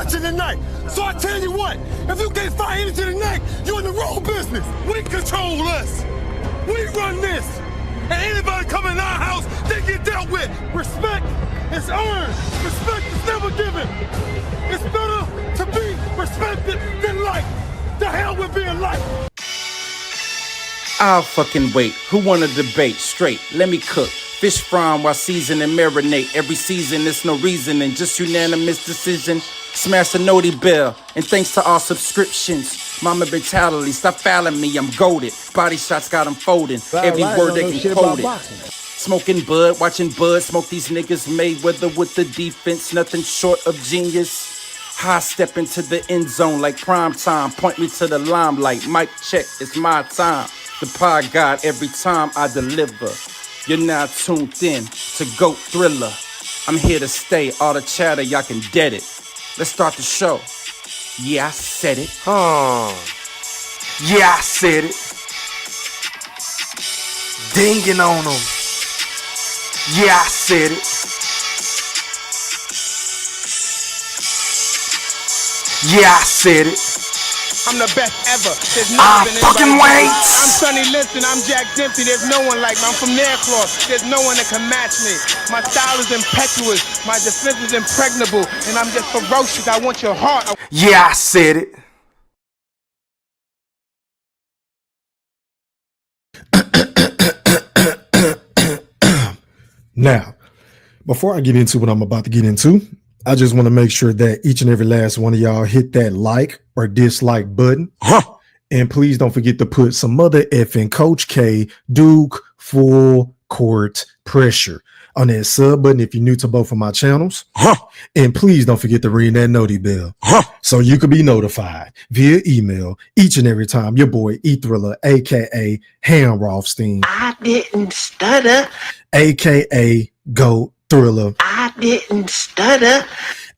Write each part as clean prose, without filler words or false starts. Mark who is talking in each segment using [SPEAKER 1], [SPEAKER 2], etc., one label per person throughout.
[SPEAKER 1] watching tonight. So I tell you what, if you can't find energy tonight, you're in the wrong business. We control us. We run this. And anybody come in our house, they get dealt with. Respect is earned. Respect is never given. It's better to be respected than liked. The hell with being liked.
[SPEAKER 2] I'll fucking wait. Who wanna debate? Straight, let me cook. Fish frying while season and marinate. Every season, there's no reasoning, just unanimous decision. Smash the noti bell, and thanks to all subscriptions. Mama mentality, stop fouling me, I'm goated. Body shots got them folding, every word they can quote it. Smoking bud, watching bud, smoke these niggas Mayweather with the defense, nothing short of genius. High step into the end zone like prime time, point me to the limelight, mic check, it's my time. The pod god every time I deliver. You're now tuned in to GOAT Thriller. I'm here to stay, all the chatter, y'all can dead it. Let's start the show. Yeah, I said it.
[SPEAKER 3] Yeah, I said it. Dinging on them. Yeah, I said it. Yeah, I said it.
[SPEAKER 4] I'm the best ever. There's never been
[SPEAKER 3] fucking
[SPEAKER 4] anybody.
[SPEAKER 3] wait.
[SPEAKER 4] I'm Sonny Liston. I'm Jack Dempsey. There's no one like me. I'm from Nairclaw. There's no one that can match me. My style is impetuous. My defense is impregnable. And I'm just ferocious. I want your heart.
[SPEAKER 3] Yeah, I said it.
[SPEAKER 5] Now, before I get into what I'm about to get into, I just want to make sure that each and every last one of y'all hit that like or dislike button. And please don't forget to put some mother effing Coach K Duke full court pressure on that sub button if you're new to both of my channels. And please don't forget to ring that noti bell so you can be notified via email each and every time your boy E Thriller, aka Ham Rothstein,
[SPEAKER 6] I didn't stutter,
[SPEAKER 5] aka GOAT Thriller,
[SPEAKER 6] I didn't stutter,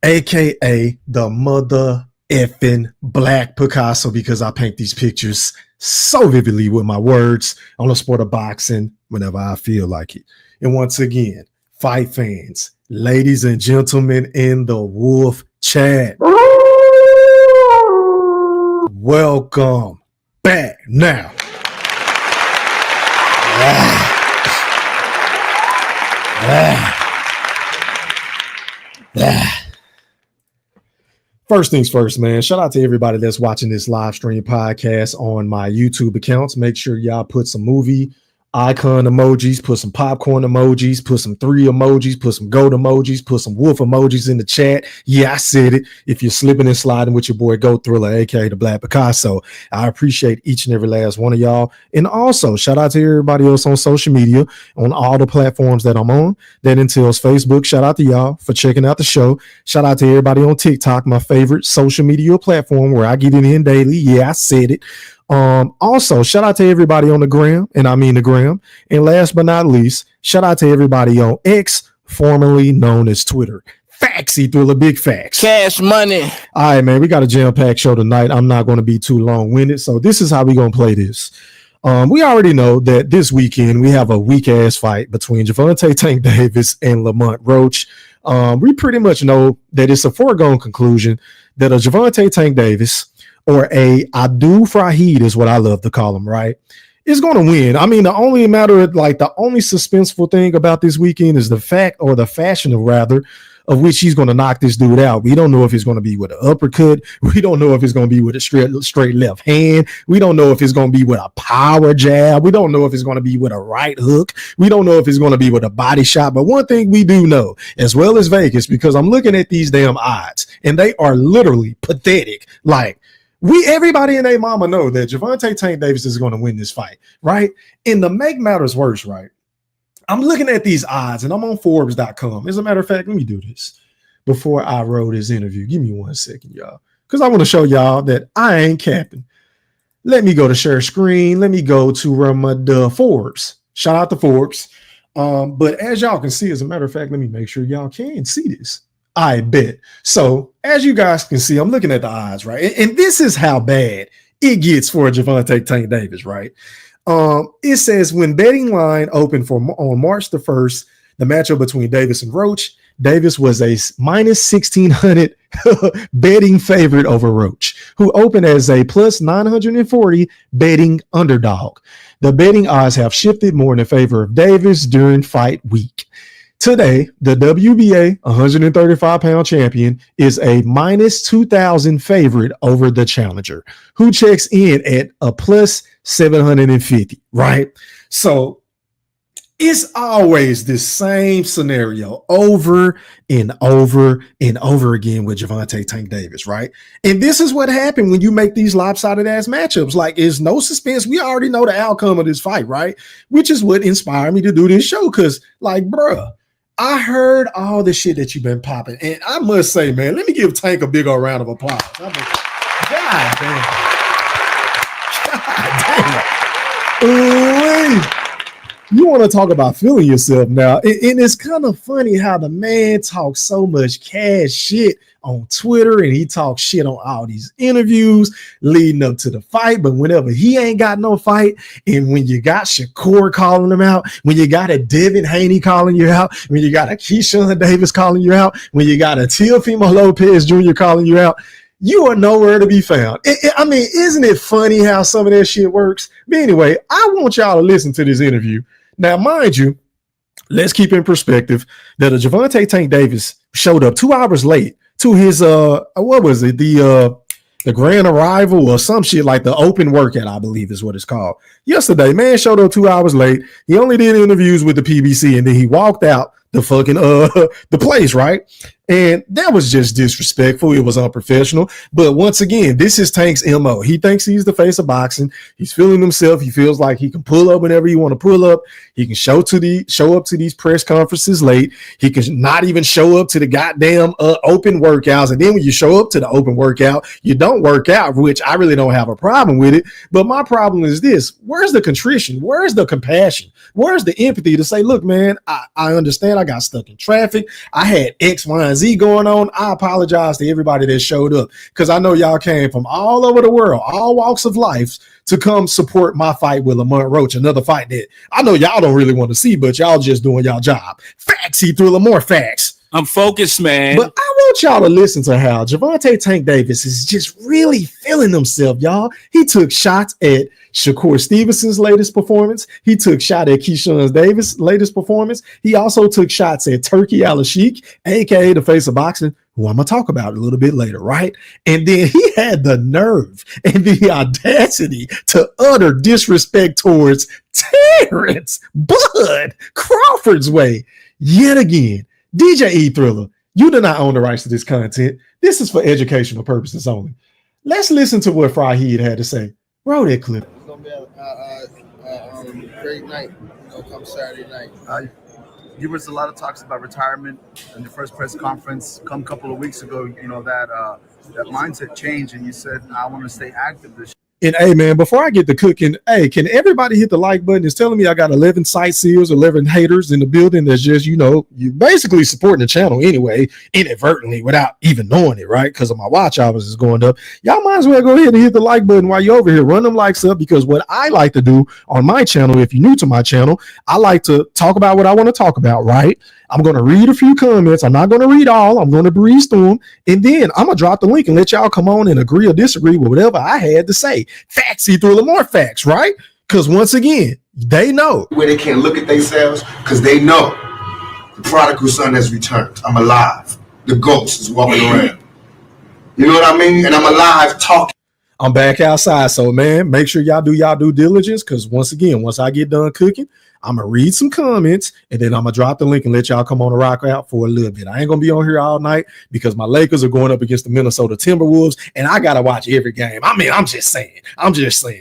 [SPEAKER 5] aka the mother effing Black Picasso, because I paint these pictures so vividly with my words on the sport of boxing whenever I feel like it. And once again, fight fans, ladies and gentlemen in the Wolf Chat, welcome back. Now, first things first, man. Shout out to everybody that's watching this live stream podcast on my YouTube accounts. Make sure y'all put some movie icon emojis, put some popcorn emojis, put some 3 emojis, put some goat emojis, put some wolf emojis in the chat. Yeah, I said it. If you're slipping and sliding with your boy GOAT Thriller, aka the Black Picasso, I appreciate each and every last one of y'all. And also shout out to everybody else on social media, on all the platforms that I'm on. That entails Facebook. Shout out to y'all for checking out the show. Shout out to everybody on TikTok, my favorite social media platform where I get it in daily. Yeah, I said it. Also shout out to everybody on the gram, and I mean the gram. And last but not least, shout out to everybody on X, formerly known as Twitter. Faxy Thriller, big facts.
[SPEAKER 2] Cash money.
[SPEAKER 5] All right, man, we got a jam-packed show tonight. I'm not going to be too long-winded, so this is how we going to play this. We already know that this weekend we have a weak-ass fight between Gervonta Tank Davis and Lamont Roach. We pretty much know that it's a foregone conclusion that a Gervonta Tank Davis or a Abdul Fahid is what I love to call him, right, is going to win. I mean, the only suspenseful thing about this weekend is the fact, or the fashion of rather, of which he's going to knock this dude out. We don't know if it's going to be with an uppercut. We don't know if it's going to be with a straight left hand. We don't know if it's going to be with a power jab. We don't know if it's going to be with a right hook. We don't know if it's going to be with a body shot. But one thing we do know, as well as Vegas, because I'm looking at these damn odds, and they are literally pathetic. Like, everybody and their mama know that Gervonta Tank Davis is going to win this fight, right? And to make matters worse, right, I'm looking at these odds, and I'm on Forbes.com. As a matter of fact, let me do this before I roll this interview. Give me 1 second, y'all, because I want to show y'all that I ain't capping. Let me go to share screen. Let me go to Forbes. Shout out to Forbes. But as y'all can see, as a matter of fact, let me make sure y'all can see this. I bet. So as you guys can see, I'm looking at the odds, right? And this is how bad it gets for Gervonta Tank Davis, right? It says when betting line opened on March the 1st, the matchup between Davis and Roach, Davis was a minus 1,600 betting favorite over Roach, who opened as a plus 940 betting underdog. The betting odds have shifted more in favor of Davis during fight week. Today, the WBA 135-pound champion is a minus 2,000 favorite over the challenger, who checks in at a plus 750, right? So it's always this same scenario over and over and over again with Gervonta Tank Davis, right? And this is what happened when you make these lopsided ass matchups. Like, it's no suspense. We already know the outcome of this fight, right? Which is what inspired me to do this show. Cause like, bruh, I heard all the shit that you've been popping. And I must say, man, let me give Tank a big old round of applause. God damn. God damn. Ooh-wee. You want to talk about feeling yourself now. And it's kind of funny how the man talks so much cash shit on Twitter, and he talks shit on all these interviews leading up to the fight. But whenever he ain't got no fight, and when you got Shakur calling him out, when you got a Devin Haney calling you out, when you got a Keyshawn Davis calling you out, when you got a Teofimo Lopez Jr. calling you out, you are nowhere to be found. I mean, isn't it funny how some of that shit works? But anyway, I want y'all to listen to this interview. Now, mind you, let's keep in perspective that a Gervonta Tank Davis showed up 2 hours late to his what was it, the grand arrival or some shit, like the open workout, I believe is what it's called. Yesterday, man showed up 2 hours late. He only did interviews with the PBC, and then he walked out the fucking the place, right? And that was just disrespectful. It was unprofessional. But once again, this is Tank's MO. He thinks he's the face of boxing. He's feeling himself. He feels like he can pull up whenever he want to pull up. He can show up to these press conferences late. He can not even show up to the goddamn open workouts. And then when you show up to the open workout, you don't work out, which I really don't have a problem with it. But my problem is this: where's the contrition? Where's the compassion? Where's the empathy to say, look, man, I understand I got stuck in traffic. I had X, Y, and Z going on. I apologize to everybody that showed up, because I know y'all came from all over the world, all walks of life, to come support my fight with Lamont Roach, another fight that I know y'all don't really want to see, but y'all just doing y'all job. Facts, he threw more facts.
[SPEAKER 7] I'm focused, man.
[SPEAKER 5] But I want y'all to listen to how Gervonta Tank Davis is just really feeling himself, y'all. He took shots at Shakur Stevenson's latest performance. He took shot at Keyshawn Davis' latest performance. He also took shots at Turki Al-Sheikh, aka the face of boxing, who I'm gonna talk about a little bit later, right? And then he had the nerve and the audacity to utter disrespect towards Terrence Bud Crawford's way yet again. DJ E Thriller, you do not own the rights to this content. This is for educational purposes only. Let's listen to what Fahid had to say. Roll that clip.
[SPEAKER 8] It's gonna be a great night. Come Saturday night.
[SPEAKER 9] There was a lot of talks about retirement in the first press conference. Come a couple of weeks ago, you know that mindset changed, and you said, "I want to stay active this."
[SPEAKER 5] And hey, man, before I get to cooking, hey, can everybody hit the like button? It's telling me I got 11 sightseers, 11 haters in the building. That's just, you know, you basically supporting the channel anyway, inadvertently, without even knowing it, right? Because of my watch hours is going up. Y'all might as well go ahead and hit the like button while you're over here. Run them likes up, because what I like to do on my channel, if you're new to my channel, I like to talk about what I want to talk about, right? I'm going to read a few comments. I'm not going to read all. I'm going to breeze through them. And then I'm going to drop the link and let y'all come on and agree or disagree with whatever I had to say. Facts, he threw more facts, right? Because once again, they know.
[SPEAKER 10] Where they can't look at themselves, because they know the prodigal son has returned. I'm alive. The ghost is walking around. You know what I mean? And I'm alive talking.
[SPEAKER 5] I'm back outside. So, man, make sure y'all do y'all due diligence, because once again, once I get done cooking, I'm going to read some comments, and then I'm going to drop the link and let y'all come on and rock out for a little bit. I ain't going to be on here all night because my Lakers are going up against the Minnesota Timberwolves, and I got to watch every game. I mean, I'm just saying.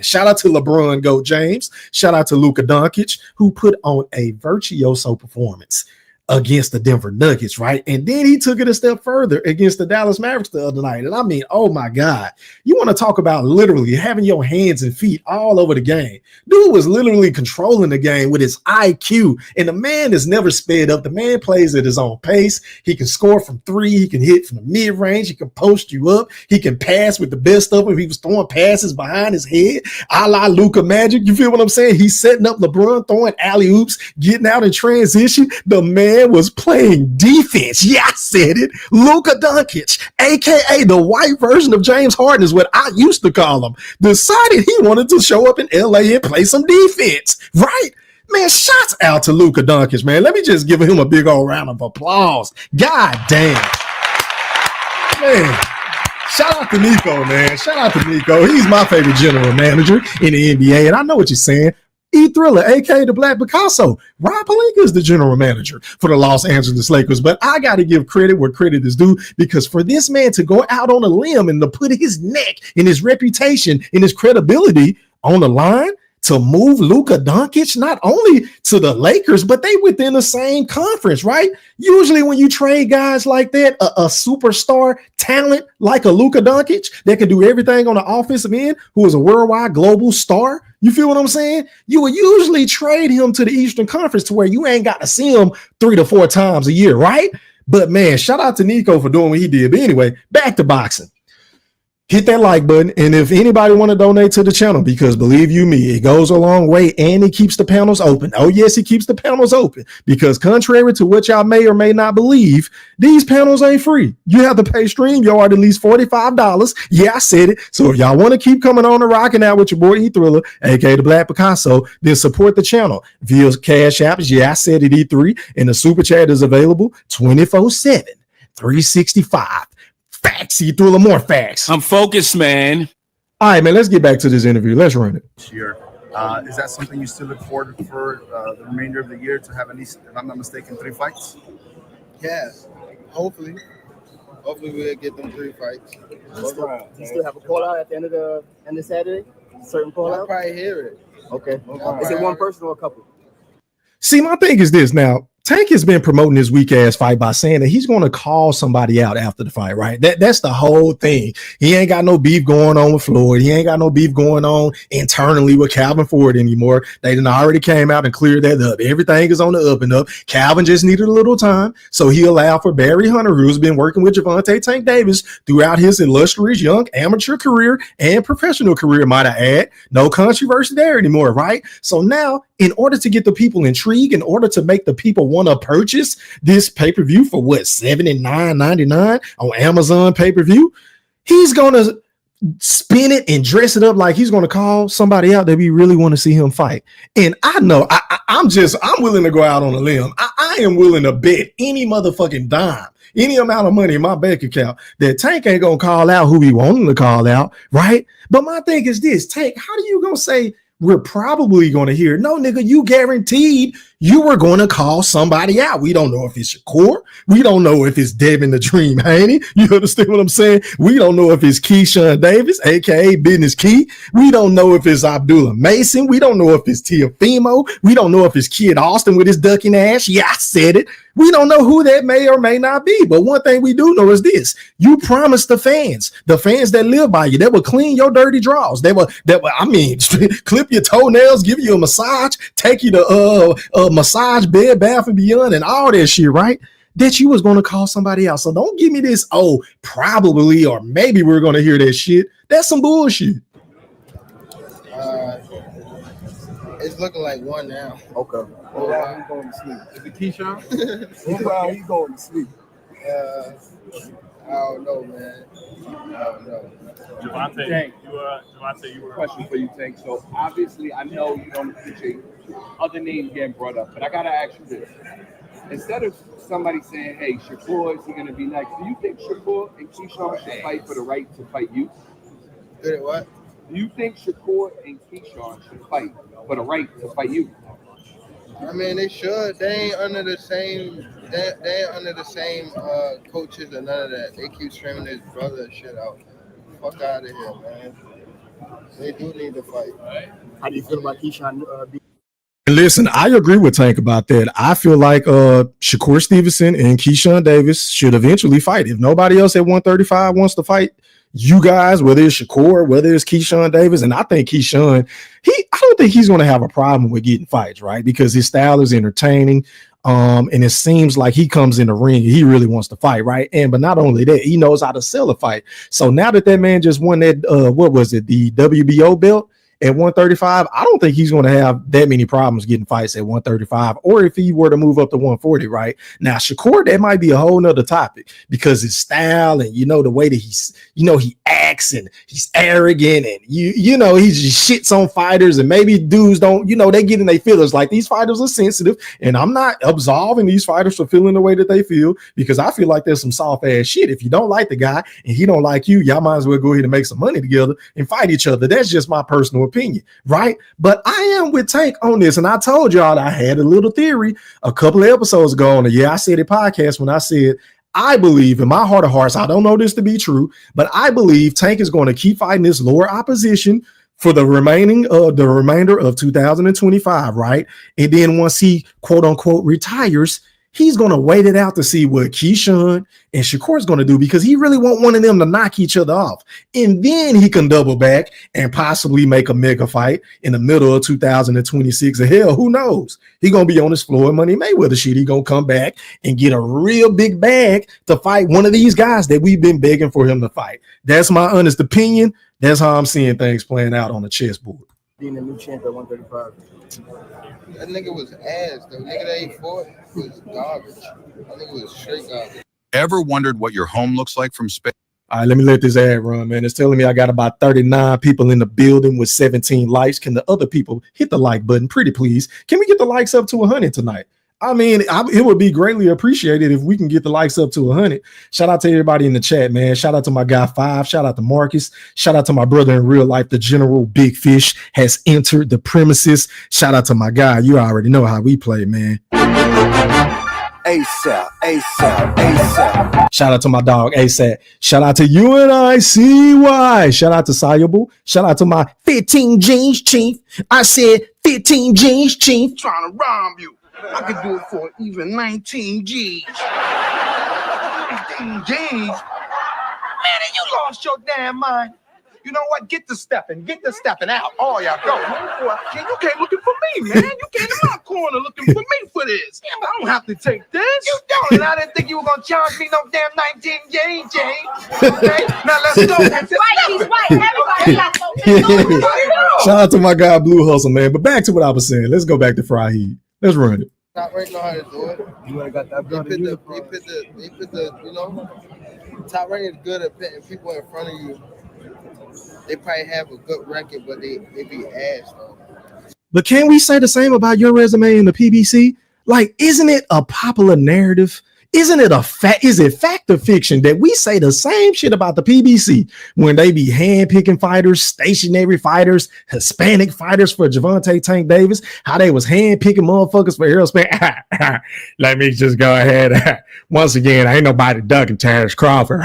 [SPEAKER 5] Shout out to LeBron Go James. Shout out to Luka Doncic, who put on a virtuoso performance against the Denver Nuggets, right? And then he took it a step further against the Dallas Mavericks the other night. And I mean, oh my God, you want to talk about literally having your hands and feet all over the game. Dude was literally controlling the game with his IQ, and the man is never sped up. The man plays at his own pace. He can score from three. He can hit from the mid-range. He can post you up. He can pass with the best of them. He was throwing passes behind his head, a la Luka Magic. You feel what I'm saying? He's setting up LeBron, throwing alley-oops, getting out in transition. The man man was playing defense. Yeah, I said it. Luka Doncic, aka the white version of James Harden is what I used to call him, decided he wanted to show up in LA and play some defense, right? Man, shots out to Luka Doncic, man. Let me just give him a big old round of applause. God damn. Man, shout out to Nico, man. Shout out to Nico. He's my favorite general manager in the NBA, and I know what you're saying. E-Thriller, aka the Black Picasso. Rob Pelinka is the general manager for the Los Angeles Lakers, but I got to give credit where credit is due, because for this man to go out on a limb and to put his neck and his reputation and his credibility on the line to move Luka Doncic not only to the Lakers, but they within the same conference, right? Usually when you trade guys like that, a superstar talent like a Luka Doncic that can do everything on the offensive end, who is a worldwide global star, you feel what I'm saying? You would usually trade him to the Eastern Conference to where you ain't got to see him 3 to 4 times a year, right? But man, shout out to Nico for doing what he did. But anyway, back to boxing. Hit that like button, and if anybody want to donate to the channel, because believe you me, it goes a long way, and it keeps the panels open. Oh yes, it keeps the panels open, because contrary to what y'all may or may not believe, these panels ain't free. You have to pay StreamYard at least $45. Yeah, I said it. So if y'all want to keep coming on and rocking out with your boy E-Thriller, aka the Black Picasso, then support the channel via Cash Apps. Yeah, I said it, E3, and the super chat is available 24/7, 365. Facts, E-Thriller, more facts.
[SPEAKER 7] I'm focused, man.
[SPEAKER 5] All right, man, let's get back to this interview. Let's run it.
[SPEAKER 9] Year. Is that something you still look forward for the remainder of the year, to have at least, if I'm not mistaken, 3 fights?
[SPEAKER 8] Yeah, hopefully. Hopefully we'll get them 3 fights.
[SPEAKER 11] Do you still have a call out at the end of Saturday? Certain call
[SPEAKER 8] I'll
[SPEAKER 11] out?
[SPEAKER 8] probably hear it.
[SPEAKER 11] Okay. Is it one person or a couple?
[SPEAKER 5] See, my thing is this now. Tank has been promoting this weak ass fight by saying that he's going to call somebody out after the fight, right? That's the whole thing. He ain't got no beef going on with Floyd. He ain't got no beef going on internally with Calvin Ford anymore. They done already came out and cleared that up. Everything is on the up and up. Calvin just needed a little time, so he allowed for Barry Hunter, who's been working with Gervonta Tank Davis throughout his illustrious young amateur career and professional career, might I add. No controversy there anymore, right? So now, in order to get the people intrigued, in order to make the people want to purchase this pay-per-view for what, $79.99 on Amazon pay-per-view, he's gonna spin it and dress it up like he's gonna call somebody out that we really want to see him fight. And I know I'm willing to go out on a limb. I am willing to bet any motherfucking dime, any amount of money in my bank account, that Tank ain't gonna call out who he want him to call out, right? But my thing is this, Tank, how do you gonna say we're probably going to hear, no, nigga, you guaranteed you were going to call somebody out? We don't know if it's Shakur. We don't know if it's Devin the Dream Haney. You understand what I'm saying? We don't know if it's Keyshawn Davis, aka Business Key. We don't know if it's Abdullah Mason. We don't know if it's Teofimo. We don't know if it's Kid Austin with his ducking ass. Yeah, I said it. We don't know who that may or may not be. But one thing we do know is this: you promised the fans that live by you, that will clean your dirty drawers, that will clip your toenails, give you a massage, take you to massage, Bed Bath and Beyond, and all that shit, right? That you was going to call somebody else. So don't give me this, probably or maybe we're going to hear that shit. That's some bullshit.
[SPEAKER 8] It's looking like one now.
[SPEAKER 11] Okay.
[SPEAKER 8] What round you going to sleep? Is it Keyshawn? What round you going to sleep? I don't know, man. I don't know.
[SPEAKER 12] Gervonta, you were question for you, Tank. So obviously, I know you don't appreciate other names getting brought up, but I gotta ask you this: instead of somebody saying, "Hey, Shakur, is he gonna be next?" Do you think Shakur and Keyshawn should fight for the right to fight you?
[SPEAKER 8] Good at what?
[SPEAKER 12] Do you think Shakur and Keyshawn should fight for the right to fight you?
[SPEAKER 8] I mean, they should. They ain't under the same. They ain't under the same coaches or none of that. They keep screaming his brother and shit out. Fuck out of here, man. They do need to fight.
[SPEAKER 11] How do you feel about Keyshawn?
[SPEAKER 5] And listen, I agree with Tank about that. I feel like Shakur Stevenson and Keyshawn Davis should eventually fight. If nobody else at 135 wants to fight you guys, whether it's Shakur, whether it's Keyshawn Davis, and I think Keyshawn, I don't think he's going to have a problem with getting fights, right? Because his style is entertaining. And it seems like he comes in the ring, he really wants to fight, right? But not only that, he knows how to sell a fight. So now that man just won that, what was it, the WBO belt, at 135, I don't think he's going to have that many problems getting fights at 135, or if he were to move up to 140, right? Now, Shakur, that might be a whole nother topic because his style and, the way that he acts and he's arrogant and, he just shits on fighters, and maybe dudes don't, they get in their feelings. Like, these fighters are sensitive, and I'm not absolving these fighters for feeling the way that they feel, because I feel like there's some soft ass shit. If you don't like the guy and he don't like you, y'all might as well go ahead and make some money together and fight each other. That's just my personal opinion, right? But I am with Tank on this, and I told y'all I had a little theory a couple of episodes ago on the I Said It podcast when I said, I believe in my heart of hearts, I don't know this to be true, but I believe Tank is going to keep fighting this lower opposition for the remainder of 2025, right? And then once he quote unquote retires, he's going to wait it out to see what Keyshawn and Shakur is going to do, because he really want one of them to knock each other off. And then he can double back and possibly make a mega fight in the middle of 2026. And hell, who knows? He going to be on his floor of Money Mayweather shit. He going to come back and get a real big bag to fight one of these guys that we've been begging for him to fight. That's my honest opinion. That's how I'm seeing things playing out on the chessboard.
[SPEAKER 11] Being a new champ at 135.
[SPEAKER 8] That nigga was ass. The nigga that he fought was garbage. I think it was straight garbage.
[SPEAKER 7] Ever wondered what your home looks like from space?
[SPEAKER 5] All right, let me let this ad run, man. It's telling me I got about 39 people in the building with 17 likes. Can the other people hit the like button? Pretty please. Can we get the likes up to 100 tonight? I mean, it would be greatly appreciated if we can get the likes up to 100. Shout out to everybody in the chat, man. Shout out to my guy Five. Shout out to Marcus. Shout out to my brother in real life. The General Big Fish has entered the premises. Shout out to my guy. You already know how we play, man.
[SPEAKER 13] ASAP, ASAP, ASAP.
[SPEAKER 5] Shout out to my dog ASAP. Shout out to UNICY. Shout out to Sayable. Shout out to my 15 jeans chief. I said 15 jeans chief.
[SPEAKER 13] Trying to rob you. I could do it for even 19 G's. 19 G's? Man, you lost your damn mind. You know what? Get the stepping out. Oh, y'all go. You can't looking for me, man. You came to my corner looking for me for this. I don't have to take this. You don't. And I didn't think you were going to charge me no damn 19 G's, James. Okay? Now let's go.
[SPEAKER 14] Right, he's right. Everybody got something.
[SPEAKER 5] Shout out to my guy Blue Hustle, man. But back to what I was saying. Let's go back to Fry Heat. Let's run it.
[SPEAKER 8] Top rank know how to do it.
[SPEAKER 11] You would have got that brother.
[SPEAKER 8] They put the top rank is good at putting people in front of you. They probably have a good record, but they be ass though.
[SPEAKER 5] But can we say the same about your resume in the PBC? Like, isn't it a popular narrative? Isn't it a fact? Is it fact or fiction that we say the same shit about the PBC when they be handpicking fighters, stationary fighters, Hispanic fighters for Gervonta Tank Davis? How they was handpicking motherfuckers for Errol Spence? Let me just go ahead. Once again, ain't nobody ducking Terrence Crawford.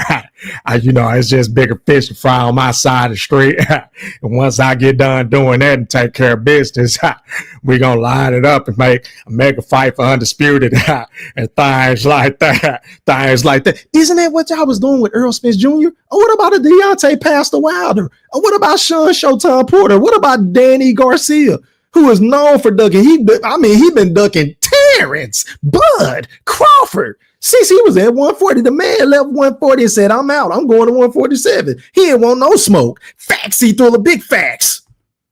[SPEAKER 5] It's just bigger fish to fry on my side of the street. And once I get done doing that and take care of business, we're gonna line it up and make a mega fight for Undisputed and things like that. Isn't that what y'all was doing with Errol Spence Jr.? Or what about a Deontay Pastor Wilder? Or what about Sean Showtime Porter? What about Danny Garcia, who is known for ducking? He been ducking Terrence Bud Crawford since he was at 140. The man left 140 and said, I'm out. I'm going to 147. He didn't want no smoke. Facts, he threw the big facts.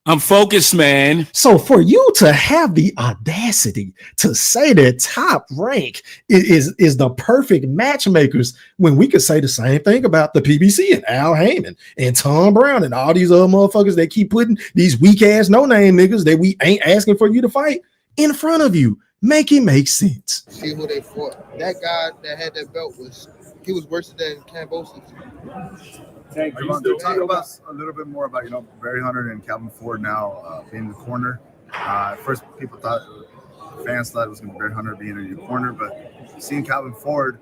[SPEAKER 2] I'm focused, man.
[SPEAKER 5] So for you to have the audacity to say that Top Rank is the perfect matchmakers when we could say the same thing about the PBC and Al Heyman and Tom Brown and all these other motherfuckers that keep putting these weak ass no-name niggas that we ain't asking for you to fight in front of you. Make it make sense.
[SPEAKER 8] See who they fought. That guy that had that belt was worse than Cambosis.
[SPEAKER 9] Thank you. Talk about a little bit more about Barry Hunter and Calvin Ford now being in the corner. At first, fans thought it was going to be Barry Hunter being in your corner, but seeing Calvin Ford,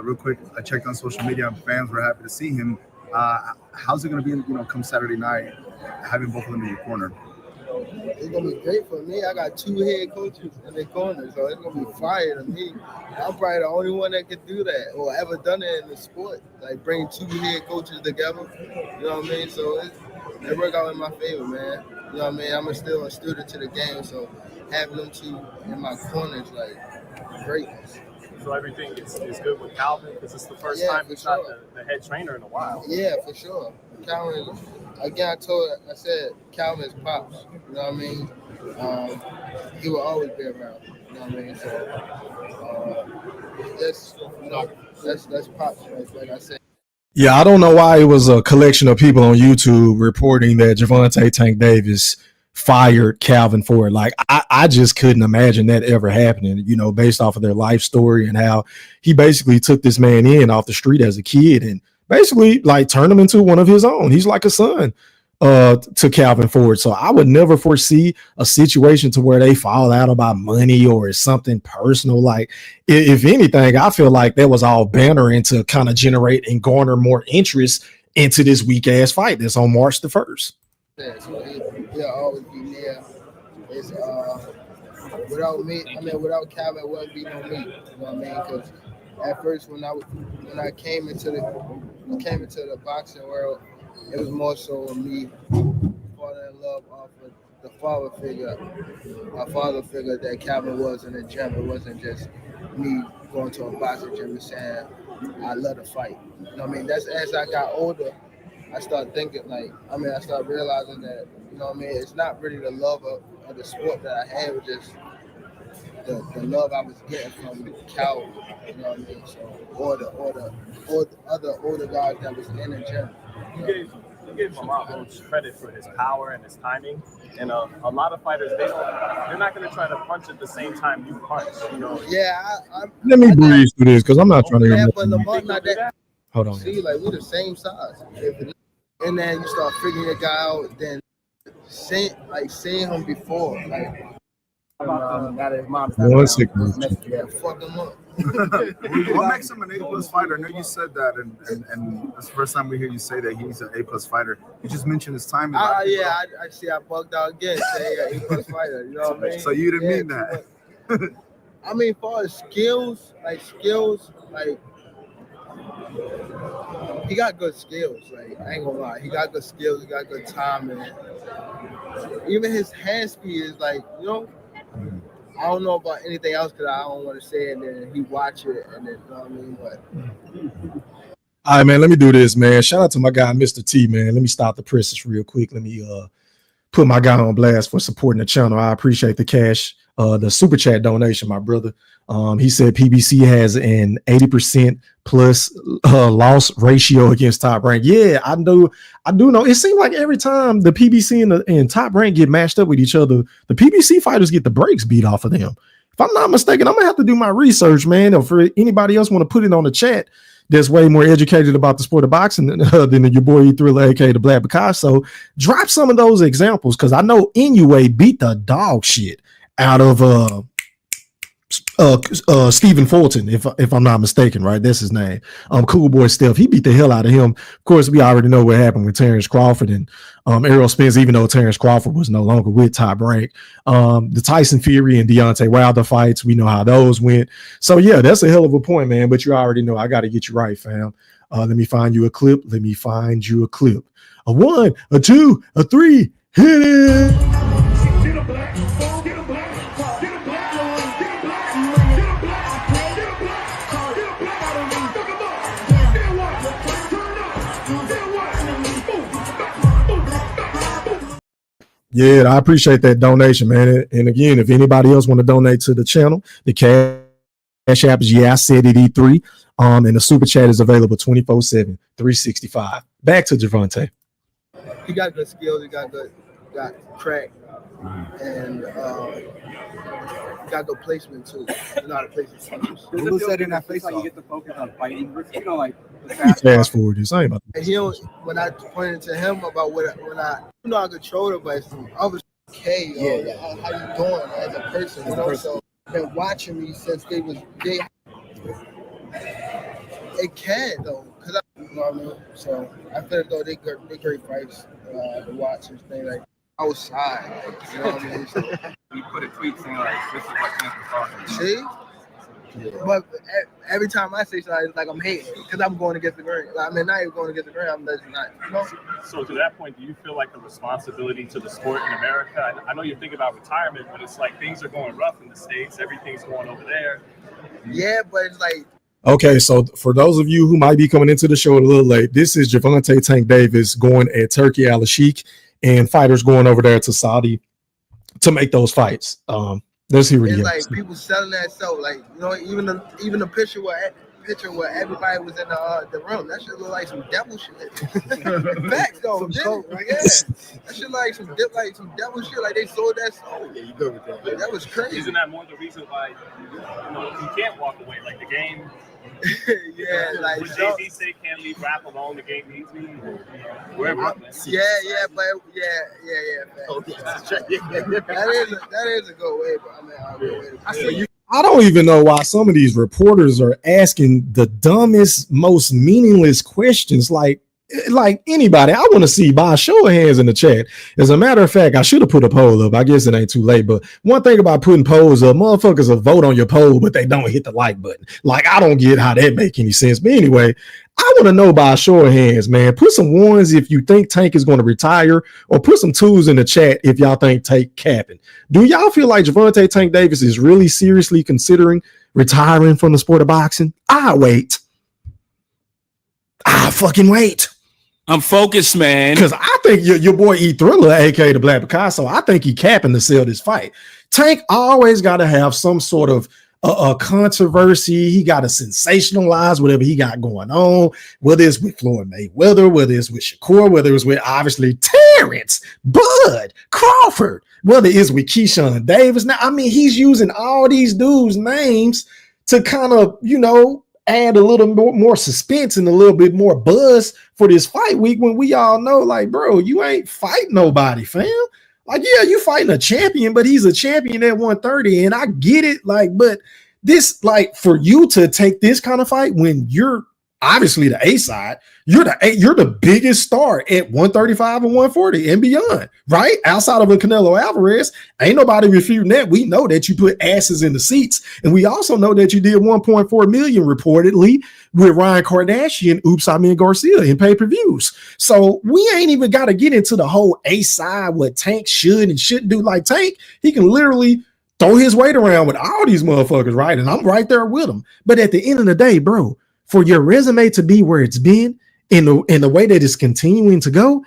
[SPEAKER 9] real quick, I checked on social media and fans were happy to see him. How's it going to be, come Saturday night, having both of them in your corner?
[SPEAKER 8] It's gonna be great for me. I got 2 head coaches in the corner, so it's gonna be fire to me. I'm probably the only one that could do that or ever done it in the sport. Like bring 2 head coaches together. You know what I mean? So it worked out in my favor, man. You know what I mean? I'm still a student to the game, so having them 2 in my corner is like great.
[SPEAKER 15] So everything is good with Calvin because it's the first time he's not the head trainer in a while.
[SPEAKER 8] Yeah, for sure. Calvin again, I said Calvin's pops. You know what I mean? He will always be around. You know what I mean? So that's pops, like I said.
[SPEAKER 5] Yeah, I don't know why it was a collection of people on YouTube reporting that Gervonta Tank Davis fired Calvin Ford. Like, I just couldn't imagine that ever happening, you know, based off of their life story and how he basically took this man in off the street as a kid and basically like turned him into one of his own. He's like a son to Calvin Ford. So I would never foresee a situation to where they fall out about money or something personal. Like, if anything, I feel like that was all bantering to kind of generate and garner more interest into this weak ass fight that's on March the 1st.
[SPEAKER 8] Yeah, so he'll always be there. It's without me, I mean, without Calvin, it wouldn't be no me. You know what I mean? Because at first, when I came into the boxing world, it was more so me falling in love off of the father figure that Calvin was in the gym. It wasn't just me going to a boxing gym and saying I love to fight. You know what I mean? That's as I got older, I started thinking I started realizing that, you know what I mean, it's not really the love of the sport that I had, it was just the love I was getting from Calvin. You know what I mean? So or the other older guys that was in the gym.
[SPEAKER 15] You gave him a lot of credit for his power and his timing, and a lot of fighters they're not going to try to punch at the same time you punch. You know.
[SPEAKER 8] Yeah,
[SPEAKER 5] let me breeze through this because I'm not trying to.
[SPEAKER 8] Yeah, but Lamar not that.
[SPEAKER 5] Hold on.
[SPEAKER 8] See, like we're the same size. And then you start figuring your guy out. Then seeing him before, like.
[SPEAKER 5] One second.
[SPEAKER 8] Yeah, fuck him up.
[SPEAKER 9] What makes him an A+ fighter? I know you said that, and it's the first time we hear you say that he's an A+ fighter. You just mentioned his time.
[SPEAKER 8] Yeah, I see. I bugged out again. Say A+ fighter. You know what I mean?
[SPEAKER 9] So you didn't mean that.
[SPEAKER 8] I mean, as far as skills, he got good skills. Like, I ain't gonna lie, he got good skills. He got good timing. Even his hand speed is like, you know. I don't know about anything else because I don't want to say it, and then he watch it, and then, you know what I mean? But
[SPEAKER 5] all right, man, let me do this, man. Shout out to my guy, Mr. T, man. Let me stop the presses real quick. Let me put my guy on blast for supporting the channel. I appreciate the cash, the super chat donation, my brother. He said PBC has an 80% plus loss ratio against Top Rank. Yeah, I do know. It seems like every time the PBC and Top Rank get matched up with each other, the PBC fighters get the brakes beat off of them. If I'm not mistaken, I'm gonna have to do my research, man. Or for anybody else want to put it on the chat that's way more educated about the sport of boxing than your boy E-Thriller, aka the Black Picasso, drop some of those examples because I know Inoue beat the dog shit out of Stephen Fulton, if I'm not mistaken, right? That's his name. Cool Boy Steph, he beat the hell out of him. Of course, we already know what happened with Terrence Crawford and Errol Spence, even though Terrence Crawford was no longer with Top Rank. The Tyson Fury and Deontay Wilder fights, we know how those went. So yeah, that's a hell of a point, man. But you already know I got to get you right, fam. Let me find you a clip. A 1, a 2, a 3, hit it. Yeah, I appreciate that donation, man. And again, if anybody else want to donate to the channel, the cash app is I said it E3. And the super chat is available 24/7, 365. Back to Gervonta.
[SPEAKER 8] He got good skills. He got crack, and he got good placement too. You know how to place his punches.
[SPEAKER 12] Who said in that face like you get to focus on fighting? You know, like
[SPEAKER 5] fast forward this. I ain't about to.
[SPEAKER 8] And he don't, when I pointed to him about when I you know I control it, but I was okay. Yeah. How you doing as a person? You know, so been watching me since they. It can though, cause you know what I mean. So I feel as though they great fights to watch and things like outside. Like, you know what I mean? So,
[SPEAKER 12] you put a tweet saying like, "This is what Kansas talking."
[SPEAKER 8] See. Yeah. But every time I say something, it's like I'm hating because I'm going against the grain. Like, I mean, not even going against the grain. I'm just not. You know?
[SPEAKER 15] So to that point, do you feel like the responsibility to the sport in America? I know you're thinking about retirement, but it's like things are going rough in the States. Everything's going over there.
[SPEAKER 8] Yeah, but it's like.
[SPEAKER 5] Okay, so for those of you who might be coming into the show a little late, this is Gervonta Tank Davis going at Turki Al-Sheikh and fighters going over there to Saudi to make those fights. Let's hear what he has.
[SPEAKER 8] Like people selling that soap, like even the picture where everybody was in the room. That shit look like some devil shit. Facts though, that shit like some devil shit. Like they sold that soul. Yeah, you go with that. That was crazy.
[SPEAKER 15] Isn't that more the reason why you can't walk away? Like the game.
[SPEAKER 8] Yeah, like
[SPEAKER 15] when Jay-Z said can't leave rap alone, the game needs me. Wherever.
[SPEAKER 8] But that is a good way, but I mean,
[SPEAKER 5] I don't even know why some of these reporters are asking the dumbest, most meaningless questions. Like anybody, I want to see by a show of hands in the chat. As a matter of fact, I should have put a poll up. I guess it ain't too late. But one thing about putting polls up, motherfuckers will vote on your poll, but they don't hit the like button. Like, I don't get how that make any sense. But anyway, I want to know by a show of hands, man. Put some ones if you think Tank is going to retire, or put some twos in the chat if y'all think Tank capping. Do y'all feel like Gervonta Tank Davis is really seriously considering retiring from the sport of boxing? I fucking wait.
[SPEAKER 2] I'm focused, man.
[SPEAKER 5] Because I think your boy E Thriller, aka the Black Picasso, I think he capping to sell this fight. Tank always got to have some sort of a controversy. He got to sensationalize whatever he got going on, whether it's with Floyd Mayweather, whether it's with Shakur, whether it's with obviously Terrence, Bud, Crawford, whether it's with Keyshawn Davis. Now, I mean, he's using all these dudes' names to kind of, add a little more suspense and a little bit more buzz for this fight week, when we all know, like, bro, you ain't fighting nobody, fam. Like, yeah, you fighting a champion, but he's a champion at 130, and I get it. Like, but this, like, for you to take this kind of fight when you're obviously the A side, you're the biggest star at 135 and 140 and beyond, right? Outside of a Canelo Alvarez, ain't nobody refuting that. We know that you put asses in the seats, and we also know that you did 1.4 million reportedly with Ryan Kardashian, Garcia in pay-per-views. So we ain't even got to get into the whole A side, what Tank should and shouldn't do. Like, Tank, he can literally throw his weight around with all these motherfuckers, right? And I'm right there with him. But at the end of the day, bro, for your resume to be where it's been in the way that it's continuing to go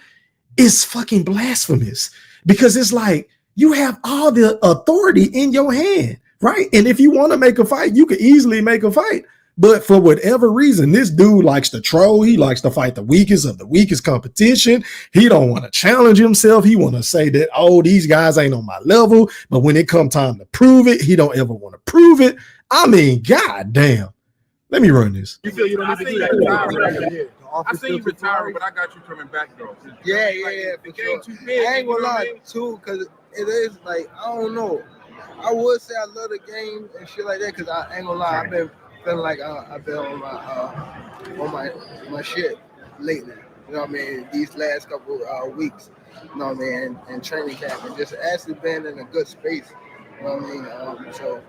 [SPEAKER 5] is fucking blasphemous, because it's like you have all the authority in your hand, right? And if you want to make a fight, you could easily make a fight. But for whatever reason, this dude likes to troll. He likes to fight the weakest of the weakest competition. He don't want to challenge himself. He want to say that, oh, these guys ain't on my level. But when it come time to prove it, he don't ever want to prove it. I mean, god damn. Let me run this.
[SPEAKER 13] You feel you don't need to do that. I see you retiring, but I got you coming back though.
[SPEAKER 8] Yeah, for sure. Too big, I ain't gonna lie too, because it is like, I don't know. I would say I love the game and shit like that, because I ain't gonna lie, I've been feeling like I've been on my shit lately. You know what I mean? These last couple weeks. You know what I mean? And training camp, and just actually been in a good space. You know what I mean? So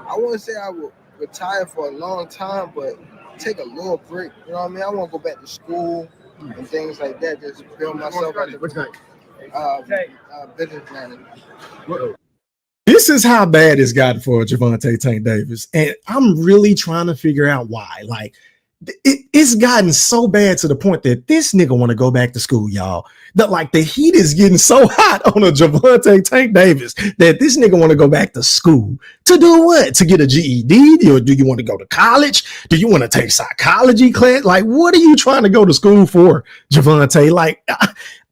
[SPEAKER 8] I wouldn't say I would retire for a long time, but take a little break. You know what I mean? I want to go back to school and things like that. Just build myself as a business manager.
[SPEAKER 5] This is how bad it's gotten for Gervonta Tank Davis, and I'm really trying to figure out why. Like, it's gotten so bad to the point that this nigga want to go back to school, y'all. The heat is getting so hot on a Gervonta Tank Davis that this nigga want to go back to school to do what? To get a GED? Or do you want to go to college? Do you want to take psychology class? Like, what are you trying to go to school for, Gervonta? Like,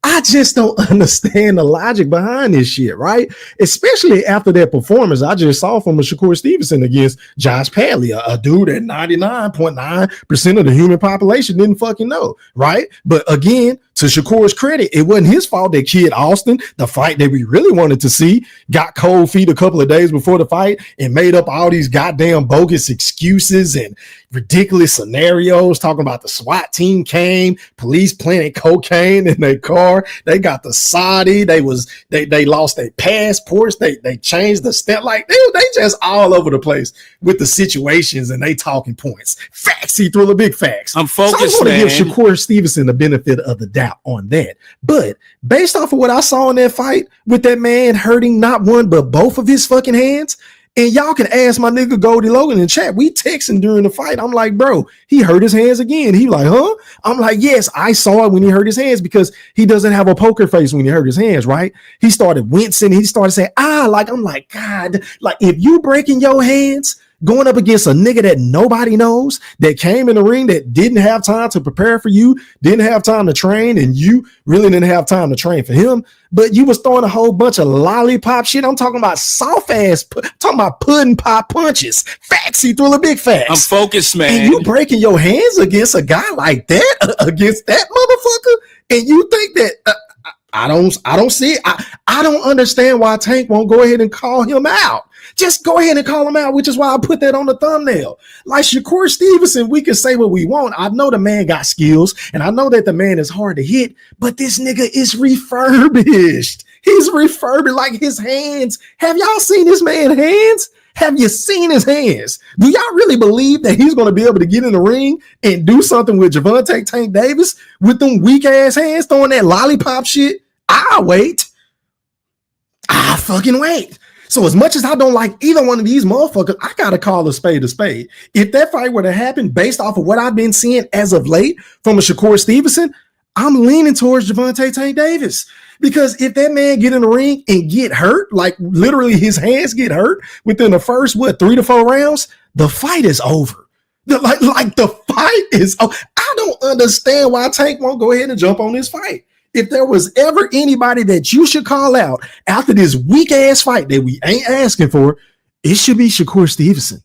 [SPEAKER 5] I just don't understand the logic behind this shit, right? Especially after that performance I just saw from Shakur Stevenson against Josh Padley, a dude that 99.9% of the human population didn't fucking know, right? But again, to Shakur's credit, it wasn't his fault that Kid Austin, the fight that we really wanted to see, got cold feet a couple of days before the fight and made up all these goddamn bogus excuses and ridiculous scenarios talking about the SWAT team came, police planted cocaine in their car, they got the Saudi, they lost their passports, they changed the stamp, like they just all over the place with the situations and they talking points. Facts, he threw the big facts.
[SPEAKER 2] I'm focused,
[SPEAKER 5] so I want to give Shakur Stevenson the benefit of the doubt on that. But based off of what I saw in that fight with that man hurting not one but both of his fucking hands, And y'all can ask my nigga Goldie Logan in chat. We texting during the fight. I'm like, bro, he hurt his hands again. He like, huh? I'm like, yes, I saw it when he hurt his hands because he doesn't have a poker face when he hurt his hands, right? He started wincing. He started saying, like, I'm like, God, like if you breaking your hands going up against a nigga that nobody knows, that came in the ring, that didn't have time to prepare for you, didn't have time to train, and you really didn't have time to train for him, but you was throwing a whole bunch of lollipop shit. I'm talking about soft ass, talking about pudding pop punches, facts. He threw a big facts.
[SPEAKER 2] I'm focused, man.
[SPEAKER 5] And you breaking your hands against a guy like that, against that motherfucker, and you think that I don't see it. I don't understand why Tank won't go ahead and call him out. Just go ahead and call him out, which is why I put that on the thumbnail. Like Shakur Stevenson, we can say what we want. I know the man got skills, and I know that the man is hard to hit, but this nigga is refurbished. He's refurbished, like his hands. Have y'all seen this man's hands? Have you seen his hands? Do y'all really believe that he's going to be able to get in the ring and do something with Gervonta Tank Davis with them weak ass hands throwing that lollipop shit? I'll wait. I fucking wait. So as much as I don't like either one of these motherfuckers, I gotta call a spade a spade. If that fight were to happen based off of what I've been seeing as of late from a Shakur Stevenson, I'm leaning towards Gervonta Tank Davis. Because if that man get in the ring and get hurt, like literally his hands get hurt within the first, 3 to 4 rounds, the fight is over. The fight is over. I don't understand why Tank won't go ahead and jump on this fight. If there was ever anybody that you should call out after this weak ass fight that we ain't asking for, it should be Shakur Stevenson.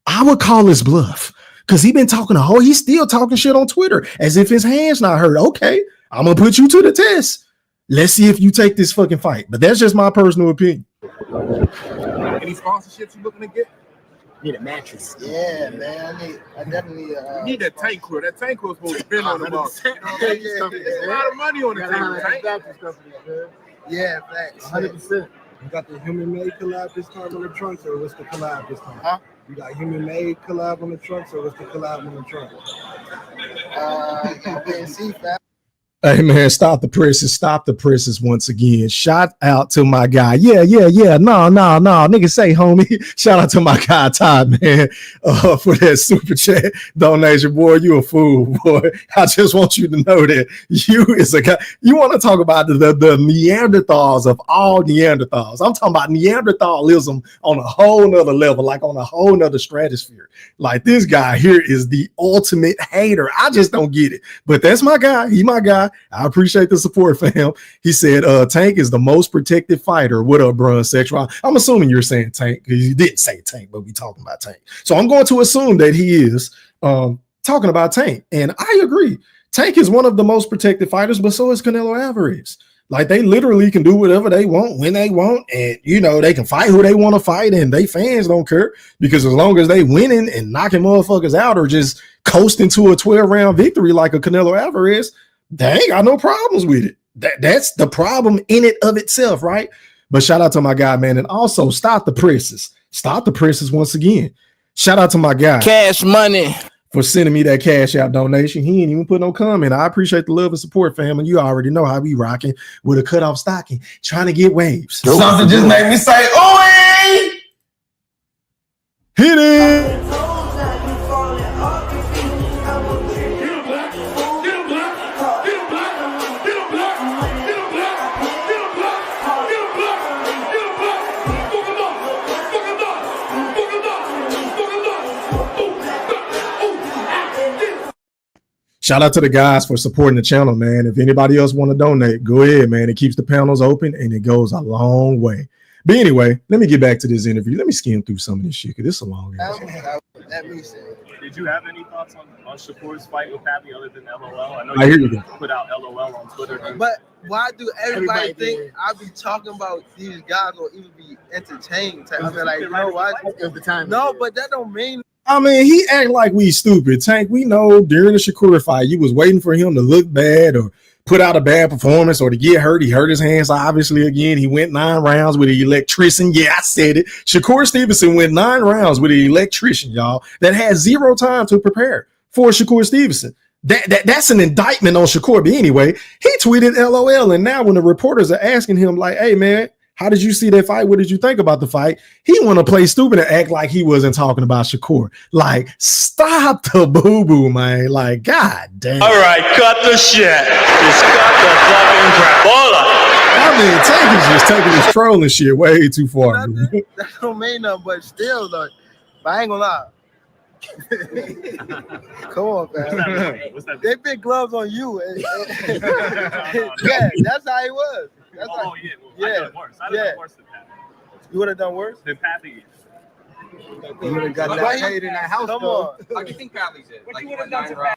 [SPEAKER 5] I would call his bluff because he's still talking shit on Twitter as if his hand's not hurt. Okay, I'm going to put you to the test. Let's see if you take this fucking fight. But that's just my personal opinion.
[SPEAKER 13] Any sponsorships you looking to get?
[SPEAKER 11] Need a mattress.
[SPEAKER 8] Yeah, man. I definitely
[SPEAKER 13] need that tank crew. That tank crew is supposed to spend on the ball. There's a lot of money on the table.
[SPEAKER 8] Yeah, facts.
[SPEAKER 16] 100%. You got the human made collab this time on the trunks, or what's the collab this time?
[SPEAKER 8] Huh?
[SPEAKER 16] You got human made collab on the trunks, or what's the collab on the trunks?
[SPEAKER 8] See, fam.
[SPEAKER 5] Hey man, stop the presses once again. Shout out to my guy. Yeah. No, nigga say homie. Shout out to my guy Todd, man, for that super chat donation. Boy, you a fool, boy. I just want you to know that you is a guy. You want to talk about the Neanderthals of all Neanderthals. I'm talking about Neanderthalism on a whole nother level, like on a whole nother stratosphere. Like this guy here is the ultimate hater. I just don't get it. But that's my guy. He my guy. I appreciate the support for him. He said, Tank is the most protected fighter. What up, bro? Sexual. I'm assuming you're saying Tank because you didn't say Tank, but we talking about Tank. So I'm going to assume that he is talking about Tank. And I agree. Tank is one of the most protected fighters, but so is Canelo Alvarez. Like they literally can do whatever they want when they want, and they can fight who they want to fight, and they fans don't care because as long as they winning and knocking motherfuckers out or just coasting to a 12-round victory like a Canelo Alvarez, they ain't got no problems with it. That's the problem in it of itself, right? But shout out to my guy, man. And also stop the presses. Stop the presses once again. Shout out to my guy.
[SPEAKER 2] Cash Money.
[SPEAKER 5] For sending me that cash out donation. He ain't even put no comment. I appreciate the love and support, fam. And you already know how we rocking with a cutoff stocking, trying to get waves.
[SPEAKER 10] Something just made me say, "Oh,
[SPEAKER 5] hit it." Shout out to the guys for supporting the channel, man. If anybody else want to donate, go ahead, man. It keeps the panels open and it goes a long way. But anyway, let me get back to this interview. Let me skim through some of this shit because this is a long ass.
[SPEAKER 15] Did you have any thoughts on Shakur's fight with Pappy other than LOL? I know
[SPEAKER 5] I hear you
[SPEAKER 15] put out LOL on Twitter.
[SPEAKER 8] But why do everybody think I be talking about these guys or even be entertained? I mean, like, no, why? No, but that don't mean.
[SPEAKER 5] I mean, he act like we stupid. Tank, we know during the Shakur fight, you was waiting for him to look bad or put out a bad performance or to get hurt. He hurt his hands, obviously, again. He went 9 rounds with an electrician. Yeah, I said it. Shakur Stevenson went 9 rounds with an electrician, y'all, that had 0 time to prepare for Shakur Stevenson. That's an indictment on Shakur. But anyway, he tweeted LOL. And now when the reporters are asking him, like, hey, man, How did you see that fight? What did you think about the fight? He want to play stupid and act like he wasn't talking about Shakur. Like, stop the boo-boo, man. Like, god damn.
[SPEAKER 17] All right, cut the shit. Just cut the fucking crapola.
[SPEAKER 5] I mean, Tank is just taking this trolling shit way too far.
[SPEAKER 8] That don't mean nothing, but still, though, but I ain't gonna lie. Come on, man. They big gloves on you. Yeah, that's how he was. That's
[SPEAKER 15] Oh, yeah. Well, I done worse. I done done worse than Pat.
[SPEAKER 8] You would have done worse?
[SPEAKER 15] Than Pappy.
[SPEAKER 8] You would have got that paid in that house. Come on.
[SPEAKER 18] How do you think Pappy's is?
[SPEAKER 8] What you would have done to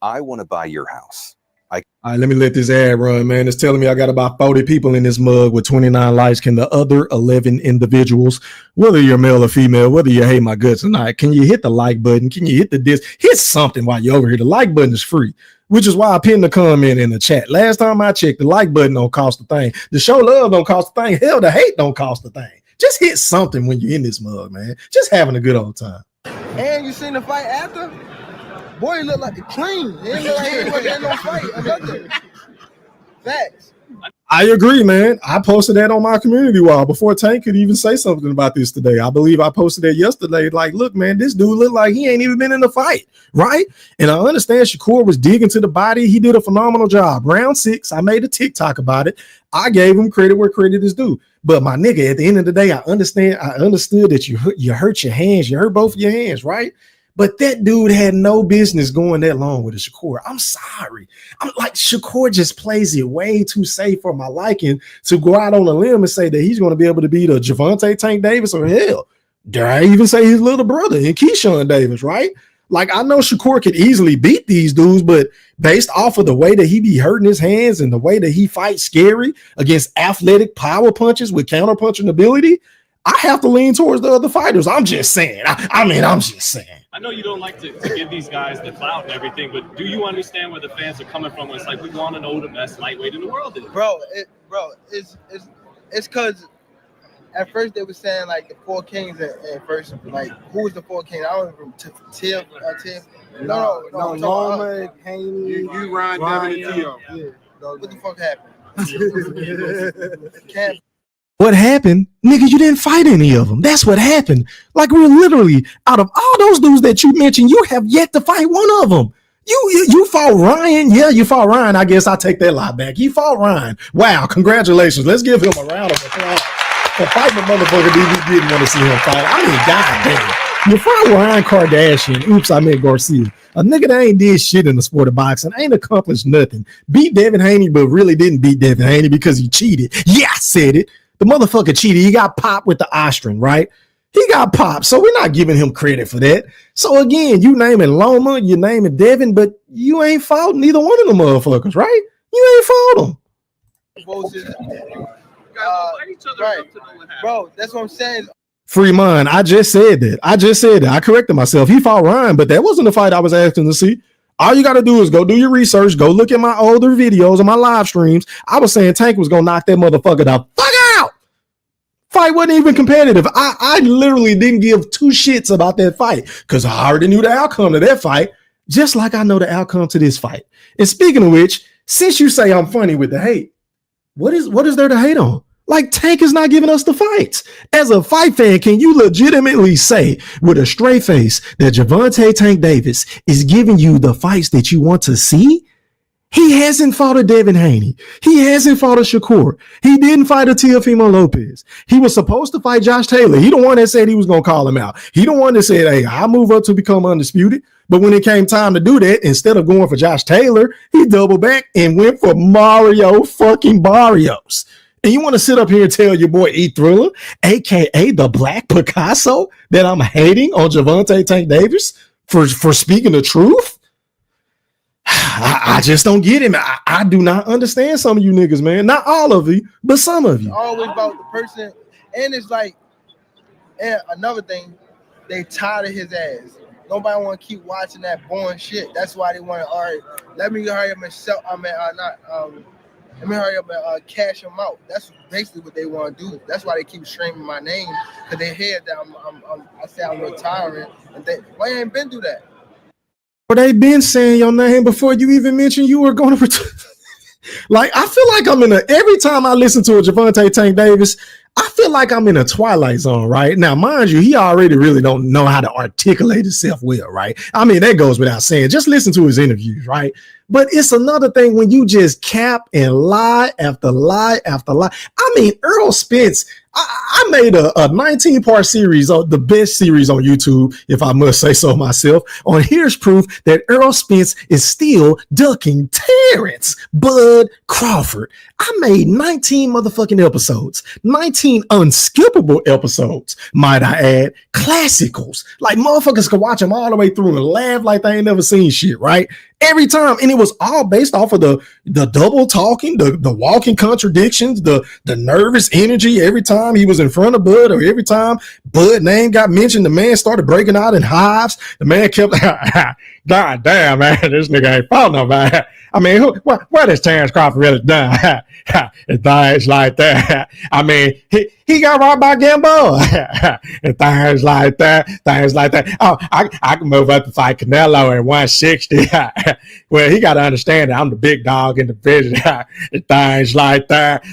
[SPEAKER 19] I want to buy your house.
[SPEAKER 5] All right, let me let this ad run, man. It's telling me I got about 40 people in this mug with 29 likes. Can the other 11 individuals, whether you're male or female, whether you hate my guts or not, can you hit the like button? Can you hit the disc? Hit something while you're over here. The like button is free, which is why I pinned the comment in the chat. Last time I checked, the like button don't cost a thing. The show love don't cost a thing. Hell, the hate don't cost a thing. Just hit something when you're in this mug, man. Just having a good old time.
[SPEAKER 8] And you seen the fight after? Boy, he looked like clean. He didn't look like he wasn't in no fight or nothing. Facts.
[SPEAKER 5] I agree, man. I posted that on my community wall before Tank could even say something about this today. I believe I posted that yesterday. Like, look, man, this dude looked like he ain't even been in the fight, right? And I understand Shakur was digging to the body. He did a phenomenal job. Round 6, I made a TikTok about it. I gave him credit where credit is due. But my nigga, at the end of the day, I understood that you hurt your hands. You hurt both of your hands, right? But that dude had no business going that long with a Shakur. I'm sorry. I'm like, Shakur just plays it way too safe for my liking to go out on a limb and say that he's going to be able to beat a Gervonta Tank Davis, or hell, dare I even say his little brother and Keyshawn Davis, right? Like, I know Shakur could easily beat these dudes, but based off of the way that he be hurting his hands and the way that he fights scary against athletic power punches with counter-punching ability, I have to lean towards the other fighters. I'm just saying. I'm just saying.
[SPEAKER 15] I know you don't like to give these guys the clout and everything, but do you understand where the fans are coming from? When it's like, we want to know who the best lightweight in the world is.
[SPEAKER 8] Bro, it's because at first they were saying like the 4 kings at first, like who was the 4 kings? I don't remember. Tiff. No,
[SPEAKER 16] Loma, Haney,
[SPEAKER 8] you Ryan, Devin, and Tio. Yeah. What the fuck happened?
[SPEAKER 5] What happened? Nigga, you didn't fight any of them. That's what happened. Like, we're literally, out of all those dudes that you mentioned, you have yet to fight one of them. You fought Ryan. Yeah, you fought Ryan. I guess I'll take that lie back. You fought Ryan. Wow, congratulations. Let's give him a round of applause for fighting the motherfucker that we didn't want to see him fight. I mean, goddamn. You fought Ryan Kardashian. Oops, I meant Garcia. A nigga that ain't did shit in the sport of boxing, ain't accomplished nothing. Beat Devin Haney, but really didn't beat Devin Haney because he cheated. Yeah, I said it. The motherfucker cheated. He got popped with the Ostrin, right? He got popped, so we're not giving him credit for that. So again, you naming Loma, you naming Devin, but you ain't fought neither one of them motherfuckers, right? You ain't fought them.
[SPEAKER 8] Right. Bro, that's what I'm saying.
[SPEAKER 5] Free mind. I just said that. I corrected myself. He fought Ryan, but that wasn't the fight I was asking to see. All you got to do is go do your research. Go look at my older videos and my live streams. I was saying Tank was going to knock that motherfucker the fuck out. Fight wasn't even competitive. I literally didn't give 2 shits about that fight because I already knew the outcome to that fight, just like I know the outcome to this fight. And speaking of which, since you say I'm funny with the hate, what is there to hate on? Like, Tank is not giving us the fights. As a fight fan, can you legitimately say with a straight face that Gervonta Tank Davis is giving you the fights that you want to see? He hasn't fought a Devin Haney. He hasn't fought a Shakur. He didn't fight a Teofimo Lopez. He was supposed to fight Josh Taylor. He the one that said he was going to call him out. He the one that said, hey, I'll move up to become undisputed. But when it came time to do that, instead of going for Josh Taylor, he doubled back and went for Mario fucking Barrios. And you want to sit up here and tell your boy E Thriller, aka the Black Picasso, that I'm hating on Gervonta Tank Davis for speaking the truth? I just don't get him. I do not understand some of you niggas, man. Not all of you, but some of you.
[SPEAKER 8] It's always about the person, and it's like, and another thing, they tired of his ass. Nobody want to keep watching that boring shit. That's why they want to. All right, let me hurry up and sell. Let me hurry up and cash them out. That's basically what they want to do. That's why they keep streaming my name, because they hear that I say I'm retiring, and why you ain't been through that?
[SPEAKER 5] But they been saying your name before you even mentioned you were going to retire. Like, I feel like I'm every time I listen to a Gervonta Tank Davis, I feel like I'm in a twilight zone, right? Now, mind you, he already really don't know how to articulate himself well, right? I mean, that goes without saying. Just listen to his interviews, right? But it's another thing when you just cap and lie after lie after lie. I mean, Earl Spence, I made a 19-part series, the best series on YouTube, if I must say so myself, on Here's Proof that Earl Spence is still ducking Terrence Bud Crawford. I made 19 motherfucking episodes, 19 unskippable episodes, might I add, classicals. Like, motherfuckers could watch them all the way through and laugh like they ain't never seen shit, right? Every time. And it was all based off of the double talking, the walking contradictions, the nervous energy every time he was in front of Bud, or every time Bud name got mentioned, the man started breaking out in hives. The man kept, God damn, man, this nigga ain't fought nobody. I mean, what has Terrence Crawford really done? And things like that. I mean, he got robbed by Gamboa. And things like that. Oh, I can move up to fight Canelo at 160. Well, he got to understand that I'm the big dog in the division. And things like that.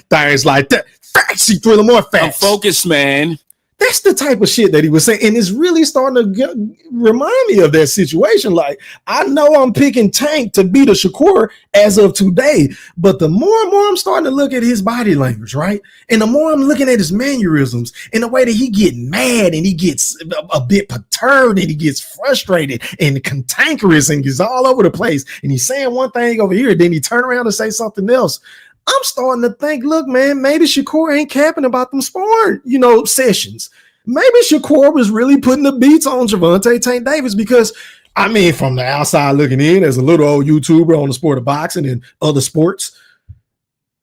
[SPEAKER 5] Facts, he threw them more facts.
[SPEAKER 2] I'm focused, man.
[SPEAKER 5] That's the type of shit that he was saying. And it's really starting to remind me of that situation. Like, I know I'm picking Tank to beat a Shakur as of today, but the more and more I'm starting to look at his body language, right? And the more I'm looking at his mannerisms and the way that he get mad and he gets a bit perturbed and he gets frustrated and cantankerous and gets all over the place. And he's saying one thing over here, then he turn around and say something else. I'm starting to think, look, man, maybe Shakur ain't capping about them sparring, sessions. Maybe Shakur was really putting the beats on Gervonta Tank Davis because, I mean, from the outside looking in, as a little old YouTuber on the sport of boxing and other sports,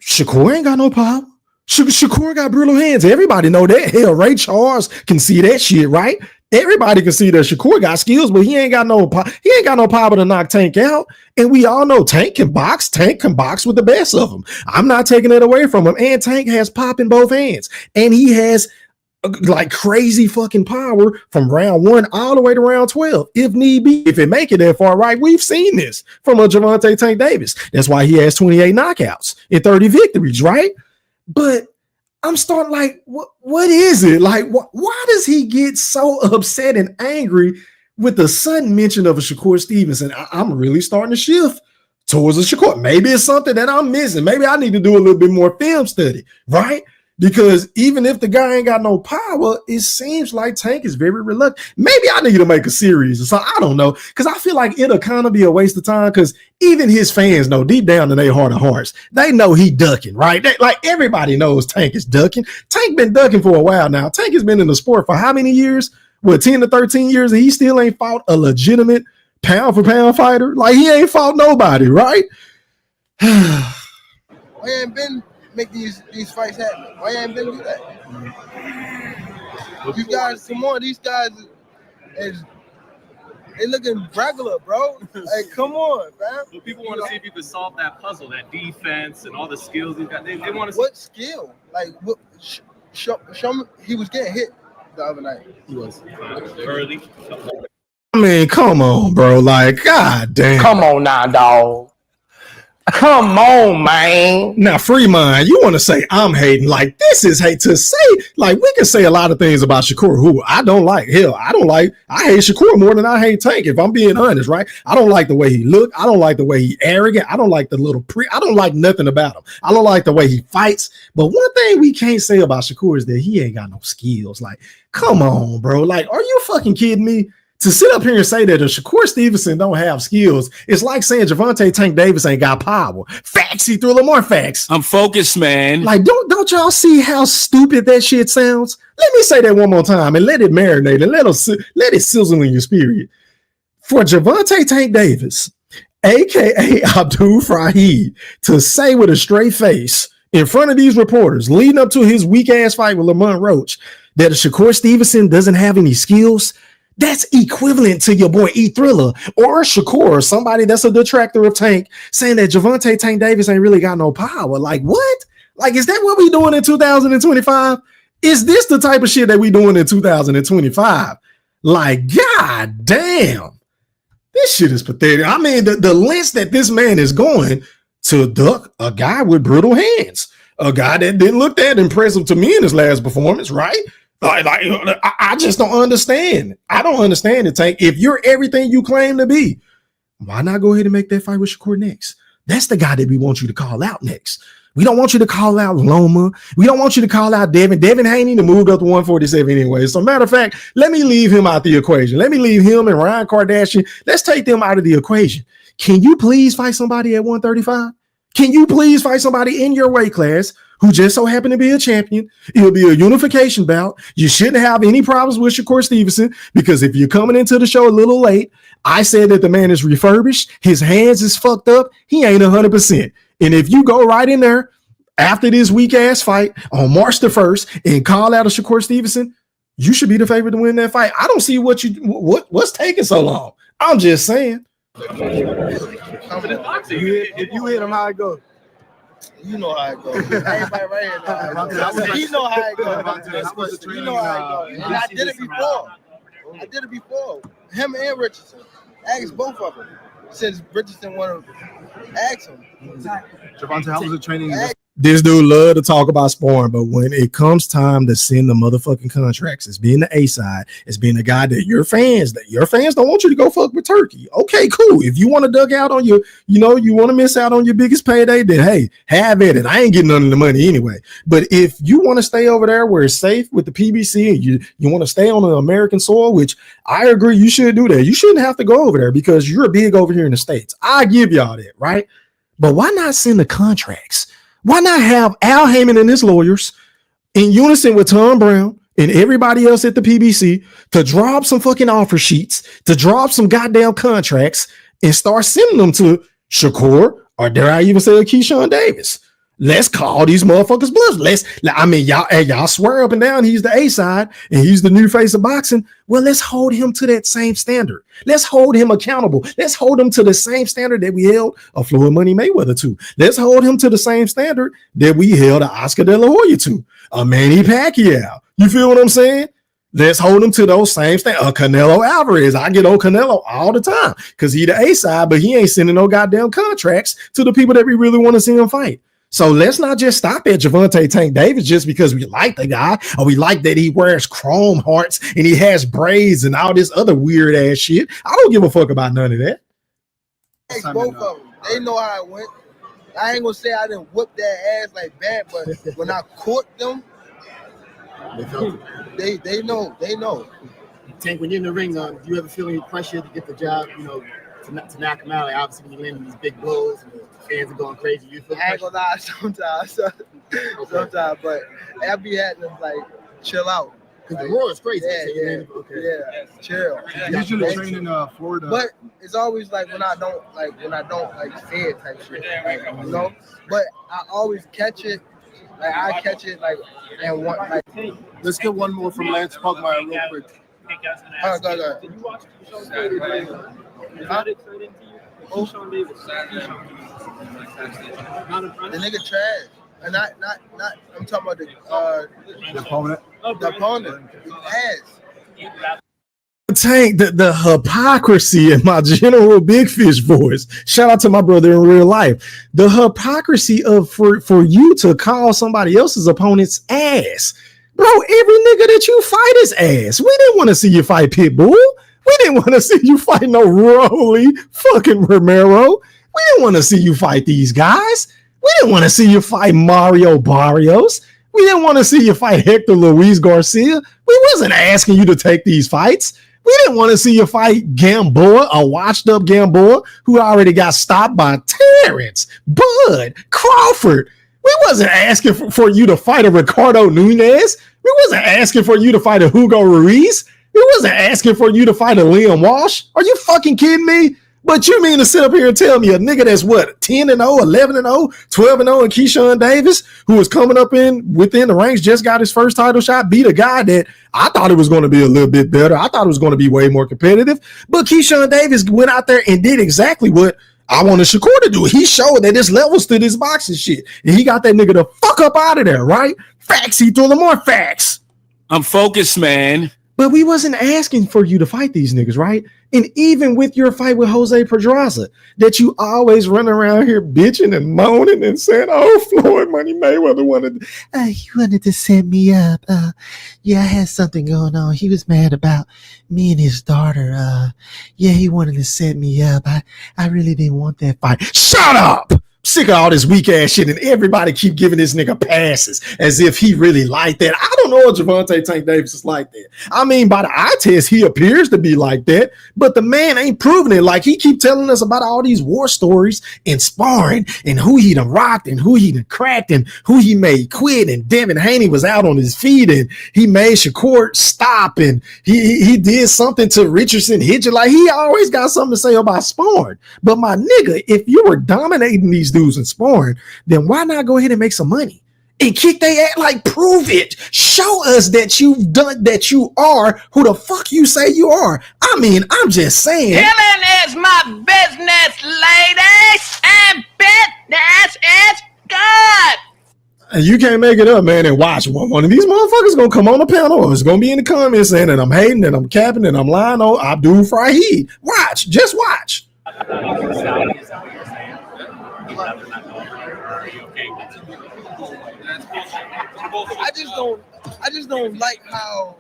[SPEAKER 5] Shakur ain't got no power. Shakur got brutal hands. Everybody know that. Hell, Ray Charles can see that shit, right? Everybody can see that Shakur got skills, but he ain't got no power to knock Tank out. And we all know Tank can box. Tank can box with the best of them. I'm not taking it away from him. And Tank has pop in both hands. And he has like crazy fucking power from round 1 all the way to round 12, if need be. If it make it that far, right? We've seen this from a Gervonta Tank Davis. That's why he has 28 knockouts and 30 victories, right? But I'm starting like, what is it? Like, why does he get so upset and angry with the sudden mention of a Shakur Stevenson? I'm really starting to shift towards a Shakur. Maybe it's something that I'm missing. Maybe I need to do a little bit more film study, right? Because even if the guy ain't got no power, it seems like Tank is very reluctant. Maybe I need to make a series or something. I don't know. Because I feel like it'll kind of be a waste of time because even his fans know deep down in their heart of hearts, they know he ducking, right? Like everybody knows Tank is ducking. Tank been ducking for a while now. Tank has been in the sport for how many years? 10 to 13 years, and he still ain't fought a legitimate pound for pound fighter. Like he ain't fought nobody, right?
[SPEAKER 8] Why ain't been make these fights happen? Why ain't been do that? You guys, come on, these guys they looking regular, bro. Like, come on, man.
[SPEAKER 15] But people want to see if you can solve that puzzle, that defense and all the skills he's got. They want to.
[SPEAKER 8] What skill? Like, what? Show me. He was getting hit the other night.
[SPEAKER 15] He was early.
[SPEAKER 5] I mean, come on, bro. Like, god damn.
[SPEAKER 3] Come on now, dog. Come on, man.
[SPEAKER 5] Now, Fremont, you want to say I'm hating? Like, this is hate to say. Like, we can say a lot of things about Shakur, who I don't like. Hell, I hate Shakur more than I hate Tank, if I'm being honest, right? I don't like the way he look. I don't like the way he arrogant. I don't like the little I don't like nothing about him. I don't like the way he fights. But one thing we can't say about Shakur is that he ain't got no skills. Like, come on, bro. Like, are you fucking kidding me? To sit up here and say that a Shakur Stevenson don't have skills, it's like saying Gervonta Tank Davis ain't got power. Facts, he threw a little more facts.
[SPEAKER 2] I'm focused, man.
[SPEAKER 5] Like, don't y'all see how stupid that shit sounds? Let me say that one more time and let it marinate and let it sizzle in your spirit. For Gervonta Tank Davis, aka Abdul Fahid, to say with a straight face in front of these reporters leading up to his weak ass fight with Lamont Roach that a Shakur Stevenson doesn't have any skills, that's equivalent to your boy E Thriller or Shakur, somebody that's a detractor of Tank, saying that Gervonta Tank Davis ain't really got no power. Like, what? Like, is that what we doing in 2025? Is this the type of shit that we doing in 2025? Like, god damn. This shit is pathetic. I mean, the lengths that this man is going to duck a guy with brittle hands, a guy that didn't look that impressive to me in his last performance, right? I just don't understand. I don't understand it, Tank. If you're everything you claim to be, why not go ahead and make that fight with Shakur next? That's the guy that we want you to call out next. We don't want you to call out Loma. We don't want you to call out Devin. Devin ain't even moved up to 147 anyway. So matter of fact, let me leave him out the equation. Let me leave him and Ryan Kardashian. Let's take them out of the equation. Can you please fight somebody at 135? Can you please fight somebody in your weight class who just so happened to be a champion? It'll be a unification bout. You shouldn't have any problems with Shakur Stevenson, because if you're coming into the show a little late, I said that the man is refurbished. His hands is fucked up. He ain't 100%. And if you go right in there after this weak ass fight on March the 1st and call out a Shakur Stevenson, you should be the favorite to win that fight. I don't see what's taking so long. I'm just saying.
[SPEAKER 16] If you hit him, how it go?
[SPEAKER 8] You know how it goes. Everybody right here know. You know how it goes. You know how it goes. And I did it before. Him and Richardson. Ask both of them. Since Richardson wanted to ask him.
[SPEAKER 9] Gervonta, how was the training?
[SPEAKER 5] This dude love to talk about sparring, but when it comes time to send the motherfucking contracts, it's being the A side, it's being the guy that your fans don't want you to go fuck with Turkey. Okay, cool. If you want to duck out on your, you want to miss out on your biggest payday, then hey, have at it. I ain't getting none of the money anyway. But if you want to stay over there where it's safe with the PBC and you want to stay on the American soil, which I agree you should do that. You shouldn't have to go over there because you're big over here in the States. I give y'all that, right? But why not send the contracts? Why not have Al Heyman and his lawyers in unison with Tom Brown and everybody else at the PBC to draw up some fucking offer sheets, to draw up some goddamn contracts and start sending them to Shakur, or dare I even say a Keyshawn Davis? Let's call these motherfuckers bluffs. Y'all swear up and down he's the A side and he's the new face of boxing. Well, let's hold him to that same standard. Let's hold him accountable. Let's hold him to the same standard that we held a Floyd Money Mayweather to. Let's hold him to the same standard that we held a Oscar De La Hoya to, a Manny Pacquiao. You feel what I'm saying? Let's hold him to those same standards. Canelo Alvarez. I get on Canelo all the time because he the A side, but he ain't sending no goddamn contracts to the people that we really want to see him fight. So let's not just stop at Gervonta Tank Davis just because we like the guy or we like that he wears chrome hearts and he has braids and all this other weird ass shit. I don't give a fuck about none of that.
[SPEAKER 8] Hey, both of them, they know how it went. I ain't gonna say I didn't whoop their ass like that, but when I caught them, they know.
[SPEAKER 11] Tank, when you're in the ring, do you ever feel any pressure to get the job? To knock him out. Like obviously, when you're landing these big blows and the fans are going crazy, you feel
[SPEAKER 8] I ain't gonna lie, sometimes, but I be having to like chill out.
[SPEAKER 11] Because the roar is crazy.
[SPEAKER 8] Chill.
[SPEAKER 9] Usually train in Florida,
[SPEAKER 8] but it's always like when I don't say it type shit, you know. But I always catch it. Like I catch it like and one like.
[SPEAKER 16] Let's get one more from Lance Pugmire real quick.
[SPEAKER 8] Go.
[SPEAKER 14] Did you watch Keyshawn Davis? Is that exciting to you? Keyshawn Davis.
[SPEAKER 8] The nigga trash. And not I'm talking about the
[SPEAKER 9] opponent.
[SPEAKER 8] The opponent. Ass.
[SPEAKER 5] Tank, the hypocrisy in my General Big Fish voice. Shout out to my brother in real life. The hypocrisy of for you to call somebody else's opponent's ass. Bro, every nigga that you fight is ass. We didn't want to see you fight Pitbull. We didn't want to see you fight no Rolly fucking Romero. We didn't want to see you fight these guys. We didn't want to see you fight Mario Barrios. We didn't want to see you fight Hector Luis Garcia. We wasn't asking you to take these fights. We didn't want to see you fight Gamboa, a washed up Gamboa who already got stopped by Terrence, Bud, Crawford. We wasn't asking for you to fight a Ricardo Nunez. We wasn't asking for you to fight a Hugo Ruiz. We wasn't asking for you to fight a Liam Walsh. Are you fucking kidding me? But you mean to sit up here and tell me a nigga that's what, 10-0, 11-0, 12-0, and Keyshawn Davis, who was coming up within the ranks, just got his first title shot, beat a guy that I thought it was going to be a little bit better. I thought it was going to be way more competitive. But Keyshawn Davis went out there and did exactly what I wanted Shakur to do. He showed that there's levels to this boxing shit. And he got that nigga the fuck up out of there, right? Facts. He threw them more facts.
[SPEAKER 18] I'm focused, man.
[SPEAKER 5] But we wasn't asking for you to fight these niggas, right? And even with your fight with Jose Pedraza, that you always run around here bitching and moaning and saying, "Oh, Floyd Money Mayweather he wanted to set me up. Yeah, I had something going on. He was mad about me and his daughter. Yeah, he wanted to set me up. I really didn't want that fight." Shut up! Sick of all this weak ass shit, and everybody keep giving this nigga passes as if he really like that. I don't know if Gervonta Tank Davis is like that. I mean, by the eye test, he appears to be like that, but the man ain't proving it. Like, he keep telling us about all these war stories and sparring and who he done rocked and who he done cracked and who he made quit, and Devin Haney was out on his feet and he made Shakur stop, and he did something to Richardson Hitcher. Like, he always got something to say about sparring. But my nigga, if you were dominating these dudes and sparring, then why not go ahead and make some money and kick they ass? Like, prove it. Show us that you've done, that you are who the fuck you say you are. I mean, I'm just saying.
[SPEAKER 18] Killing is my business, ladies, and business is good.
[SPEAKER 5] And you can't make it up, man, and watch. One of these motherfuckers gonna come on the panel, or it's gonna be in the comments saying that I'm hating and I'm capping and I'm lying on Abdul Fahid. Watch. Just watch.
[SPEAKER 8] I just don't like how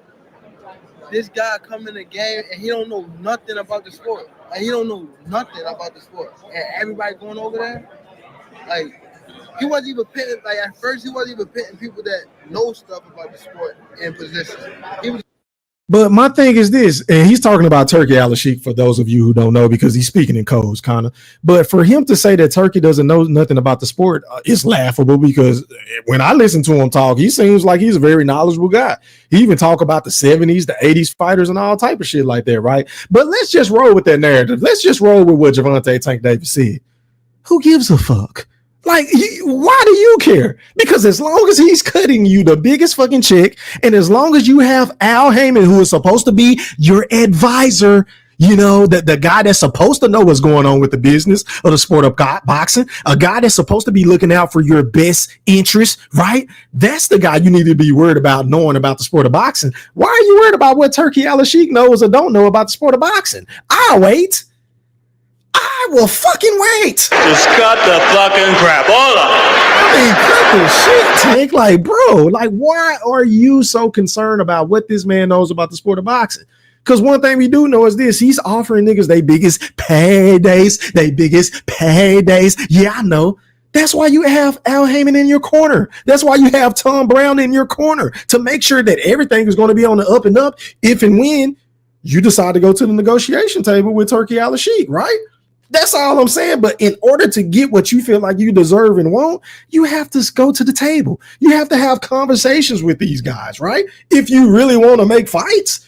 [SPEAKER 8] this guy come in the game and he don't know nothing about the sport. Like, he don't know nothing about the sport. And everybody going over there, like, he wasn't even pitting, like, at first he wasn't even pitting people that know stuff about the sport in position. He was.
[SPEAKER 5] But my thing is this, and he's talking about Turki Al-Sheikh for those of you who don't know, because he's speaking in codes, kind of. But for him to say that Turki doesn't know nothing about the sport, it's laughable, because when I listen to him talk, he seems like he's a very knowledgeable guy. He even talk about the 70s, the 80s fighters, and all type of shit like that, right? But let's just roll with that narrative. Let's just roll with what Gervonta Tank Davis said. Who gives a fuck? Like, why do you care? Because as long as he's cutting you the biggest fucking check, and as long as you have Al Heyman, who is supposed to be your advisor, you know, the guy that's supposed to know what's going on with the business of the sport of boxing, a guy that's supposed to be looking out for your best interest, right? That's the guy you need to be worried about knowing about the sport of boxing. Why are you worried about what Turki Al-Sheikh knows or don't know about the sport of boxing? I'll wait. I will fucking wait.
[SPEAKER 17] Just cut the fucking crapola.
[SPEAKER 5] I mean, cut the shit, Tank. Like, bro, like, why are you so concerned about what this man knows about the sport of boxing? Because one thing we do know is this: he's offering niggas they biggest paydays. Yeah, I know. That's why you have Al Heyman in your corner. That's why you have Tom Brown in your corner, to make sure that everything is going to be on the up and up if and when you decide to go to the negotiation table with Turki Al-Sheikh, right? That's all I'm saying. But in order to get what you feel like you deserve and want, you have to go to the table. You have to have conversations with these guys, right? If you really want to make fights.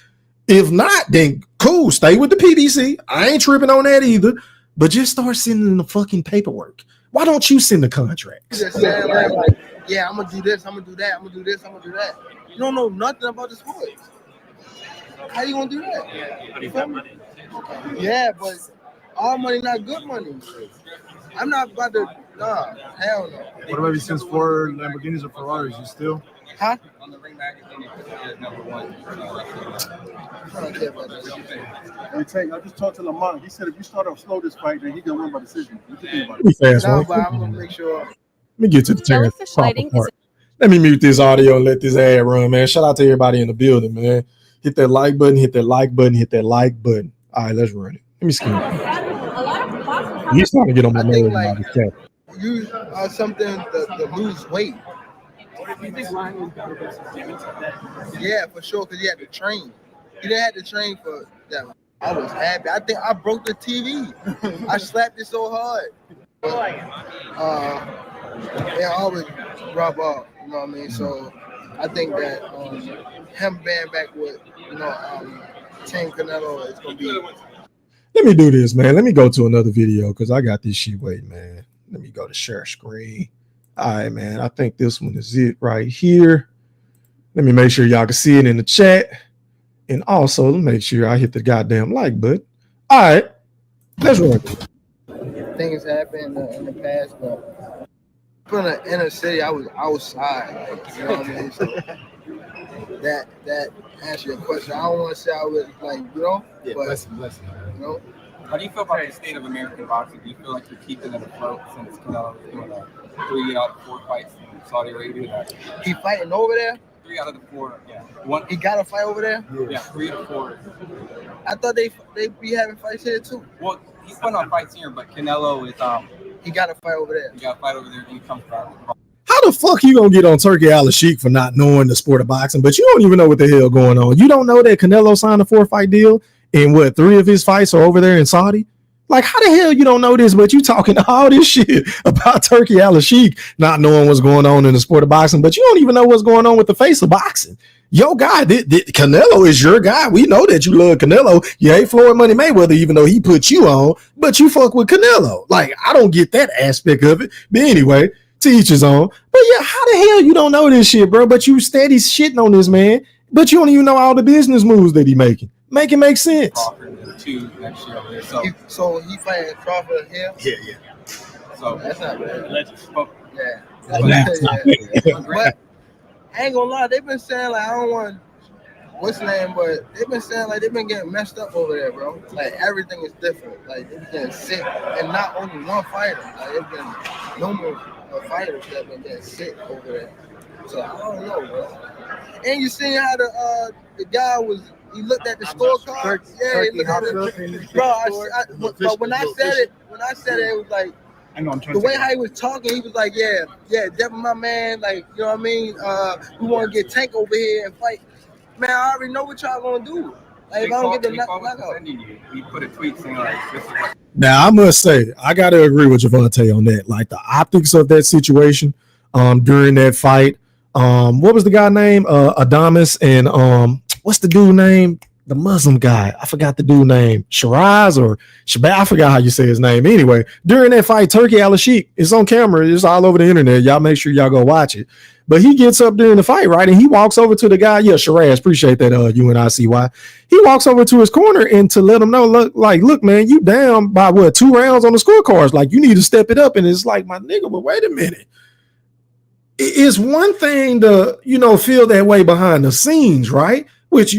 [SPEAKER 5] If not, then cool, stay with the PBC. I ain't tripping on that either. But just start sending the fucking paperwork. Why don't you send the contracts?
[SPEAKER 8] Just saying, like, yeah, I'm gonna do this, I'm gonna do that, I'm gonna do this, I'm gonna do that. You don't know nothing about the sport. How you gonna do that? Yeah, but all money not good money. I'm not about to, nah, hell no.
[SPEAKER 9] What about you since 4 Lamborghinis or Ferraris? You still?
[SPEAKER 8] Huh?
[SPEAKER 12] On the Ring Magazine, number one.
[SPEAKER 8] I don't care about that.
[SPEAKER 9] Hey, Tank, I just talked to Lamont. He said if you start off slow this fight, then he can win by decision. What you think about it?
[SPEAKER 5] Fast,
[SPEAKER 8] No,
[SPEAKER 5] right?
[SPEAKER 8] but I'm gonna make sure.
[SPEAKER 5] Let me get to the Terrence Crawford part. Let me mute this audio and let this ad run, man. Shout out to everybody in the building, man. Hit that like button, hit that like button, hit that like button. All right, let's run it. Let me skim it. He's trying to get on my nerves about this cat.
[SPEAKER 8] You are something to lose weight.
[SPEAKER 14] You think Ryan was better versus Jimmy?
[SPEAKER 8] Yeah, for sure, because he had to train. He didn't have to train for that. I was happy. I think I broke the TV. I slapped it so hard. But, it always rub off, you know what I mean? So I think that him being back with, Team Canelo is going to be.
[SPEAKER 5] Let me do this, man. Let me go to another video because I got this shit waiting, man. Let me go to share screen. All right, man. I think this one is it right here. Let me make sure y'all can see it in the chat. And also, make sure I hit the goddamn like button. All right. Let's run.
[SPEAKER 8] Things happened in the past, but from the inner city, I was outside. Like, you know what I mean? So that answer your question. I don't want to say I was like, you know,
[SPEAKER 11] Yeah,
[SPEAKER 8] but
[SPEAKER 11] bless him.
[SPEAKER 8] you know.
[SPEAKER 20] How do you feel about the state of American boxing? Do you feel like you're keeping it afloat since Canelo is doing 3 out of 4 fights in Saudi Arabia?
[SPEAKER 8] He fighting over there?
[SPEAKER 20] 3 out of the 4, yeah.
[SPEAKER 8] He got a fight over there?
[SPEAKER 20] Yeah, 3 to 4.
[SPEAKER 8] I thought they be having fights here too.
[SPEAKER 20] Well, he's putting on fights here, but Canelo is
[SPEAKER 8] he got a fight over there.
[SPEAKER 20] He got a fight over there, and he comes back.
[SPEAKER 5] How the fuck you gonna get on Turki Al-Sheikh for not knowing the sport of boxing, but you don't even know what the hell going on? You don't know that Canelo signed a 4-fight deal and 3 of his fights are over there in Saudi? Like, how the hell you don't know this, but you talking all this shit about Turki Al-Sheikh not knowing what's going on in the sport of boxing, but you don't even know what's going on with the face of boxing. Yo, guy, Canelo is your guy. We know that you love Canelo. You hate Floyd Money Mayweather, even though he put you on, but you fuck with Canelo. Like, I don't get that aspect of it. But anyway, to each his own. But yeah, how the hell you don't know this shit, bro? But you steady shitting on this man, but you don't even know all the business moves that he making. Make it make sense.
[SPEAKER 20] Crawford 2 next year over there.
[SPEAKER 8] So he fighting Crawford here?
[SPEAKER 20] Yeah. So
[SPEAKER 8] that's not bad. Yeah.
[SPEAKER 20] But
[SPEAKER 8] I ain't gonna lie, they've been saying like I don't want what's the name, but they've been saying like they've been getting messed up over there, bro. Like everything is different. Like they've been getting sick, and not only one fighter. Like it's been numerous fighters that have been getting sick over there. So I don't know, bro. And you seen how the guy was. He looked at the scorecard. Yeah, he looked at it. Bro, but when I said it, it was like. The way how he was talking, he was like, yeah, definitely my man. Like, you know what I mean? We want to get Tank over here and fight. Man, I already know what y'all gonna do. Like, if I don't get the knockout.
[SPEAKER 20] He put a tweet saying like, "This is what."
[SPEAKER 5] Now I must say, I gotta agree with Gervonta on that. Like the optics of that situation, during that fight. What was the guy name? Adamas and what's the dude name? The Muslim guy, I forgot the dude name, Shiraz or Shabbat, I forgot how you say his name. Anyway, during that fight, Turki Al-Sheikh, it's on camera, it's all over the internet. Y'all make sure y'all go watch it. But he gets up during the fight, right? And he walks over to the guy. Yeah, Shiraz, appreciate that, UNICY. He walks over to his corner and to let him know, look, man, you down by 2 rounds on the scorecards. Like, you need to step it up. And it's like, my nigga, but wait a minute. It's one thing to, feel that way behind the scenes, right? Which,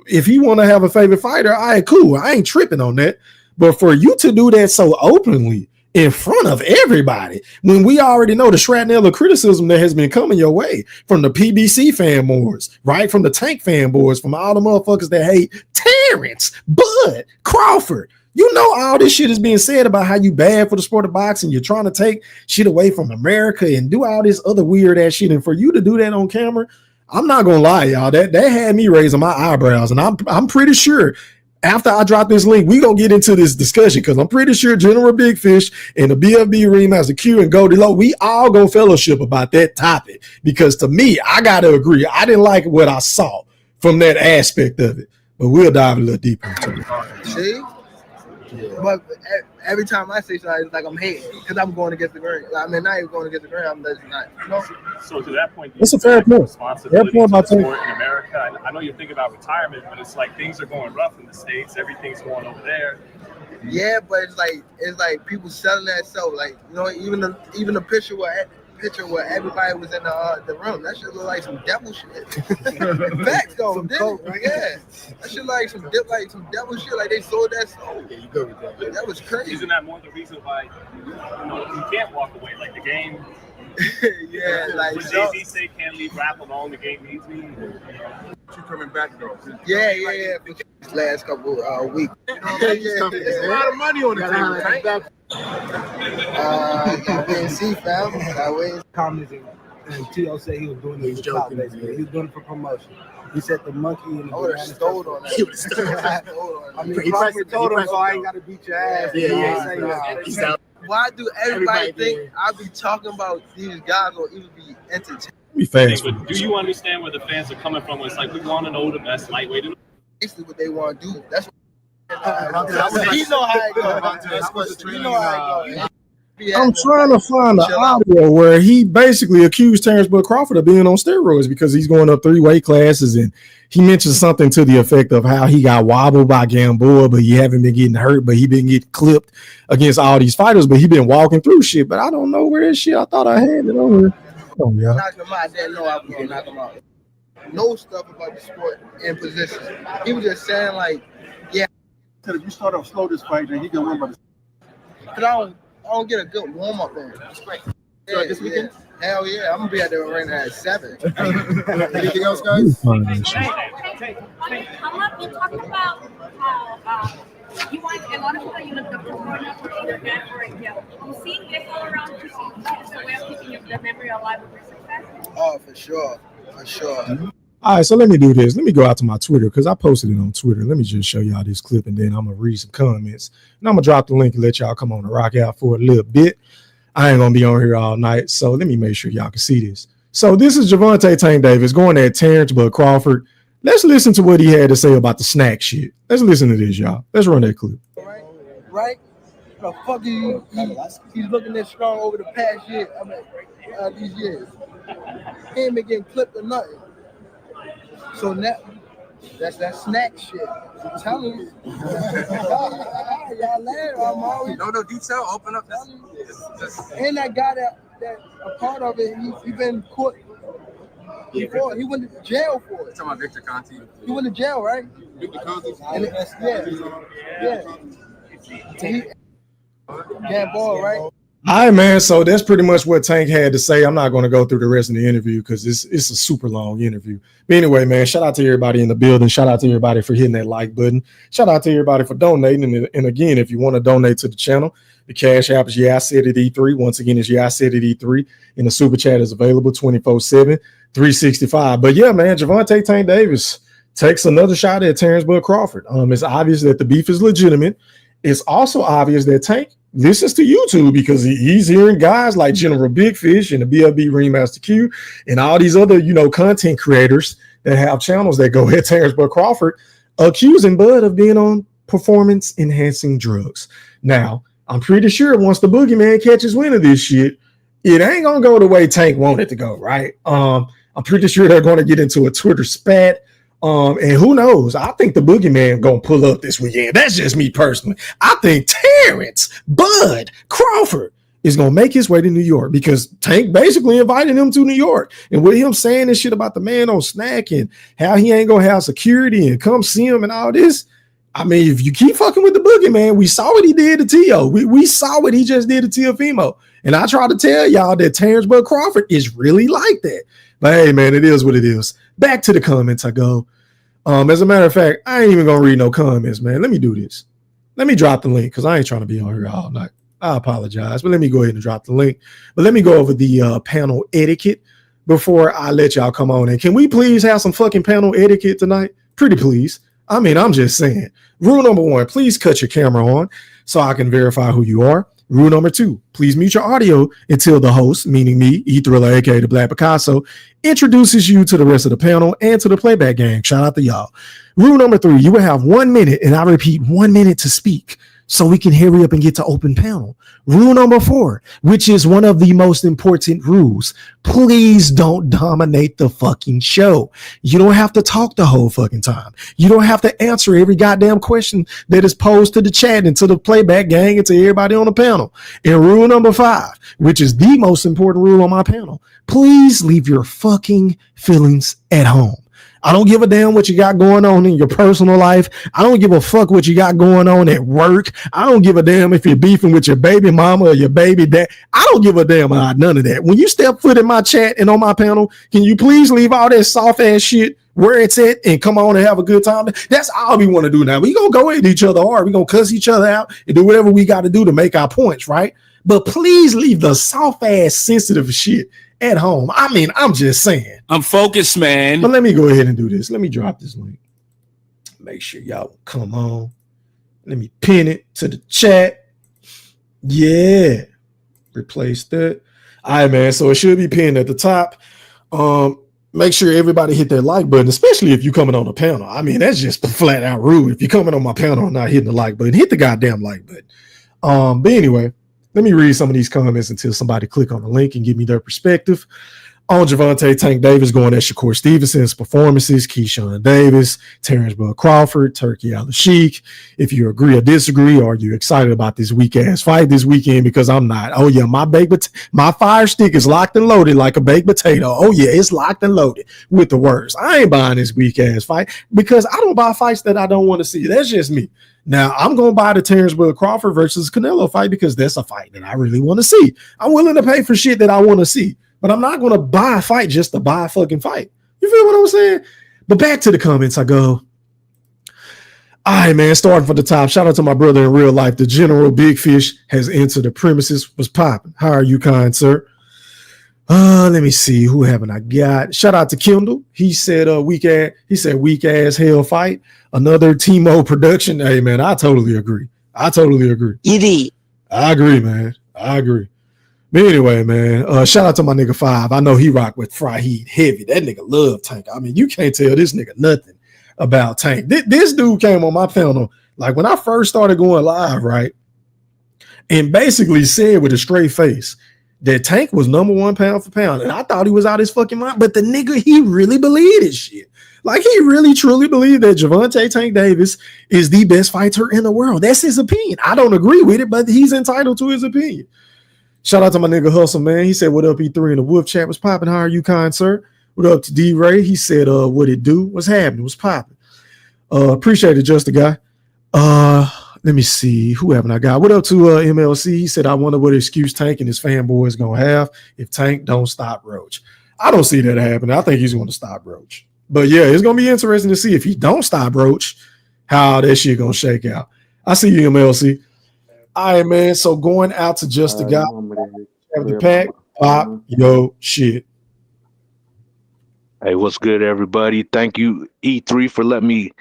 [SPEAKER 5] if you want to have a favorite fighter, all right, cool. I ain't tripping on that. But for you to do that so openly in front of everybody, when we already know the shrapnel of criticism that has been coming your way from the PBC fanboys, right? From the Tank fanboys, from all the motherfuckers that hate Terrence, Bud, Crawford. You know all this shit is being said about how you bad for the sport of boxing. You're trying to take shit away from America and do all this other weird ass shit. And for you to do that on camera, I'm not gonna lie, y'all. That had me raising my eyebrows, and I'm pretty sure after I drop this link, we gonna get into this discussion because I'm pretty sure General Big Fish and the BFB Remaster Q and Goldie Low, we all gonna fellowship about that topic. Because to me, I gotta agree, I didn't like what I saw from that aspect of it. But we'll dive a little deeper into it.
[SPEAKER 8] See? But every time I say something, it's like I'm hating because I'm going against the grain. I mean, not even going against the grain. I'm just not.
[SPEAKER 15] So to that point,
[SPEAKER 5] it's a fair point.
[SPEAKER 15] Responsibility to the sport in America. I know you're thinking about retirement, but it's like things are going rough in the States. Everything's going over there.
[SPEAKER 8] Yeah, but it's like people selling that so like even the picture where everybody was in the room. That shit look like some devil shit. Facts though, yeah. That shit like some devil shit. Like they sold that soul. Yeah, you go with that. That was crazy.
[SPEAKER 15] Isn't that more the reason why you can't walk away? Like the game.
[SPEAKER 8] Yeah, like
[SPEAKER 15] when Jay-Z say can't leave rap alone, the game needs me.
[SPEAKER 9] You coming back though?
[SPEAKER 8] Yeah. Last couple weeks.
[SPEAKER 9] There's a lot of money on the table, right?
[SPEAKER 8] I didn't see fam. I waited.
[SPEAKER 16] Comments and T.O. said he was doing it for clout, basically. He was doing it for promotion. He said the monkey and the banana
[SPEAKER 8] stole on that. He would have stole on that.
[SPEAKER 16] I mean, Crawford told him, so I ain't got to beat your ass.
[SPEAKER 8] Yeah. Why do everybody think I be talking about these guys or even be entertained?
[SPEAKER 5] Be fast.
[SPEAKER 15] But do you understand where the fans are coming from? It's like we want to know the best lightweight.
[SPEAKER 8] Basically, what they want to do. That's what you know how it goes. You know how it goes.
[SPEAKER 5] I'm trying to find the audio where he basically accused Terrence Bud Crawford of being on steroids because he's going up 3 weight classes, and he mentioned something to the effect of how he got wobbled by Gamboa, but he haven't been getting hurt, but he been getting clipped against all these fighters, but he been walking through shit. But I don't know where this shit. I thought I had it on here. Oh yeah.
[SPEAKER 8] Knock him out. I didn't know I was gonna knock him out. know stuff about the sport and positions. He was just saying like, yeah.
[SPEAKER 21] If you start off slow this fight, then he can win by the.
[SPEAKER 8] Cause I don't get a good warm up in. It's great. Yeah, this weekend? Hell yeah, I'm gonna be out there right now at 7. Anything else, guys?
[SPEAKER 22] Come up, you talked about how you want a lot of people you look up to growing up for either dad or a yo. You seeing this all around you, it's a way of keeping the memory alive of your success.
[SPEAKER 8] Oh, for sure.
[SPEAKER 5] All right, so let me do this. Let me go out to my Twitter because I posted it on Twitter. Let me just show y'all this clip, and then I'm gonna read some comments. And I'm gonna drop the link and let y'all come on and rock out for a little bit. I ain't gonna be on here all night, so let me make sure y'all can see this. So this is Gervonta Tank Davis going at Terrence Bud Crawford. Let's listen to what he had to say about the SNAC shit. Let's listen to this, y'all. Let's run that clip.
[SPEAKER 8] Right? The fuck he's looking that strong over the past year. I mean, these years. He ain't been getting clipped or nothing. So now, that's that SNAC shit. I'm telling you. Y'all laugh. I'm always.
[SPEAKER 20] No detail. Open up.
[SPEAKER 8] And that guy that a part of it, he been caught before. He went to jail for it.
[SPEAKER 20] You're talking about Victor Conti.
[SPEAKER 8] He went to jail, right?
[SPEAKER 20] Victor Conti.
[SPEAKER 8] Yeah, ball, right?
[SPEAKER 5] All right, man. So that's pretty much what Tank had to say. I'm not going to go through the rest of the interview because it's a super long interview. But anyway, man, shout out to everybody in the building. Shout out to everybody for hitting that like button. Shout out to everybody for donating. And again, if you want to donate to the channel, the Cash App is I Said It E3. Once again, it's I Said It E3. And the Super Chat is available 24/7, 365. But yeah, man, Gervonta Tank Davis takes another shot at Terrence Bud Crawford. It's obvious that the beef is legitimate. It's also obvious that Tank listens to YouTube because he's hearing guys like General Big Fish and the BLB Remaster Q and all these other, content creators that have channels that go at Terrence Bud Crawford accusing Bud of being on performance enhancing drugs. Now, I'm pretty sure once the boogeyman catches wind of this shit, it ain't gonna go the way Tank wanted to go, right? I'm pretty sure they're gonna get into a Twitter spat. And who knows? I think the boogeyman gonna pull up this weekend. That's just me personally. I think Terrence Bud Crawford is gonna make his way to New York because Tank basically invited him to New York. And with him saying this shit about the man on SNAC and how he ain't gonna have security and come see him and all this. I mean, if you keep fucking with the boogeyman, we saw what he did to Tio. We saw what he just did to Teofimo. And I try to tell y'all that Terrence Bud Crawford is really like that. But hey, man, it is what it is. Back to the comments I go. As a matter of fact, I ain't even gonna read no comments, man. Let me do this. Let me drop the link because I ain't trying to be on here all night. I apologize, but let me go ahead and drop the link. But let me go over the panel etiquette before I let y'all come on. And can we please have some fucking panel etiquette tonight? Pretty please. I mean, I'm just saying. Rule number 1, please cut your camera on so I can verify who you are. Rule number 2, please mute your audio until the host, meaning me, E-Thriller, aka the Black Picasso, introduces you to the rest of the panel and to the playback gang. Shout out to y'all. Rule number 3, you will have 1 minute, and I repeat, 1 minute to speak so we can hurry up and get to open panel. Rule number 4, which is one of the most important rules, please don't dominate the fucking show. You don't have to talk the whole fucking time. You don't have to answer every goddamn question that is posed to the chat and to the playback gang and to everybody on the panel. And rule number 5, which is the most important rule on my panel, please leave your fucking feelings at home. I don't give a damn what you got going on in your personal life. I don't give a fuck what you got going on at work. I don't give a damn if you're beefing with your baby mama or your baby dad. I don't give a damn about none of that. When you step foot in my chat and on my panel, can you please leave all that soft ass shit where it's at and come on and have a good time? That's all we want to do now. We gonna go at each other hard. We gonna cuss each other out and do whatever we got to do to make our points, right? But please leave the soft ass sensitive shit at home. I mean, I'm just saying.
[SPEAKER 2] I'm focused, man.
[SPEAKER 5] But let me go ahead and do this. Let me drop this link. Make sure y'all come on. Let me pin it to the chat. Yeah. Replace that. All right, man. So it should be pinned at the top. Make sure everybody hit that like button, especially if you're coming on the panel. I mean, that's just flat out rude. If you're coming on my panel and not hitting the like button, hit the goddamn like button. But anyway, let me read some of these comments until somebody click on the link and give me their perspective. on Gervonta Tank Davis going at Shakur Stevenson's performances, Keyshawn Davis, Terrence Bud Crawford, Turki Al-Sheikh. If you agree or disagree, or you excited about this weak ass fight this weekend, because I'm not. Oh yeah, my fire stick is locked and loaded like a baked potato. Oh yeah, it's locked and loaded with the words. I ain't buying this weak ass fight because I don't buy fights that I don't want to see. That's just me. Now, I'm going to buy the Terrence Bud Crawford versus Canelo fight because that's a fight that I really want to see. I'm willing to pay for shit that I want to see, but I'm not going to buy a fight just to buy a fucking fight. You feel what I'm saying? But back to the comments, I go, all right, man, starting from the top. Shout out to my brother in real life. The General Big Fish has entered the premises. Was popping. How are you, kind sir? Let me see. Who haven't I got? Shout out to Kendall. He said weak ass hell fight. Another Timo production. Hey man, I totally agree. Idiot. I agree, man. I agree. But anyway, man, shout out to my nigga Five. I know he rock with Fryheat heavy. That nigga love Tank. I mean, you can't tell this nigga nothing about Tank. This dude came on my panel like when I first started going live, right? And basically said with a straight face that Tank was number one pound for pound. And I thought he was out his fucking mind. But the nigga, he really believed his shit. Like, he really, truly believed that Gervonta Tank Davis is the best fighter in the world. That's his opinion. I don't agree with it, but he's entitled to his opinion. Shout out to my nigga Hustle, man. He said, what up, E3 in the Wolf chat? Was popping. How are you, kind sir? What up to D-Ray? He said, what it do? What's happening? What's popping? Appreciate it, just a guy. Let me see. Who haven't I got? What up to MLC? He said, I wonder what excuse Tank and his fanboys going to have if Tank don't stop Roach. I don't see that happening. I think he's going to stop Roach. But yeah, it's going to be interesting to see if he don't stop Roach, how that shit going to shake out. I see you, MLC. All right, man. So going out to just a guy. Have the pack. Pop yo shit.
[SPEAKER 1] Hey, what's good, everybody? Thank you, E3, for letting me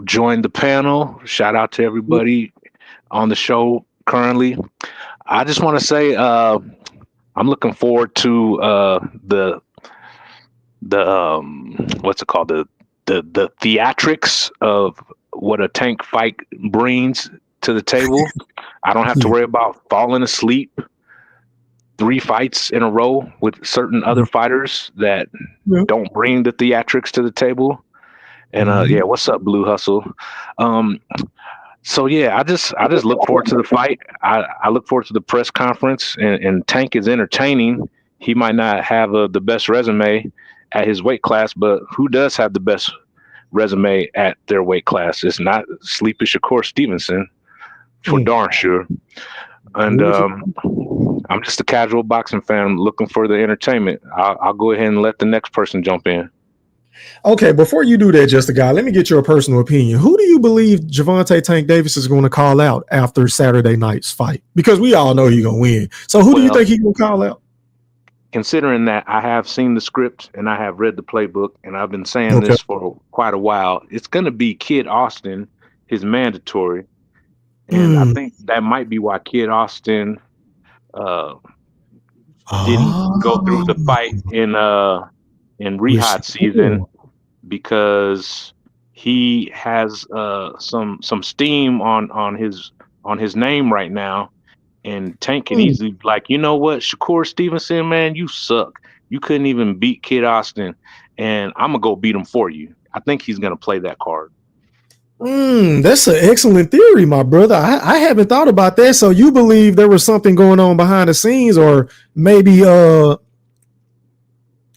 [SPEAKER 1] join the panel. Shout out to everybody on the show currently. I just want to say I'm looking forward to the what's it called, the theatrics of what a Tank fight brings to the table. I don't have to worry about falling asleep 3 fights in a row with certain other fighters that don't bring the theatrics to the table. And yeah, what's up, Blue Hustle? So yeah, I just look forward to the fight. I look forward to the press conference, and Tank is entertaining. He might not have the best resume at his weight class, but who does have the best resume at their weight class? It's not Sleepy Shakur Stevenson, for darn sure. And I'm just a casual boxing fan looking for the entertainment. I'll go ahead and let the next person jump in.
[SPEAKER 5] Okay, before you do that, just a guy, let me get your personal opinion. Who do you believe Gervonta Tank Davis is going to call out after Saturday night's fight? Because we all know he's going to win. So who do you think he's going to call out?
[SPEAKER 1] Considering that I have seen the script and I have read the playbook, and I've been saying this for quite a while, it's going to be Kid Austin, his mandatory. And I think that might be why Kid Austin didn't go through the fight in Rehab season, because he has some steam on his name right now, and Tank can easily be like, you know what, Shakur Stevenson, man, you suck. You couldn't even beat Kid Austin, and I'm gonna go beat him for you. I think he's gonna play that card.
[SPEAKER 5] That's an excellent theory, my brother. I haven't thought about that. So you believe there was something going on behind the scenes, or maybe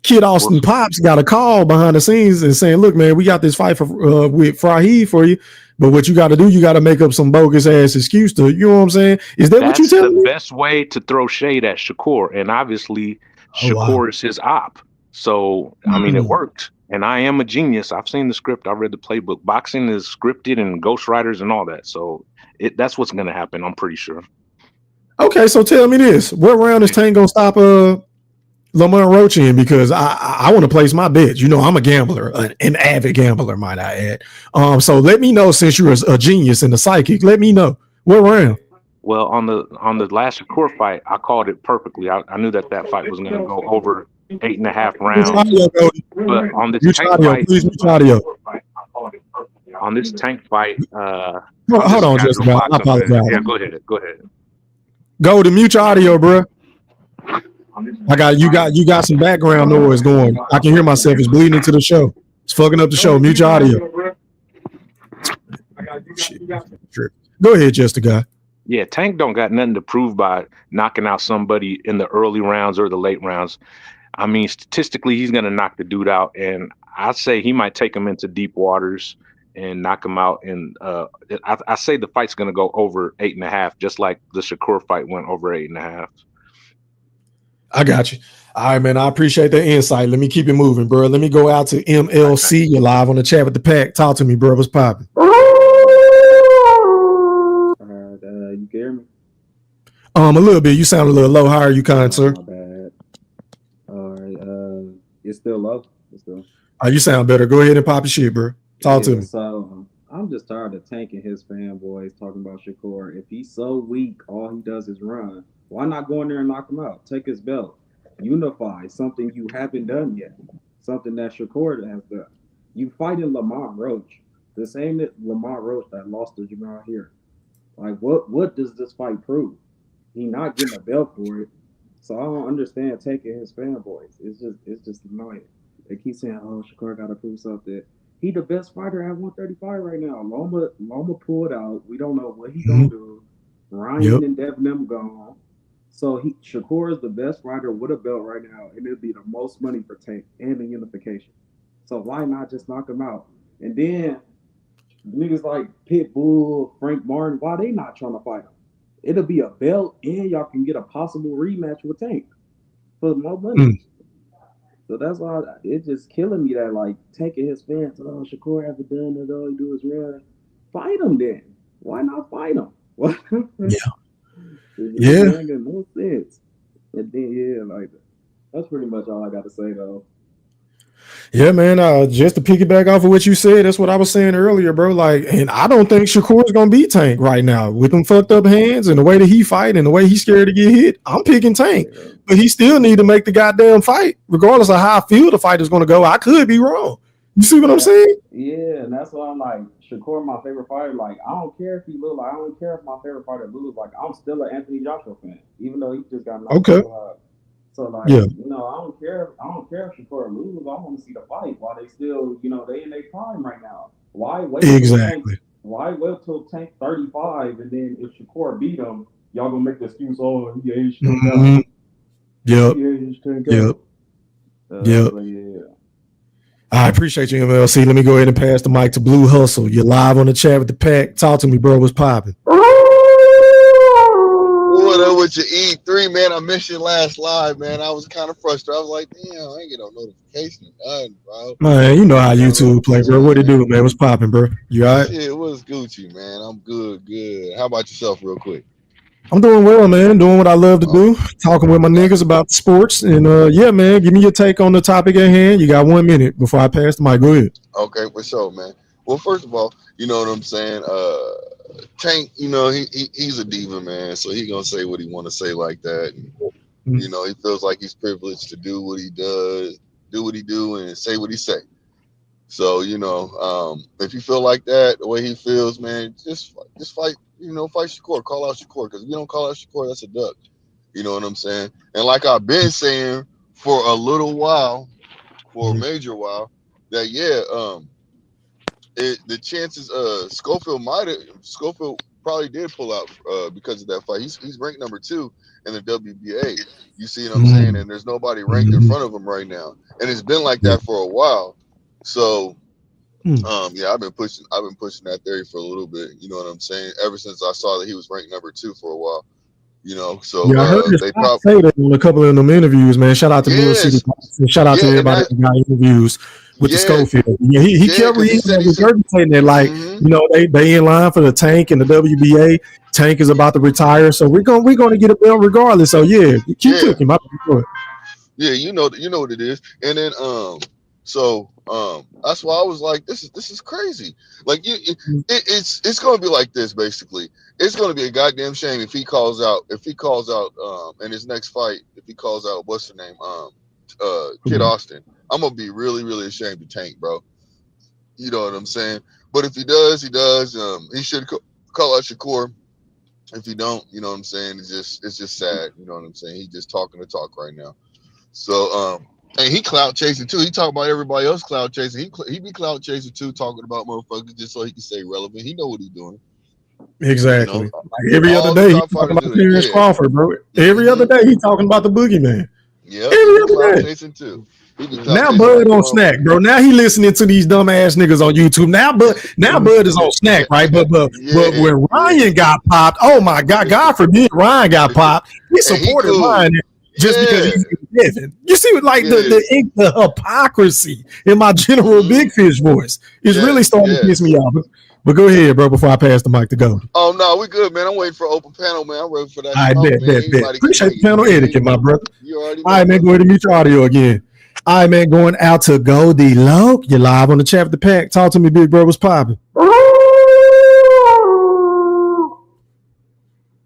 [SPEAKER 5] Kid Austin Pops got a call behind the scenes and saying, look, man, we got this fight with Fryheat for you, but what you got to do, you got to make up some bogus ass excuse to, you know what I'm saying? Is that what you tell me?
[SPEAKER 1] That's the best way to throw shade at Shakur, and obviously Shakur is his op. So I mean, it worked. And I am a genius. I've seen the script. I read the playbook. Boxing is scripted and ghostwriters and all that. So that's what's going to happen, I'm pretty sure.
[SPEAKER 5] Okay, so tell me this. What round is Tank going to stop Lamont Roach in? Because I want to place my bets. You know, I'm a gambler, an avid gambler, might I add. So let me know, since you're a genius and a psychic, let me know. What round?
[SPEAKER 1] Well, on the last Shakur fight, I called it perfectly. I knew that fight was going to go over 8.5 rounds. But on this Tank fight,
[SPEAKER 5] hold on, just about. I apologize.
[SPEAKER 1] Yeah, go ahead.
[SPEAKER 5] Go to mute your audio, bro. You got some background noise going. I can hear myself. It's bleeding into the show. It's fucking up the show. Mute your audio. Shit. Go ahead, just a guy.
[SPEAKER 1] Yeah, Tank don't got nothing to prove by knocking out somebody in the early rounds or the late rounds. I mean, statistically, he's going to knock the dude out, and I say he might take him into deep waters and knock him out. And I say the fight's going to go over 8.5, just like the Shakur fight went over 8.5.
[SPEAKER 5] I got you. All right, man. I appreciate the insight. Let me keep it moving, bro. Let me go out to MLC. You're live on the chat with the pack. Talk to me, bro. What's popping?
[SPEAKER 4] You can hear me?
[SPEAKER 5] A little bit. You sound a little low. How are you, kind sir?
[SPEAKER 4] My bad. All right. It's still low.
[SPEAKER 5] You sound better. Go ahead and pop your shit, bro. Talk to me.
[SPEAKER 4] So I'm just tired of Tank and his fanboys talking about Shakur. If he's so weak, all he does is run. Why not go in there and knock him out? Take his belt. Unify something you haven't done yet. Something that Shakur has done. You fighting Lamont Roach. The same that Lamont Roach that lost to Jamal here. Like, what does this fight prove? He not getting a belt for it. So I don't understand taking his fanboys. It's just annoying. They keep saying, "Oh, Shakur got to prove something." He the best fighter at 135 right now. Loma pulled out. We don't know what he's gonna do. Ryan and Devin them gone. So Shakur is the best fighter with a belt right now, and it'll be the most money for Tank and the unification. So why not just knock him out? And then niggas like Pitbull, Frank Martin, why they not trying to fight him? It'll be a belt, and y'all can get a possible rematch with Tank for more money. So that's why it's just killing me that like taking his fans. Oh, Shakur haven't done it. All he do is run. Fight him then. Why not fight him?
[SPEAKER 5] Yeah.
[SPEAKER 4] It ain't no sense. And then like that's pretty much all I got to say though.
[SPEAKER 5] Yeah, man. Just to piggyback off of what you said, that's what I was saying earlier, bro. Like, and I don't think Shakur's gonna beat Tank right now with them fucked up hands and the way that he fight and the way he's scared to get hit. I'm picking Tank, but he still need to make the goddamn fight, regardless of how I feel the fight is gonna go. I could be wrong. You see what I'm saying?
[SPEAKER 4] Yeah, and that's why I'm like Shakur, my favorite fighter. Like, I don't care if he lose. Like, I don't care if my favorite fighter lose. Like, I'm still an Anthony Joshua fan, even though he just got knocked out. So like, I don't care. I don't care if Shakur lose. I want to see the fight while they still, they in their prime right now. Why wait?
[SPEAKER 5] Exactly.
[SPEAKER 4] Why wait till Tank 35 and then if Shakur beat him, y'all gonna make the excuse? Oh, he aged Tank out.
[SPEAKER 5] Yep. I appreciate you, MLC. Let me go ahead and pass the mic to Blue Hustle. You're live on the chat with the pack. Talk to me, bro. What's popping?
[SPEAKER 8] What up with your E3, man? I missed your last live, man. I was kind of frustrated. I was like, damn, I ain't get no notification or nothing, bro.
[SPEAKER 5] Man, you know how YouTube play, bro. What it do, man? What's popping, bro? You all right?
[SPEAKER 8] Shit, what's Gucci, man? I'm good. How about yourself, real quick?
[SPEAKER 5] I'm doing well, man. Doing what I love to do. Talking with my niggas about sports. And yeah, man, give me your take on the topic at hand. You got 1 minute before I pass the mic. Go ahead.
[SPEAKER 8] Okay, for sure, man. Well, first of all, you know what I'm saying? Tank, he's a diva, man. So he gonna say what he want to say like that. And, he feels like he's privileged to do what he does, do what he do, and say what he say. So, if you feel like that, the way he feels, man, just fight. Fight Shakur, call out Shakur, because if you don't call out Shakur, that's a duck. You know what I'm saying? And like I've been saying for a little while, for a major while, that the chances Schofield probably did pull out because of that fight. He's ranked number 2 in the WBA. You see what I'm saying? And there's nobody ranked in front of him right now. And it's been like that for a while. So I've been pushing that theory for a little bit. You know what I'm saying? Ever since I saw that he was ranked number 2 for a while. So
[SPEAKER 5] I heard they say that in a couple of them interviews, man. Shout out to Bill City. Shout out to everybody that got interviews with the Schofield. Yeah, he kept regurgitating that, like, they in line for the Tank and the WBA. Tank is about to retire, so we're gonna get a belt regardless. So keep cooking.
[SPEAKER 8] Yeah, you know what it is. And then that's why I was like, this is crazy. Like it's gonna be like this basically. It's gonna be a goddamn shame if he calls out in his next fight, if he calls out what's her name, Kid Austin. I'm gonna be really, really ashamed to Tank, bro. You know what I'm saying? But if he does, he does. He should call out Shakur.
[SPEAKER 6] If you don't, you know what I'm saying, it's just sad. You know what I'm saying? He just talking the talk right now. So and he clout chasing too. He talk about everybody else clout chasing. He be clout chasing too, talking about motherfuckers just so he can stay relevant. He know what he's doing.
[SPEAKER 5] Exactly.
[SPEAKER 6] You know?
[SPEAKER 5] Like every other
[SPEAKER 6] All the
[SPEAKER 5] day, he's
[SPEAKER 6] top
[SPEAKER 5] talking
[SPEAKER 6] fighters
[SPEAKER 5] about
[SPEAKER 6] do that.
[SPEAKER 5] Keyshawn Crawford, bro. Every other day, he's talking about the boogeyman.
[SPEAKER 6] Yeah,
[SPEAKER 5] Every
[SPEAKER 6] he be
[SPEAKER 5] other
[SPEAKER 6] clout
[SPEAKER 5] day.
[SPEAKER 6] chasing too. He be clout
[SPEAKER 5] Now
[SPEAKER 6] chasing
[SPEAKER 5] Bud
[SPEAKER 6] like
[SPEAKER 5] on
[SPEAKER 6] a
[SPEAKER 5] SNAC, bro. Now he listening to these dumb ass niggas on YouTube. Now Bud is on SNAC, right? But when Ryan got popped, oh my God forbid Ryan got popped. He supported Ryan just because he's Devin. You see what like the hypocrisy in my General Big Fish voice is really starting to piss me off. But go ahead, bro, before I pass the mic to Goldie.
[SPEAKER 6] Oh no, we good, man. I'm waiting for open panel, man. I'm ready for that.
[SPEAKER 5] I bet. Appreciate the panel
[SPEAKER 6] it.
[SPEAKER 5] etiquette, my brother.
[SPEAKER 6] You already
[SPEAKER 5] All right, man. Go ahead and mute your audio again. All right, man. Going out to Goldie Loke. You're live on the chat with the pack. Talk to me, big bro. What's popping?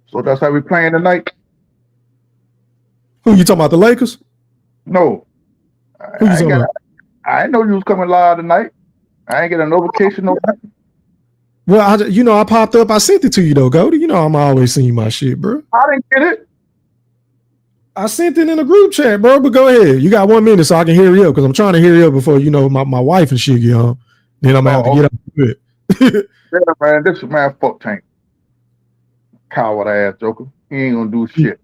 [SPEAKER 7] So that's how we playing tonight?
[SPEAKER 5] Who you talking about? The Lakers?
[SPEAKER 7] No.
[SPEAKER 5] Who you talking about?
[SPEAKER 7] I didn't know you was coming live tonight. I ain't get a notification. No.
[SPEAKER 5] Well, I popped up. I sent it to you though, Goldie. You know I'm always sending you my shit, bro.
[SPEAKER 7] I didn't get it.
[SPEAKER 5] I sent it in a group chat, bro. But go ahead. You got 1 minute so I can hear you up because I'm trying to hear you up before my wife and shit get home. Then I'm gonna have to get up to it.
[SPEAKER 7] Yeah, man. This man fuck Tank. Coward ass joker. He ain't gonna do shit.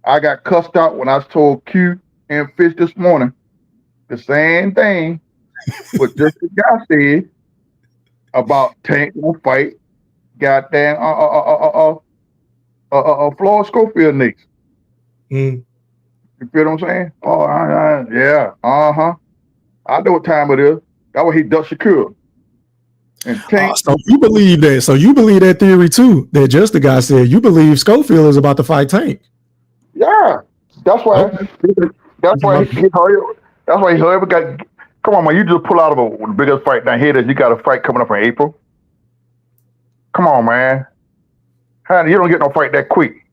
[SPEAKER 7] I got cussed out when I told Q and Fish this morning the same thing, what just the guy said about Tank will fight goddamn Floyd Schofield next. You feel what I'm saying? Oh, yeah. I know what time it is. That's why he ducked Shakur. And Tank.
[SPEAKER 5] So you believe that? So you believe that theory too? That just the guy said you believe Schofield is about to fight Tank?
[SPEAKER 7] Yeah, that's why. That's why he hurry. That's why he hurry. Got. Come on, man. You just pull out of the biggest fight down here that you got a fight coming up in April. Come on, man. Honey, you don't get no fight that quick.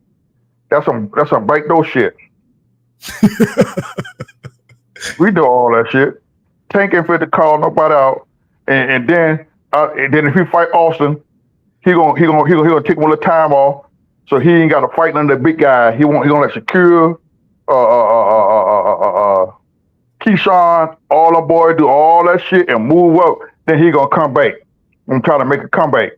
[SPEAKER 7] That's some break those shit. We do all that shit. Tank ain't fit to call nobody out, and then if he fight Austin, he gonna take one little time off, so he ain't got to fight none of the big guy. He gonna let Shakur, Keyshawn, all the boys do all that shit and move up. Then he gonna come back and try to make a comeback.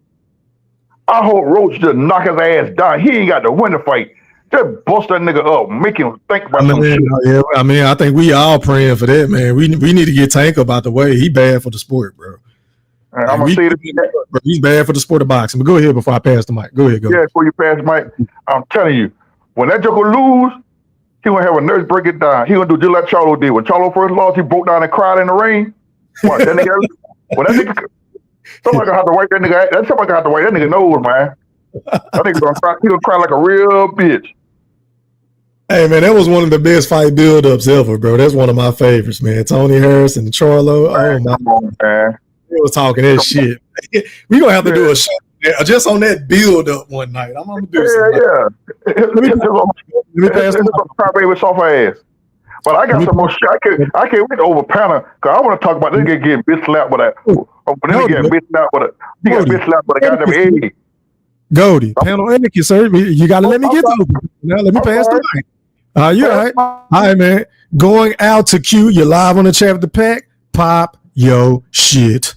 [SPEAKER 7] I hope Roach just knock his ass down. He ain't got to win the fight. Just bust that nigga up, make him think about some shit.
[SPEAKER 5] Yeah, I mean, I think we all praying for that, man. We need to get Tank about the way. He bad for the sport, bro.
[SPEAKER 7] I'm gonna say
[SPEAKER 5] bro, he's bad for the sport of boxing. But go ahead before I pass the mic. Go ahead, go.
[SPEAKER 7] Yeah, before you pass the mic, I'm telling you, when that joker lose, he gonna have a nurse break it down. He gonna do just like Charlo did. When Charlo first lost, he broke down and cried in the rain. What, that nigga, when that nigga, somebody gonna have to wipe that nigga. Somebody gonna have to wipe that nigga nose, man. That nigga gonna cry. He gonna cry like a real bitch.
[SPEAKER 5] Hey man, that was one of the best fight build-ups ever, bro. That's one of my favorites, man. Tony Harris and Charlo.
[SPEAKER 7] Man,
[SPEAKER 5] oh my
[SPEAKER 7] man.
[SPEAKER 5] They was talking that shit. We gonna have to do a show just on that build-up one night. I'm gonna do something.
[SPEAKER 7] Let me pass the crybaby with soft ass. But I got some more shit. I can't wait to over panel because I want to talk about this nigga getting bitch slapped with a. This getting bitch slapped with a. He got bitch slapped with a goddamn egg.
[SPEAKER 5] Goldie, panel etiquette, sir. You gotta let me get to it. Now let me pass the mic. You all right? All right, man. Going out to Q. You're live on the chat with the pack. Pop yo shit.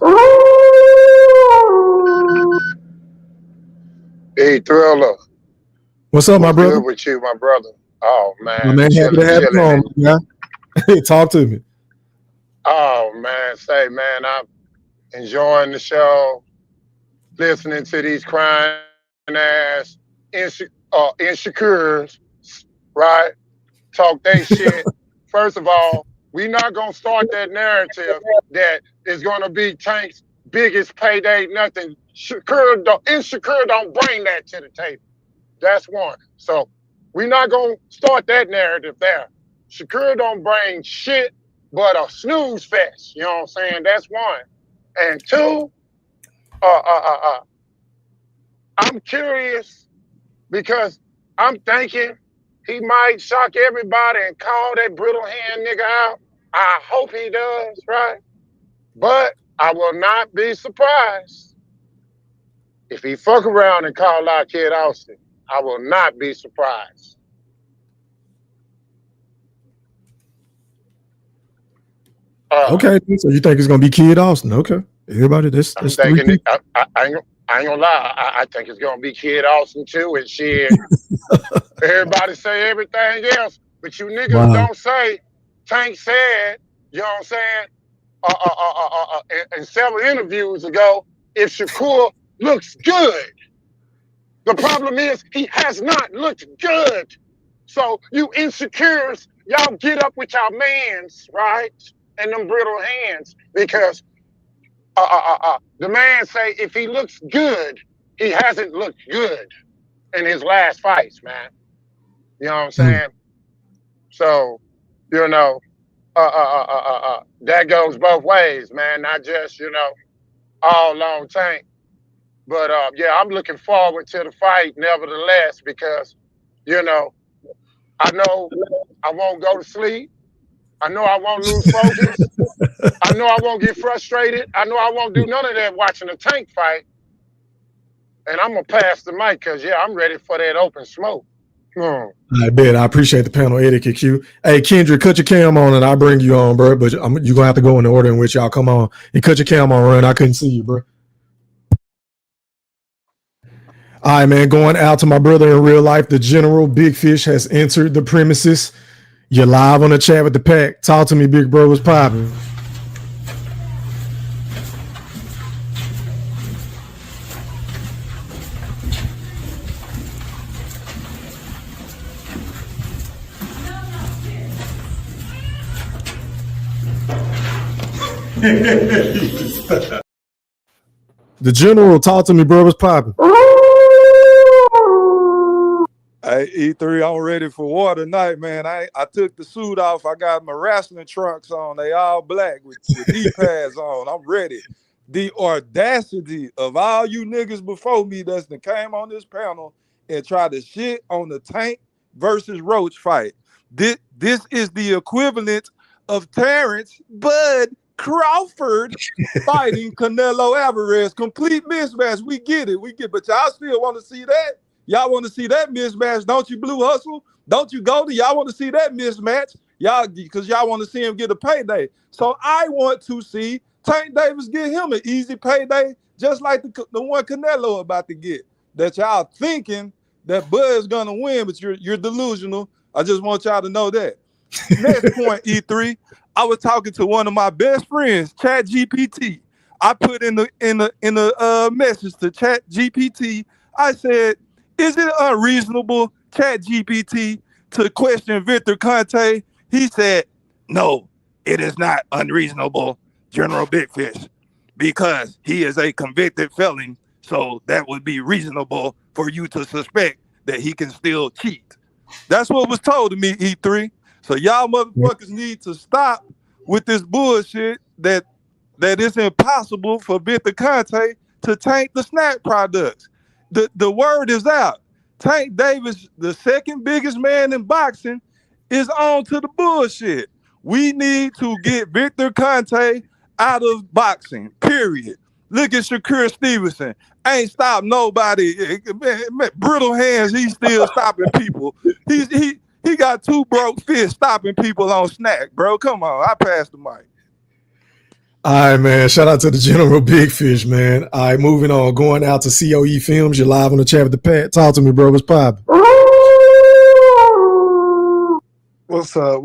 [SPEAKER 23] Hey, Thriller.
[SPEAKER 5] What's up, my brother?
[SPEAKER 23] Good with you, my brother. Oh man,
[SPEAKER 5] Man, happy to have you on, yeah. Talk to me.
[SPEAKER 23] Oh man, say man, I'm enjoying the show, listening to these crying ass insecures, right? Talk they shit. First of all, we not gonna start that narrative that is gonna be Tank's biggest payday. Nothing. Shakur don't bring that to the table. That's one. So we're not gonna start that narrative there. Shakur don't bring shit but a snooze fest. You know what I'm saying? That's one. And two, I'm curious because I'm thinking he might shock everybody and call that brittle hand nigga out. I hope he does, right? But I will not be surprised if he fuck around and call out Kid Austin, I will not be surprised.
[SPEAKER 5] Okay, so you think it's gonna be Kid Austin? Okay, everybody, that's
[SPEAKER 23] I'm
[SPEAKER 5] three
[SPEAKER 23] thinking
[SPEAKER 5] people.
[SPEAKER 23] I ain't gonna lie. I think it's gonna be Kid Austin too, and shit. Everybody say everything else, but you niggas don't say. Tank said, you know what I'm saying? In several interviews ago, if Shakur looks good, the problem is he has not looked good. So you insecures, y'all get up with y'all mans, right? And them brittle hands, because the man say if he looks good, he hasn't looked good in his last fights, man. You know what I'm saying? So, you know, that goes both ways, man. Not just, you know, all long Tank. But yeah, I'm looking forward to the fight nevertheless, because, you know I won't go to sleep. I know I won't lose focus. I know I won't get frustrated. I know I won't do none of that watching the Tank fight. And I'm going to pass the mic because, yeah, I'm ready for that open smoke.
[SPEAKER 5] I bet. I appreciate the panel etiquette, Q. Hey, Kendrick, cut your cam on and I'll bring you on, bro. But you're going to have to go in the order in which y'all come on. And cut your cam on, run. I couldn't see you, bro. All right, man. Going out to my brother in real life, the General Big Fish has entered the premises. You're live on the chat with the pack. Talk to me, big bro. What's poppin'? The General, talk to me, bro. What's poppin'?
[SPEAKER 10] Hey, E3, I'm ready for war tonight, man. I took the suit off. I got my wrestling trunks on. They all black with D-pads on. I'm ready. The audacity of all you niggas before me that's that came on this panel and tried to shit on the Tank versus Roach fight. This is the equivalent of Terrence Bud Crawford fighting Canelo Alvarez. Complete mismatch. We get it. But y'all still want to see that? Y'all want to see that mismatch, don't you, Blue Hustle? Don't you, Goldie? Y'all want to see that mismatch? Y'all, because y'all want to see him get a payday. So I want to see Tank Davis get him an easy payday, just like the one Canelo about to get. That y'all thinking that Bud's gonna win, but you're delusional. I just want y'all to know that. Next point, E3. I was talking to one of my best friends, Chat GPT. I put in the message to Chat GPT. I said, is it unreasonable, Chat GPT, to question Victor Conte? He said, no, it is not unreasonable, General Big Fish, because he is a convicted felon. So that would be reasonable for you to suspect that he can still cheat. That's what was told to me, E3. So y'all motherfuckers need to stop with this bullshit that it's impossible for Victor Conte to tank the SNAC products. The word is out. Tank Davis, the second biggest man in boxing, is on to the bullshit. We need to get Victor Conte out of boxing, period. Look at Shakur Stevenson. Ain't stopped nobody. Man, brittle hands, he's still stopping people. He got two broke fists stopping people on SNAC, bro. Come on, I passed the mic.
[SPEAKER 5] All right, man. Shout out to the General Big Fish, man. All right, moving on. Going out to COE Films. You're live on the chat with the Pat. Talk to me, bro. What's poppin'?
[SPEAKER 21] What's up,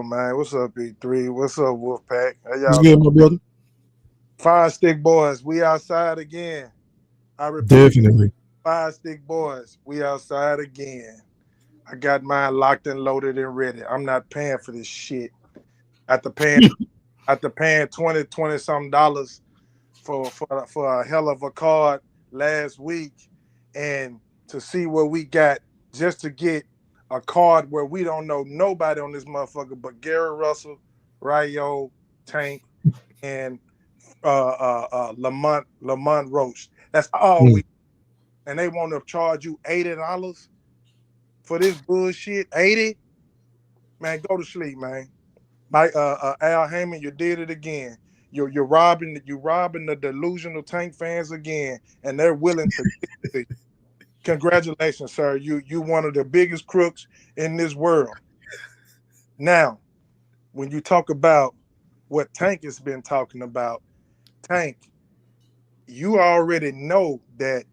[SPEAKER 21] man? What's up, E3? What's up, Wolfpack? How
[SPEAKER 5] What's
[SPEAKER 21] y'all?
[SPEAKER 5] good, my brother?
[SPEAKER 21] Fine Stick Boys, we outside again. I repeat,
[SPEAKER 5] Definitely.
[SPEAKER 21] Fine Stick Boys, we outside again. I got mine locked and loaded and ready. I'm not paying for this shit. After paying $20 something dollars for a hell of a card last week, and to see what we got just to get a card where we don't know nobody on this motherfucker but Gary Russell, Rayo, Tank, and Lamont Roach. That's all we. And they want to charge you $80 for this bullshit. 80, man, go to sleep, man. Al Heyman, you did it again. You're robbing the delusional Tank fans again, and they're willing to. Congratulations, sir. You one of the biggest crooks in this world. Now, when you talk about what Tank has been talking about, Tank, you already know that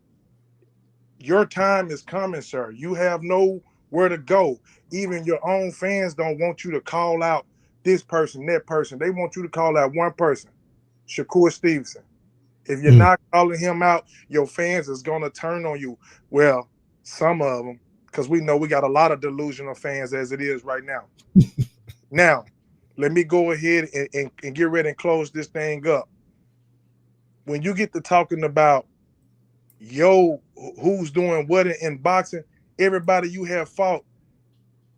[SPEAKER 21] your time is coming, sir. You have nowhere to go. Even your own fans don't want you to call out this person, that person. They want you to call out one person, Shakur Stevenson. If you're not calling him out, your fans is going to turn on you. Well, some of them, because we know we got a lot of delusional fans as it is right now. Now, let me go ahead and get ready and close this thing up. When you get to talking about, who's doing what in boxing, everybody you have fought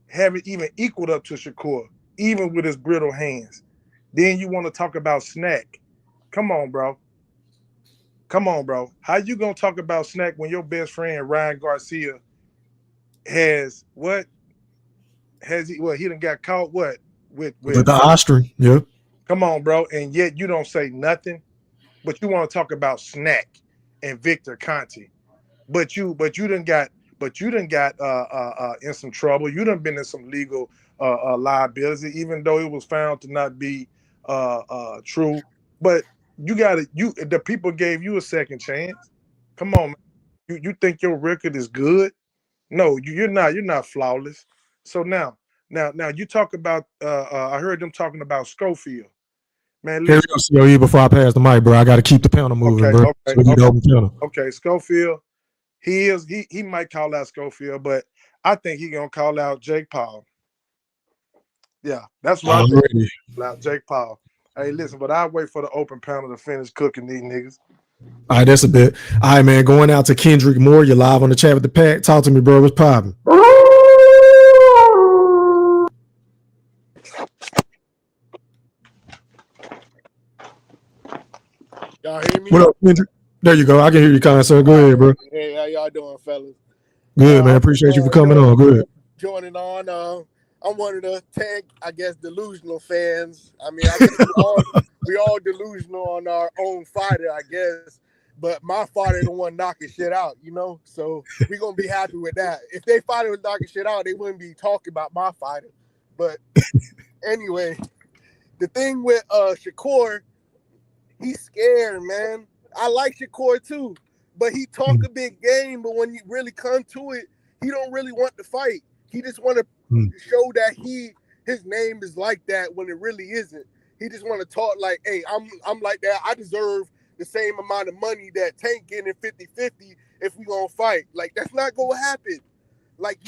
[SPEAKER 21] haven't even equaled up to Shakur, even with his brittle hands. Then you want to talk about SNAC. Come on, bro. How you gonna talk about SNAC when your best friend Ryan Garcia has what? Has he? Well, he done got caught with
[SPEAKER 5] the Austrian. Yep.
[SPEAKER 21] Come on, bro, and yet you don't say nothing, but you want to talk about SNAC and Victor Conti, but you done got in some trouble. You done been in some legal liability, even though it was found to not be true. But the people gave you a second chance. Come on, man. You think your record is good? No, you're not flawless. So now you talk about I heard them talking about Schofield. Man,
[SPEAKER 5] listen. Before I pass the mic, bro, I got to keep the panel moving, bro.
[SPEAKER 21] Okay, Schofield. He might call out Schofield, but I think he gonna call out Jake Paul. Yeah, that's what I think. About Jake Paul. Hey, listen, but I'll wait for the open panel to finish cooking these niggas.
[SPEAKER 5] All right, that's a bit. All right, man. Going out to Kendrick Moore. You're live on the chat with the pack. Talk to me, bro. What's poppin'?
[SPEAKER 3] Y'all hear me?
[SPEAKER 5] What up, Kendrick? There you go. I can hear you, kind sir. Go ahead, bro.
[SPEAKER 3] Hey, how y'all doing, fellas?
[SPEAKER 5] Good, man. Appreciate you for coming on. Good.
[SPEAKER 3] Joining on. I'm one of the Tank, I guess, delusional fans. I mean, I guess we all delusional on our own fighter, I guess. But my fighter the one knocking shit out, So we're gonna be happy with that. If they fighter was knocking shit out, they wouldn't be talking about my fighter. But anyway, the thing with Shakur, he's scared, man. I like Shakur too, but he talk a big game. But when you really come to it, he don't really want to fight. He just want to show that his name is like that when it really isn't. He just want to talk like, hey, I'm like that. I deserve the same amount of money that Tank getting 50-50 if we gonna fight. Like, that's not gonna happen. Like,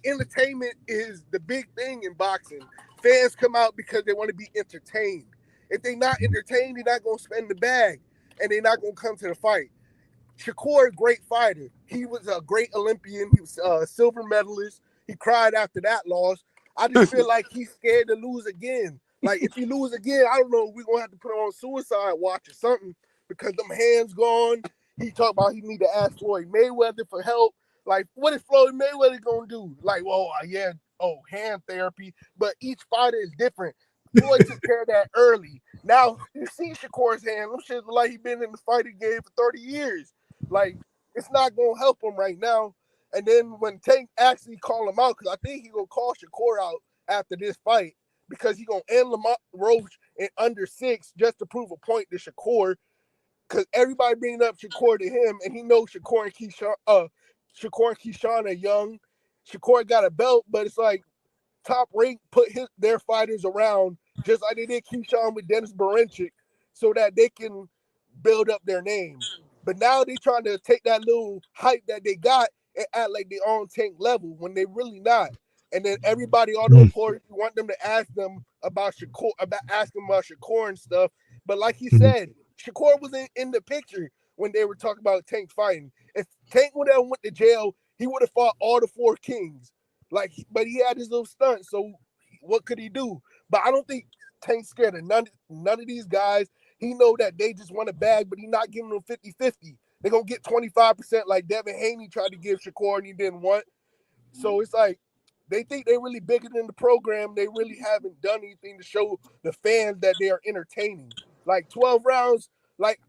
[SPEAKER 3] entertainment is the big thing in boxing. Fans come out because they want to be entertained. If they not entertained, they're not gonna spend the bag, and they're not gonna come to the fight. Shakur, great fighter. He was a great Olympian. He was a silver medalist. He cried after that loss. I just feel like he's scared to lose again. Like, if he lose again, I don't know, we're going to have to put on suicide watch or something because them hands gone. He talked about he need to ask Floyd Mayweather for help. Like, what is Floyd Mayweather going to do? Like, hand therapy. But each fighter is different. Floyd took care of that early. Now, you see Shakur's hand. Them shit look like he been in the fighting game for 30 years. Like, it's not going to help him right now. And then when Tank actually call him out, because I think he going to call Shakur out after this fight, because he going to end Lamont Roach in under 6 just to prove a point to Shakur, because everybody bringing up Shakur to him, and he knows Shakur and Keyshawn are young. Shakur got a belt, but it's like Top Rank put their fighters around just like they did Keyshawn with Dennis Berinchik so that they can build up their name. But now they trying to take that little hype that they got and act like they on Tank level when they really not. And then everybody, all the reporters, you want them to ask them about Shakur, asking about Shakur and stuff. But like he said, Shakur was in the picture when they were talking about Tank fighting. If Tank would have went to jail, he would have fought all the 4 kings. But he had his little stunt, so what could he do? But I don't think Tank's scared of none of these guys. He know that they just want a bag, but he's not giving them 50-50. They're going to get 25% like Devin Haney tried to give Shakur and he didn't want. So it's like They think they're really bigger than the program. They really haven't done anything to show the fans that they are entertaining. Like 12 rounds, like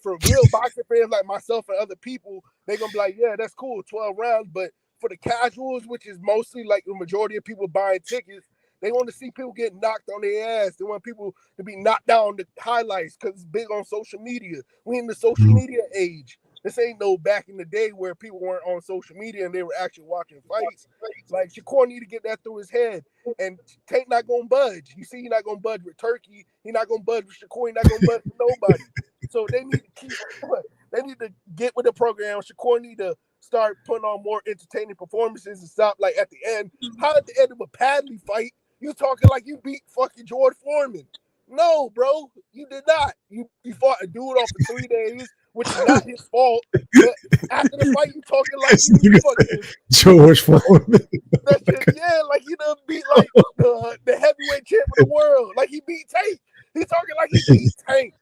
[SPEAKER 3] for real boxing fans like myself and other people, they're gonna be like, yeah, that's cool, 12 rounds. But for the casuals, which is mostly like the majority of people buying tickets, they want to see people get knocked on their ass. They want people to be knocked down the highlights because it's big on social media. We in the social media age. This ain't no back in the day where people weren't on social media and they were actually watching fights. Like Shakur need to get that through his head. And Tank not gonna budge. You see, he's not gonna budge with Turkey. He's not gonna budge with Shakur. He's not gonna budge with nobody. So they need to get with the program. Shakur need to start putting on more entertaining performances and stop like at the end. How at the end of a Padley fight, you talking like you beat fucking George Foreman? No, bro, you did not. You fought a dude off for 3 days, which is not his fault. But after the fight, you talking like you fucking
[SPEAKER 5] George Foreman.
[SPEAKER 3] that shit, yeah, like he done beat like the heavyweight champ of the world. Like he beat Tank. He's talking like he beat Tank.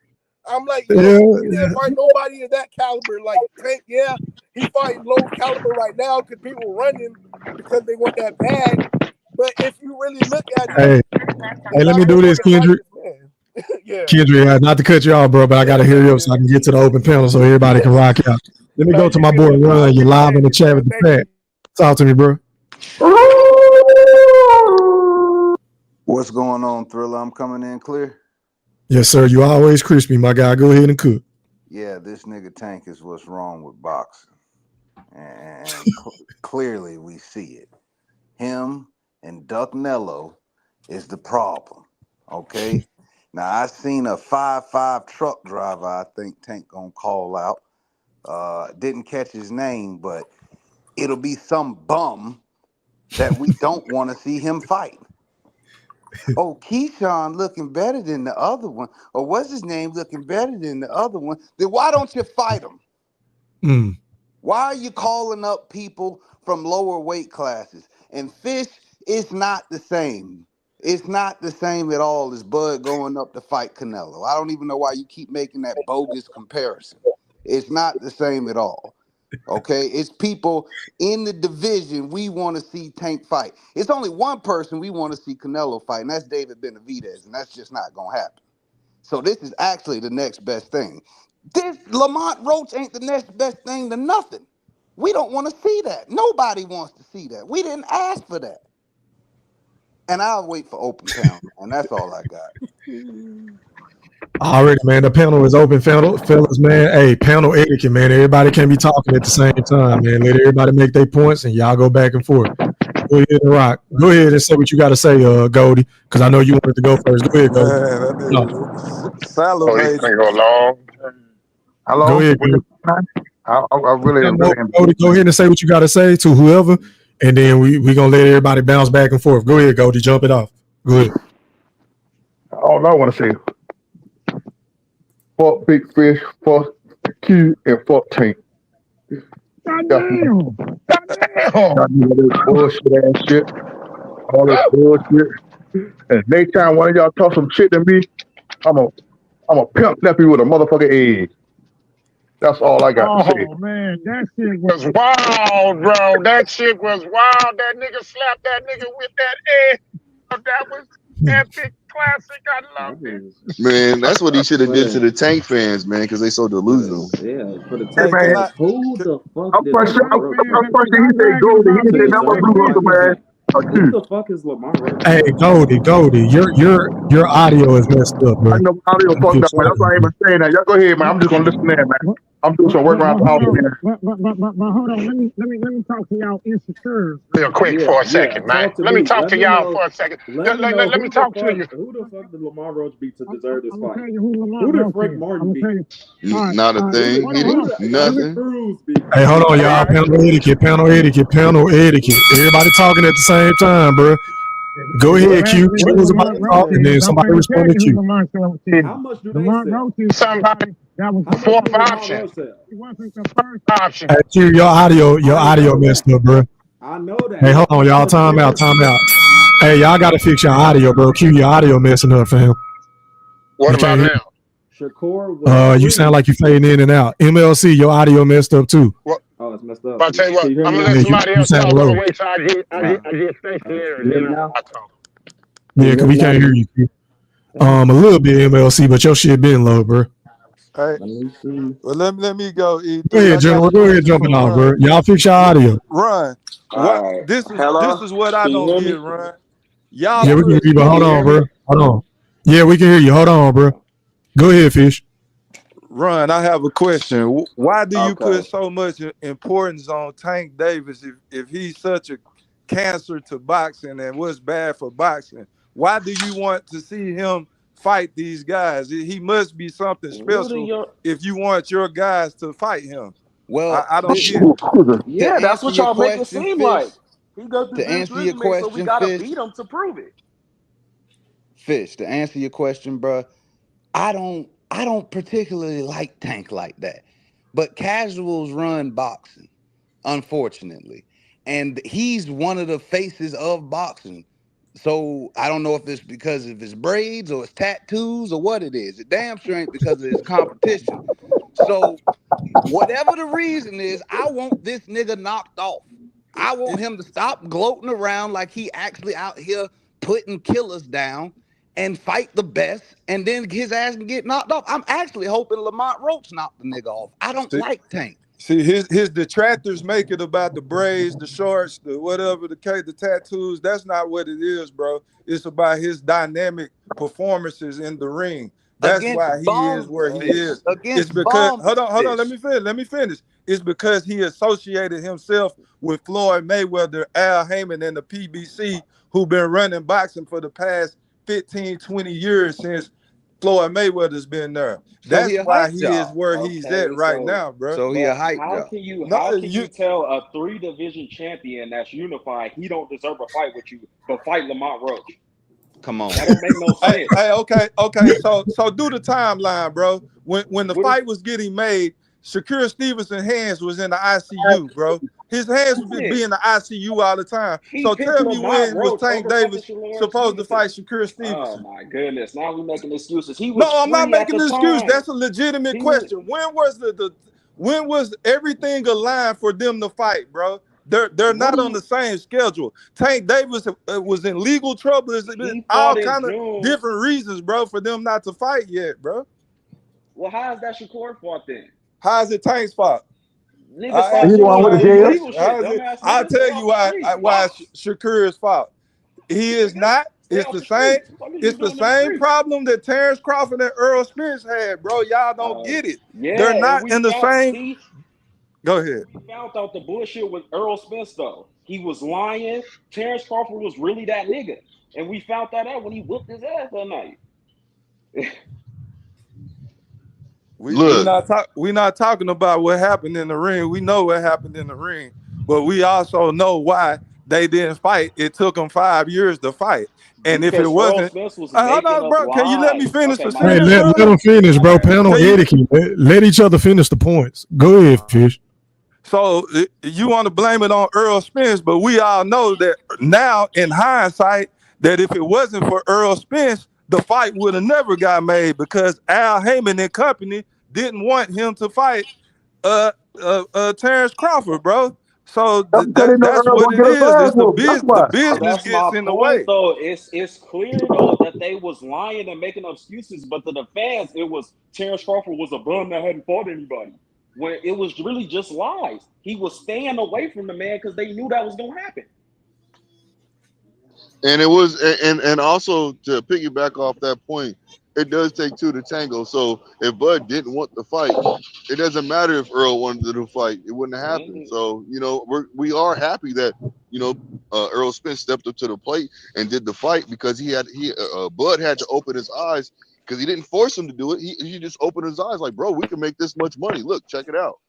[SPEAKER 3] I'm like, yo, you didn't fight nobody of that caliber. Like Tank, yeah, he fighting low caliber right now because people running because they want that bag. But if you really look at it,
[SPEAKER 5] hey, let me do this, Kendrick.
[SPEAKER 3] Yeah.
[SPEAKER 5] Kendrick, not to cut you off, bro, but I gotta hear you up so I can get to the open panel so everybody can rock out. Let me go to my boy Ron. You're live in the chat with the chat. Talk to me, bro.
[SPEAKER 13] What's going on, Thriller? I'm coming in clear.
[SPEAKER 5] Yes, sir. You always crispy, my guy. Go ahead and cook.
[SPEAKER 13] Yeah, this nigga Tank is what's wrong with boxing, and clearly we see it. Him and Duck Nello is the problem. Okay. Now I seen a 5'5" truck driver. I think Tank gonna call out. Didn't catch his name, but it'll be some bum that we don't want to see him fight. Oh, Keyshawn looking better than the other one, or what's his name looking better than the other one? Then why don't you fight him? Why are you calling up people from lower weight classes? And Fish is not the same. It's not the same at all as Bud going up to fight Canelo. I don't even know why you keep making that bogus comparison. It's not the same at all. Okay, it's people in the division we want to see Tank fight. It's only one person we want to see Canelo fight, and that's David Benavidez, and that's just not gonna happen. So this is actually the next best thing. This Lamont Roach ain't the next best thing to nothing. We don't want to see that. Nobody wants to see that. We didn't ask for that. And I'll wait for open panel, and that's all I got.
[SPEAKER 5] Already, man. The panel is open, fellas, man. Hey, panel etiquette, man. Everybody can't be talking at the same time, man. Let everybody make their points, and y'all go back and forth. Go ahead and rock. Go ahead and say what you got to say, Goldie, because I know you wanted to go first. Go ahead, Goldie.
[SPEAKER 21] Salivate.
[SPEAKER 23] Go long.
[SPEAKER 7] Hello.
[SPEAKER 5] Go ahead,
[SPEAKER 7] I really am.
[SPEAKER 5] Goldie, go ahead and say what you got to say to whoever, and then we gonna let everybody bounce back and forth. Go ahead, Goldie, jump it off. Go ahead.
[SPEAKER 7] All I want to say, fuck Big Fish, fuck Q, and fuck Tank.
[SPEAKER 23] Goddamn.
[SPEAKER 7] Bullshit ass shit. All this bullshit. And next time one of y'all talk some shit to me, I'm a pimp Snappy with a motherfucking egg. That's all I got to say.
[SPEAKER 23] Oh man, that shit was wild, bro. That shit was wild. That nigga slapped that nigga with that egg. That was epic, classic. I love it.
[SPEAKER 6] Man, that's what he should have did to the Tank fans, man, because they so delusional.
[SPEAKER 4] Yeah, for the
[SPEAKER 7] Hey, man.
[SPEAKER 4] who the fuck
[SPEAKER 7] I'm
[SPEAKER 4] did
[SPEAKER 7] first.
[SPEAKER 4] Lamar
[SPEAKER 7] He said Goldie. He said that was Blue Hunter, man.
[SPEAKER 4] Who the fuck is Lamar Roach?
[SPEAKER 5] Hey, Goldie, your audio is messed up, bro.
[SPEAKER 7] I know audio fucked up, man. That's why I ain't even saying that. Y'all go ahead, man. I'm just gonna listen there, man. I'm doing some work around the house, man.
[SPEAKER 23] But hold on, let me talk to y'all insecure real quick for a second, man. Let me talk to y'all for a second. Let me talk to you.
[SPEAKER 4] Who the fuck did Lamar Roach beat to deserve this fight?
[SPEAKER 23] Who
[SPEAKER 4] did Frank Martin beat?
[SPEAKER 6] Not a thing. He didn't. Nothing.
[SPEAKER 5] Hey, hold on, y'all. Panel etiquette. Everybody talking at the same time, bro. Go ahead, Q. Q was about to talk, and then somebody responded to you.
[SPEAKER 4] How much do they say?
[SPEAKER 23] Somebody that was the fourth option. He wasn't the first option.
[SPEAKER 5] Hey, Q, your audio messed up, bro.
[SPEAKER 4] I know that.
[SPEAKER 5] Hey, hold on, y'all. Time out. Hey, y'all got to fix your audio, bro. Q, your audio messing up, fam.
[SPEAKER 23] What about now?
[SPEAKER 4] Shakur.
[SPEAKER 5] You sound like you fading in and out. MLC, your audio messed up too.
[SPEAKER 23] What
[SPEAKER 4] Oh, it's messed up.
[SPEAKER 23] But I tell you what,
[SPEAKER 4] Can you hear
[SPEAKER 23] I'm
[SPEAKER 4] me
[SPEAKER 23] gonna
[SPEAKER 4] now?
[SPEAKER 23] let
[SPEAKER 5] Yeah,
[SPEAKER 23] somebody
[SPEAKER 5] you
[SPEAKER 23] else
[SPEAKER 5] sound
[SPEAKER 23] talk. I'm
[SPEAKER 5] low.
[SPEAKER 23] gonna wait till I get
[SPEAKER 4] Wow.
[SPEAKER 23] stationary,
[SPEAKER 4] You hear
[SPEAKER 23] then
[SPEAKER 4] me now?
[SPEAKER 23] I talk.
[SPEAKER 4] Can
[SPEAKER 5] Yeah,
[SPEAKER 4] you
[SPEAKER 5] 'cause
[SPEAKER 4] hear
[SPEAKER 5] we
[SPEAKER 4] me now?
[SPEAKER 5] can't hear you. A little bit MLC, but your shit been low, bro.
[SPEAKER 10] Hey,
[SPEAKER 4] Let me see.
[SPEAKER 10] well, let me go,
[SPEAKER 5] Go
[SPEAKER 10] E3.
[SPEAKER 5] ahead,
[SPEAKER 10] I got
[SPEAKER 5] General.
[SPEAKER 10] a
[SPEAKER 5] Go ahead,
[SPEAKER 10] question
[SPEAKER 5] jumping
[SPEAKER 10] for
[SPEAKER 5] off,
[SPEAKER 10] Run.
[SPEAKER 5] bro. Y'all fix your audio.
[SPEAKER 10] Run. What
[SPEAKER 17] All right.
[SPEAKER 10] this
[SPEAKER 17] Hello?
[SPEAKER 10] is what I
[SPEAKER 17] Can you
[SPEAKER 10] don't
[SPEAKER 17] hear
[SPEAKER 10] get,
[SPEAKER 17] me?
[SPEAKER 10] Run. Y'all
[SPEAKER 5] Yeah, we can hear
[SPEAKER 10] put
[SPEAKER 5] you, but
[SPEAKER 17] Can
[SPEAKER 5] hold
[SPEAKER 17] you
[SPEAKER 5] on,
[SPEAKER 17] hear me?
[SPEAKER 5] bro. Hold on. Yeah, we can hear you. Hold on, bro. Go ahead, Fish.
[SPEAKER 10] Run, I have a question. Why do you put
[SPEAKER 17] Okay.
[SPEAKER 10] so much importance on Tank Davis if he's such a cancer to boxing and what's bad for boxing? Why do you want to see him fight these guys? He must be something
[SPEAKER 17] What are
[SPEAKER 10] special
[SPEAKER 17] your
[SPEAKER 10] if you want your guys to fight him.
[SPEAKER 13] Well,
[SPEAKER 10] I don't get it.
[SPEAKER 13] to
[SPEAKER 17] Yeah, that's
[SPEAKER 13] answer
[SPEAKER 17] what
[SPEAKER 13] your
[SPEAKER 17] y'all make it
[SPEAKER 13] question,
[SPEAKER 17] seem like.
[SPEAKER 13] Fish.
[SPEAKER 17] He got the
[SPEAKER 13] To
[SPEAKER 17] best
[SPEAKER 13] answer your
[SPEAKER 17] resume, so we
[SPEAKER 13] question,
[SPEAKER 17] gotta
[SPEAKER 13] Fish.
[SPEAKER 17] beat him to prove it.
[SPEAKER 13] Fish. To answer your question, bro. I don't particularly like Tank like that. But casuals run boxing, unfortunately. And he's one of the faces of boxing. So I don't know if it's because of his braids or his tattoos or what it is. It damn sure ain't because of his competition. So whatever the reason is, I want this nigga knocked off. I want him to stop gloating around like he actually out here putting killers down and fight the best, and then his ass can get knocked off. I'm actually hoping Lamont Roach knocked the nigga off. I don't like Tank.
[SPEAKER 10] See, his detractors make it about the braids, the shorts, the whatever, the tattoos. That's not what it is, bro. It's about his dynamic performances in the ring. That's
[SPEAKER 13] Against
[SPEAKER 10] why he is
[SPEAKER 13] bum
[SPEAKER 10] where he
[SPEAKER 13] fish.
[SPEAKER 10] is. It's
[SPEAKER 13] Against
[SPEAKER 10] because
[SPEAKER 13] bum
[SPEAKER 10] hold on,
[SPEAKER 13] fish.
[SPEAKER 10] let me finish. It's because he associated himself with Floyd Mayweather, Al Heyman, and the PBC, who've been running boxing for the past 15, 20 years since Floyd Mayweather's been there.
[SPEAKER 13] So he
[SPEAKER 10] That's
[SPEAKER 13] a
[SPEAKER 10] why
[SPEAKER 13] hype
[SPEAKER 10] he is
[SPEAKER 13] job.
[SPEAKER 10] where he's at
[SPEAKER 17] Okay,
[SPEAKER 10] right
[SPEAKER 17] so
[SPEAKER 10] now, bro.
[SPEAKER 13] So he a
[SPEAKER 17] but
[SPEAKER 13] hype job.
[SPEAKER 10] No,
[SPEAKER 17] how can you tell a 3 division champion that's unified he don't deserve a fight with you, but fight Lamont Roach?
[SPEAKER 13] Come on.
[SPEAKER 17] That don't make no sense.
[SPEAKER 10] Hey, okay. So do the timeline, bro. When the
[SPEAKER 17] What is
[SPEAKER 10] fight was getting made, Shakur Stevenson's hands was in the ICU, bro. His hands would be in the ICU all the time.
[SPEAKER 17] he
[SPEAKER 10] So
[SPEAKER 17] picked
[SPEAKER 10] tell me,
[SPEAKER 17] Lamont
[SPEAKER 10] when was
[SPEAKER 17] Roach
[SPEAKER 10] Tank
[SPEAKER 17] over fucking
[SPEAKER 10] Davis
[SPEAKER 17] Shakur
[SPEAKER 10] supposed to fight
[SPEAKER 17] Stevenson?
[SPEAKER 10] Shakur
[SPEAKER 17] Oh
[SPEAKER 10] Stevenson?
[SPEAKER 17] my goodness! Now we making excuses. He
[SPEAKER 10] No,
[SPEAKER 17] was
[SPEAKER 10] I'm not
[SPEAKER 17] free at
[SPEAKER 10] making
[SPEAKER 17] the
[SPEAKER 10] an excuse.
[SPEAKER 17] time.
[SPEAKER 10] That's a legitimate
[SPEAKER 17] He was.
[SPEAKER 10] question. When was everything aligned for them to fight, bro? They're
[SPEAKER 17] What
[SPEAKER 10] not
[SPEAKER 17] do
[SPEAKER 10] on the
[SPEAKER 17] you?
[SPEAKER 10] same schedule. Tank Davis was in legal trouble. It's
[SPEAKER 17] He
[SPEAKER 10] all
[SPEAKER 17] fought in
[SPEAKER 10] kind of
[SPEAKER 17] June.
[SPEAKER 10] different reasons, bro, for them not to fight yet, bro.
[SPEAKER 17] Well, how is that Shakur fought then?
[SPEAKER 10] How's it Tank's fault?
[SPEAKER 17] Nigga,
[SPEAKER 10] I
[SPEAKER 17] stop
[SPEAKER 10] asked
[SPEAKER 7] He the
[SPEAKER 10] you
[SPEAKER 7] one
[SPEAKER 17] saying
[SPEAKER 7] with
[SPEAKER 10] how
[SPEAKER 7] the
[SPEAKER 17] all
[SPEAKER 10] it
[SPEAKER 17] this
[SPEAKER 7] jail.
[SPEAKER 10] is.
[SPEAKER 17] legal shit,
[SPEAKER 10] How's it?
[SPEAKER 17] dumbass
[SPEAKER 10] I'll
[SPEAKER 17] nigga. Stay
[SPEAKER 10] tell
[SPEAKER 17] off
[SPEAKER 10] you
[SPEAKER 17] the
[SPEAKER 10] why
[SPEAKER 17] streets.
[SPEAKER 10] why
[SPEAKER 17] Box,
[SPEAKER 10] Shakur's fault. He is
[SPEAKER 17] nigga.
[SPEAKER 10] not.
[SPEAKER 17] Stay
[SPEAKER 10] It's
[SPEAKER 17] off
[SPEAKER 10] the
[SPEAKER 17] the
[SPEAKER 10] same.
[SPEAKER 17] streets. What is you
[SPEAKER 10] It's the
[SPEAKER 17] doing in the
[SPEAKER 10] same
[SPEAKER 17] streets?
[SPEAKER 10] problem that Terrence Crawford and Earl Spence had, bro. Y'all don't get it. They're
[SPEAKER 17] Yeah, and
[SPEAKER 10] not
[SPEAKER 17] we
[SPEAKER 10] in the
[SPEAKER 17] found.
[SPEAKER 10] same.
[SPEAKER 17] See,
[SPEAKER 10] Go ahead.
[SPEAKER 17] we found out the bullshit with Earl Spence though. He was lying. Terrence Crawford was really that nigga, and we found that out when he whooped his ass that night.
[SPEAKER 6] Look,
[SPEAKER 10] We not talking about what happened in the ring. We know what happened in the ring, but we also know why they didn't fight. It took them 5 years to fight, and if it
[SPEAKER 17] Because Earl
[SPEAKER 10] wasn't,
[SPEAKER 17] Spence was
[SPEAKER 10] hold
[SPEAKER 17] making
[SPEAKER 10] on,
[SPEAKER 17] up
[SPEAKER 10] bro. Can you let me
[SPEAKER 17] lies.
[SPEAKER 10] finish
[SPEAKER 17] Okay,
[SPEAKER 10] the
[SPEAKER 17] my
[SPEAKER 5] Hey,
[SPEAKER 17] bad.
[SPEAKER 10] sentence,
[SPEAKER 5] let
[SPEAKER 10] brother?
[SPEAKER 5] them finish,
[SPEAKER 17] My
[SPEAKER 5] bro.
[SPEAKER 17] bad.
[SPEAKER 5] Panel
[SPEAKER 10] Can you?
[SPEAKER 5] etiquette. Let each other finish the points. Go ahead, Fish.
[SPEAKER 10] So you want to blame it on Earl Spence, but we all know that now in hindsight that if it wasn't for Earl Spence, the fight would have never got made because Al Heyman and company didn't want him to fight Terrence Crawford, bro. So
[SPEAKER 7] That's because they know
[SPEAKER 10] that's
[SPEAKER 7] Earl
[SPEAKER 10] what
[SPEAKER 7] gonna
[SPEAKER 10] it
[SPEAKER 7] get a
[SPEAKER 10] is.
[SPEAKER 7] fast
[SPEAKER 10] It's
[SPEAKER 7] whoop. That's
[SPEAKER 10] the
[SPEAKER 7] why.
[SPEAKER 17] So
[SPEAKER 10] business
[SPEAKER 17] that's my
[SPEAKER 10] gets in the
[SPEAKER 17] point,
[SPEAKER 10] way.
[SPEAKER 17] though. It's clear though that they was lying and making excuses, but to the fans, it was Terrence Crawford was a bum that hadn't fought anybody. When it was really just lies. He was staying away from the man because they knew that was gonna happen.
[SPEAKER 6] and it was, and also to piggyback off that point, it does take two to tango. So if Bud didn't want the fight, it doesn't matter if Earl wanted to do fight; it wouldn't have happened. So we are happy that Earl Spence stepped up to the plate and did the fight because Bud had to open his eyes because he didn't force him to do it. He just opened his eyes like, bro, we can make this much money. Look, check it out.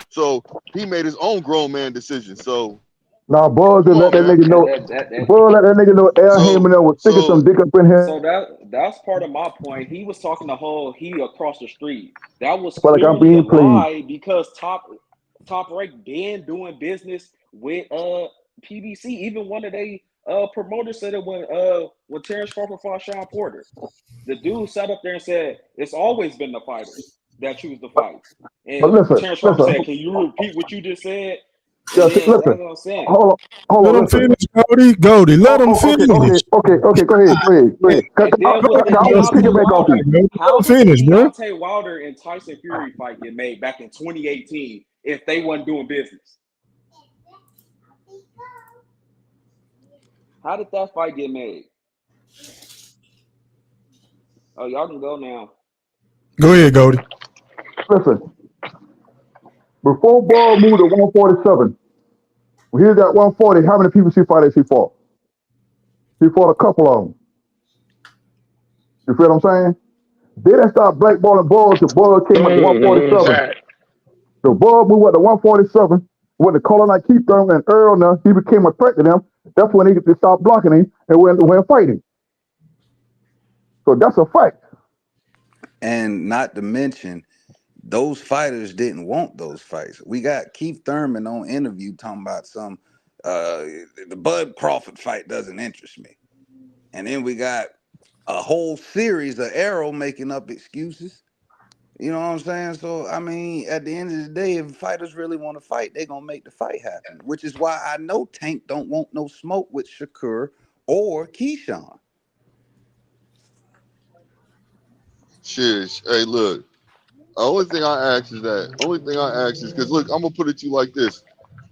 [SPEAKER 6] So he made his own grown man decision. So
[SPEAKER 7] Now, Buzz
[SPEAKER 6] come
[SPEAKER 7] let
[SPEAKER 6] on,
[SPEAKER 7] that
[SPEAKER 6] man.
[SPEAKER 7] nigga know. Buzz let that nigga know Al
[SPEAKER 6] So
[SPEAKER 7] Heyman was sticking some
[SPEAKER 6] so
[SPEAKER 7] dick up in him.
[SPEAKER 17] So that's part of my point. He was talking the whole he across the street. That was
[SPEAKER 7] But like I'm
[SPEAKER 17] clearly a
[SPEAKER 7] being played.
[SPEAKER 17] lie because Top Rank been doing business with PBC. Even one of they promoters said it when Terrence Crawford fought Sean Porter. The dude sat up there and said it's always been the fighters. that choose the fight. And
[SPEAKER 7] But listen,
[SPEAKER 17] Terrence Crawford
[SPEAKER 7] listen.
[SPEAKER 17] said, "Can you repeat what you just said?"
[SPEAKER 7] Yeah,
[SPEAKER 17] And then that's
[SPEAKER 7] listen.
[SPEAKER 17] what I'm saying.
[SPEAKER 7] Hold
[SPEAKER 5] Let
[SPEAKER 7] on,
[SPEAKER 5] him
[SPEAKER 7] listen.
[SPEAKER 5] finish, Goldie. Goldie, let him finish.
[SPEAKER 7] Okay. Go ahead.
[SPEAKER 17] And then with the
[SPEAKER 7] I want to pick it
[SPEAKER 17] Deontay
[SPEAKER 7] back off
[SPEAKER 17] Wilder,
[SPEAKER 7] you.
[SPEAKER 17] how
[SPEAKER 5] Let
[SPEAKER 17] did
[SPEAKER 5] him
[SPEAKER 17] the
[SPEAKER 5] finish, bro.
[SPEAKER 17] Deontay Wilder and Tyson Fury fight get made back in 2018 if they wasn't doing business? How did that fight get made? Oh, y'all can go now.
[SPEAKER 5] Go ahead, Goldie.
[SPEAKER 7] Listen, before Ball moved to 147, when he was at 140, how many people he fought? He fought a couple of them. You feel what I'm saying? They didn't start blackballing Ball till Ball came up to 147. So Ball moved up to 147, went to calling like Keith Thurman and Earl now, he became a threat to them. That's when they stopped blocking him and went fighting. So that's a fact.
[SPEAKER 13] And not to mention, those fighters didn't want those fights. We got Keith Thurman on interview talking about the Bud Crawford fight doesn't interest me. And then we got a whole series of Arrow making up excuses. You know what I'm saying? So, I mean, at the end of the day, if fighters really want to fight, they're going to make the fight happen, which is why I know Tank don't want no smoke with Shakur or Keyshawn.
[SPEAKER 6] Shit. Hey, look. The only thing I ask is because look, I'm gonna put it to you like this.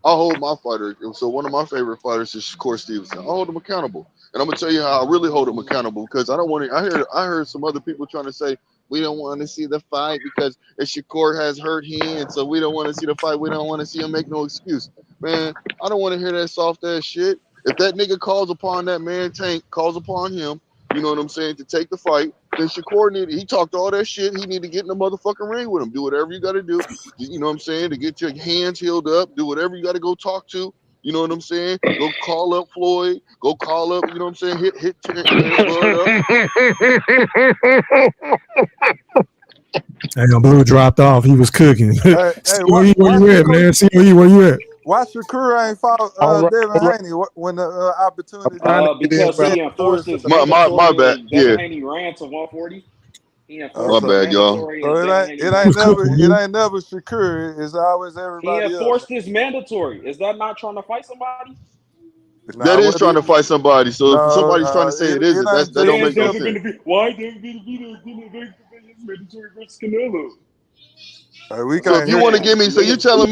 [SPEAKER 6] I hold my fighter. So one of my favorite fighters is Shakur Stevenson. I hold him accountable, and I'm gonna tell you how I really hold him accountable because I don't want to. I heard some other people trying to say we don't want to see the fight because if Shakur has hurt hands, so we don't want to see the fight. We don't want to see him make no excuse. Man, I don't want to hear that soft ass shit. If that nigga calls upon that man, Tank calls upon him. You know what I'm saying? To take the fight, then Shakur he talked all that shit. He need to get in the motherfucking ring with him. Do whatever you got to do. You know what I'm saying? To get your hands healed up. Do whatever you got to go talk to. You know what I'm saying? Go call up Floyd. Go call up. You know what I'm saying? Hit Bud up.
[SPEAKER 5] Damn, Blue dropped off. He was cooking.
[SPEAKER 10] Hey,
[SPEAKER 5] COE, where you at, man? COE, where you at?
[SPEAKER 10] Why Shakur ain't fought Devin Haney when the opportunity?
[SPEAKER 17] Because he enforced his
[SPEAKER 6] my
[SPEAKER 17] mandatory.
[SPEAKER 6] bad.
[SPEAKER 17] Devin
[SPEAKER 6] Yeah.
[SPEAKER 17] Haney ran to 140. He
[SPEAKER 6] My
[SPEAKER 17] enforced his
[SPEAKER 6] bad, y'all.
[SPEAKER 17] mandatory.
[SPEAKER 10] So
[SPEAKER 17] and Devin Haney
[SPEAKER 10] it ain't never Shakur. It's always
[SPEAKER 17] He
[SPEAKER 10] everybody else.
[SPEAKER 17] enforced his mandatory. Is that not trying to fight somebody?
[SPEAKER 6] That is trying to fight somebody. So if somebody's trying to say it isn't, that don't make no sense.
[SPEAKER 17] Why Devin didn't his mandatory versus Canelo?
[SPEAKER 6] So if you want to give me, so you're telling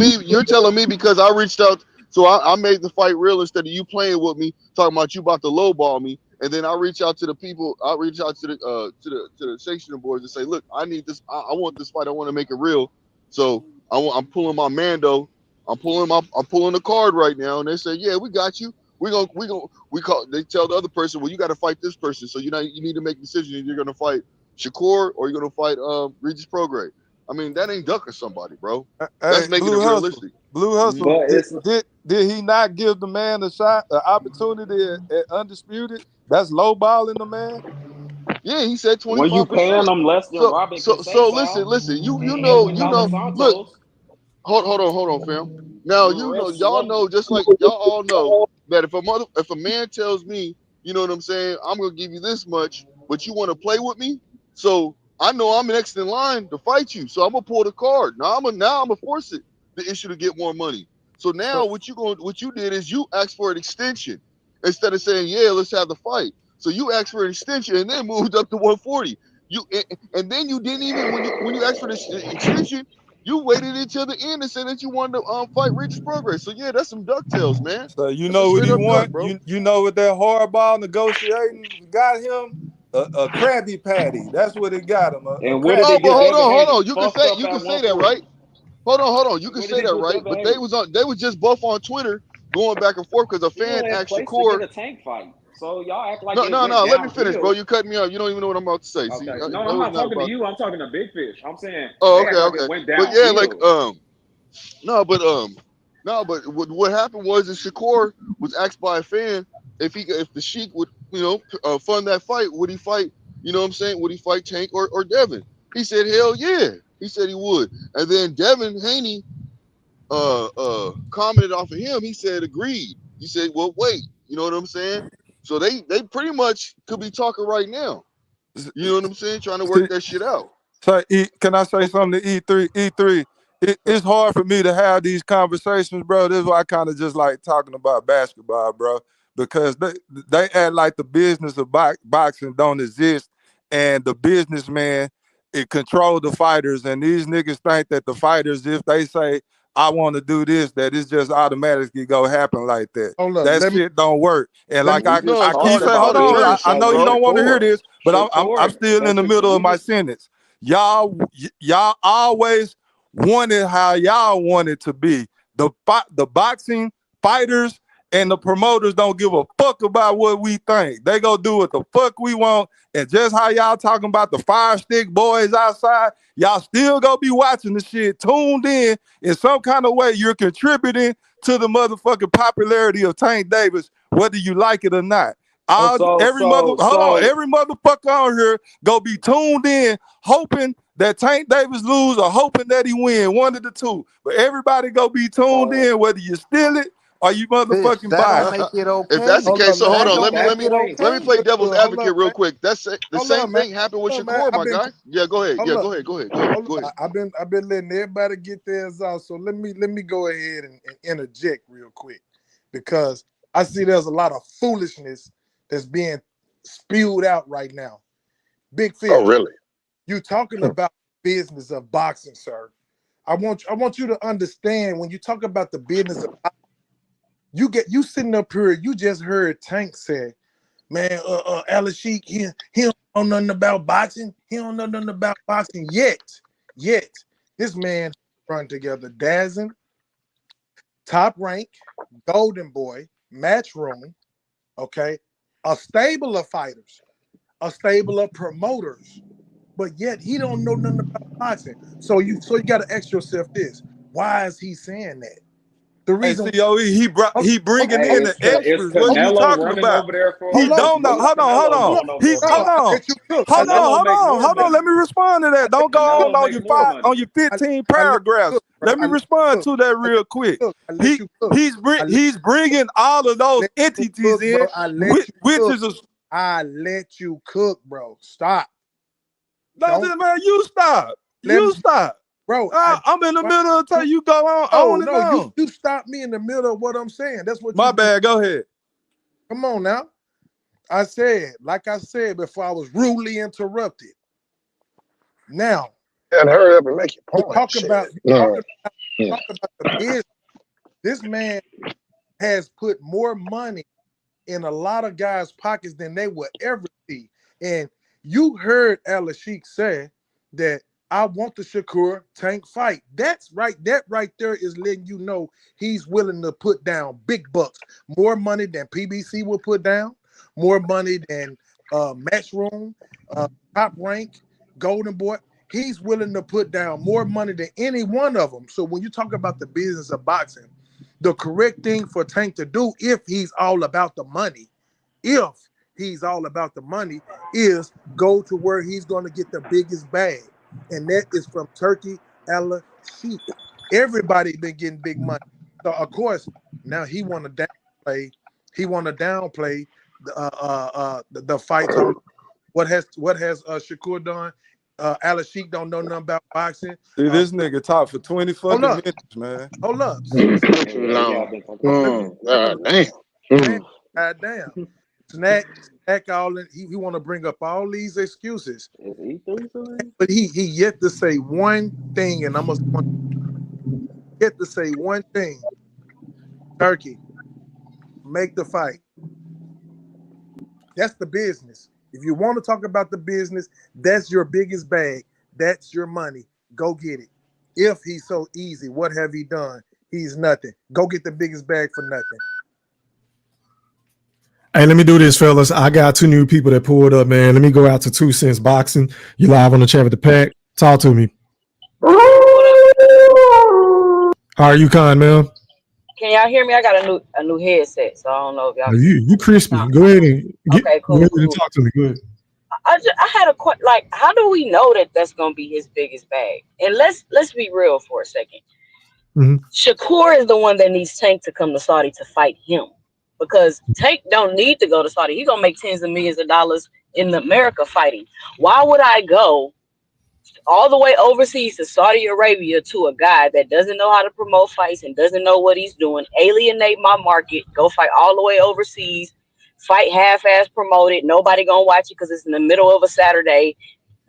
[SPEAKER 6] me because I reached out, so I made the fight real instead of you playing with me, talking about you about to lowball me, and then I reach out to the people, I reach out to the sanctioning boards and say, look, I need this, I want this fight, I want to make it real. So I'm pulling my Mando, I'm pulling the card right now, and they say, yeah, we got you. They tell the other person, well, you got to fight this person, so you need to make a decision if you're gonna fight Shakur or you're gonna fight Regis Prograis. I mean, that ain't ducking somebody, bro. That's making it realistic.
[SPEAKER 10] Blue Hustle. Did he not give the man a shot, an opportunity at Undisputed? That's lowballing the man.
[SPEAKER 6] Yeah, he said 25%.
[SPEAKER 17] When you paying them less than Robin
[SPEAKER 6] so listen. You know. Look, hold on, fam. Now y'all know just like y'all all know that if a man tells me, you know what I'm saying, I'm gonna give you this much, but you want to play with me, so I know I'm next in line to fight you, so I'm gonna pull the card. Now I'm gonna force it the issue to get more money. So now what you did is you asked for an extension instead of saying, yeah, let's have the fight. So you asked for an extension and then moved up to 140. And then you didn't even when you asked for the extension, you waited until the end and said that you wanted to fight Regis Prograis. So yeah, that's some DuckTales, man.
[SPEAKER 10] So you
[SPEAKER 6] That's
[SPEAKER 10] know what he
[SPEAKER 6] want,
[SPEAKER 10] bro. You know what that hardball negotiating got him? A Krabby Patty. That's what it got him.
[SPEAKER 17] And where did they
[SPEAKER 6] but
[SPEAKER 17] get
[SPEAKER 6] hold
[SPEAKER 17] Devin
[SPEAKER 6] on. You can say that, right? Hold on. You can say that, right? But they was just both on Twitter going back and forth because a fan asked Shakur
[SPEAKER 17] to get a Tank fight. So y'all act like
[SPEAKER 6] no. Let me finish, bro. You cut me off. You don't even know what I'm about to say.
[SPEAKER 17] Okay.
[SPEAKER 6] See,
[SPEAKER 17] no, I'm not talking to you. I'm talking to Big Fish. I'm saying.
[SPEAKER 6] Oh, okay.
[SPEAKER 17] It went
[SPEAKER 6] But yeah,
[SPEAKER 17] downhill.
[SPEAKER 6] but what happened was that Shakur was asked by a fan if the Sheik would fund that fight, would he fight? You know what I'm saying? Would he fight Tank or Devin? He said hell yeah. He said he would. And then Devin Haney commented off of him. He said agreed. He said, well, wait. You know what I'm saying? So they pretty much could be talking right now. You know what I'm saying? Trying to work that shit out.
[SPEAKER 10] So, can I say something to E3? E3, it's hard for me to have these conversations, bro. This is why I kind of just like talking about basketball, bro, because they act like the business of boxing don't exist, and the businessman it control the fighters, and these niggas think that the fighters, if they say I want to do this, that it's just automatically gonna happen like that.
[SPEAKER 23] Hold up,
[SPEAKER 10] That shit don't work. And
[SPEAKER 23] let
[SPEAKER 10] like
[SPEAKER 23] me.
[SPEAKER 6] No,
[SPEAKER 10] I
[SPEAKER 6] it's
[SPEAKER 10] keep
[SPEAKER 6] hard. It's
[SPEAKER 10] saying, hold
[SPEAKER 6] hard to
[SPEAKER 10] on,
[SPEAKER 6] trigger
[SPEAKER 10] I know
[SPEAKER 6] something,
[SPEAKER 10] you
[SPEAKER 6] bro.
[SPEAKER 10] don't want to hear this, but I'm still in the middle of my sentence. Y'all always wanted how y'all want it to be. The boxing fighters and the promoters don't give a fuck about what we think. They go do what the fuck we want. And just how y'all talking about the fire stick boys outside, y'all still gonna be watching the shit, tuned in some kind of way. You're contributing to the motherfucking popularity of Tank Davis, whether you like it or not. Every motherfucker on here go be tuned in, hoping that Tank Davis lose or hoping that he win, one of the two. But everybody go be tuned in, whether you steal it or you motherfucking buy
[SPEAKER 13] That'll
[SPEAKER 10] it.
[SPEAKER 13] make it okay.
[SPEAKER 6] If that's the case, so hold on. Let me play devil's
[SPEAKER 23] Hold
[SPEAKER 6] advocate
[SPEAKER 23] up,
[SPEAKER 6] real
[SPEAKER 23] man.
[SPEAKER 6] quick. That's the same thing happened with
[SPEAKER 23] Hold up, man.
[SPEAKER 6] Shakur, my guy. Yeah, go ahead.
[SPEAKER 23] Hold
[SPEAKER 6] Yeah,
[SPEAKER 23] up.
[SPEAKER 6] go ahead.
[SPEAKER 23] Hold up. I've been letting everybody get theirs out. So let me go ahead and interject real quick, because I see there's a lot of foolishness that's being spewed out right now. Big Fish. Oh, really? You talking about business of boxing, sir? I want you to understand, when you talk about the business of boxing, you sitting up here, you just heard Tank say, man, Alex Sheik, he don't know nothing about boxing. He don't know nothing about boxing yet. This man run together Dazin, Top Rank, Golden Boy, Matchroom, okay, a stable of fighters, a stable of promoters, but yet he don't know nothing about boxing. So you got to ask yourself this: why is he saying that? The reason
[SPEAKER 10] he bringing in the extras. What are you talking about? He don't know. Hold on. Hold on. Let me respond to that. Don't go on your 15 paragraphs. Let me respond to that real quick. He's bringing all of those entities in, which is a.
[SPEAKER 23] I let you cook, bro. Stop.
[SPEAKER 10] No, man, you stop. Stop.
[SPEAKER 23] Bro,
[SPEAKER 10] I'm in the middle of telling you go on and on.
[SPEAKER 23] You stop me in the middle of what I'm saying. That's what
[SPEAKER 10] my bad. Go ahead.
[SPEAKER 23] Come on now. I said before, I was rudely interrupted. Now, and hurry up and make your point. Talk about the business. This man has put more money in a lot of guys' pockets than they will ever see. And you heard Alex Sheik say that I want the Shakur Tank fight. That right there is letting you know he's willing to put down big bucks, more money than PBC will put down, more money than Matchroom, Top Rank, Golden Boy. He's willing to put down more money than any one of them. So when you talk about the business of boxing, the correct thing for Tank to do, if he's all about the money, is go to where he's going to get the biggest bag. And that is from Turki Ella Sheik. Everybody been getting big money. So of course, now he want to downplay. The fight. What has Shakur done? Alex Sheik don't know nothing about boxing.
[SPEAKER 10] Dude, this nigga talked for 20 fucking minutes, man.
[SPEAKER 23] Hold up. God damn. SNAC all in. He want to bring up all these excuses. But he yet to say one thing, and yet to say one thing. Turkey, make the fight. That's the business. If you want to talk about the business, that's your biggest bag. That's your money. Go get it. If he's so easy, what have he done? He's nothing. Go get the biggest bag for nothing.
[SPEAKER 5] Hey, let me do this, fellas. I got two new people that pulled up, man. Let me go out to 2 Cents Boxing. You live on the chat with the pack. Talk to me. How are you, Con, man?
[SPEAKER 12] Can y'all hear me? I got a new headset, so I don't know if y'all.
[SPEAKER 5] You crispy. Go ahead and talk to me. Go ahead.
[SPEAKER 12] I had a question. Like, how do we know that that's gonna be his biggest bag? And let's be real for a second.
[SPEAKER 5] Mm-hmm.
[SPEAKER 12] Shakur is the one that needs Tank to come to Saudi to fight him, because Tank don't need to go to Saudi. He's gonna make tens of millions of dollars in America fighting. Why would I go all the way overseas to Saudi Arabia to a guy that doesn't know how to promote fights and doesn't know what he's doing, alienate my market, go fight all the way overseas, fight half-ass promoted, nobody gonna watch it because it's in the middle of a Saturday,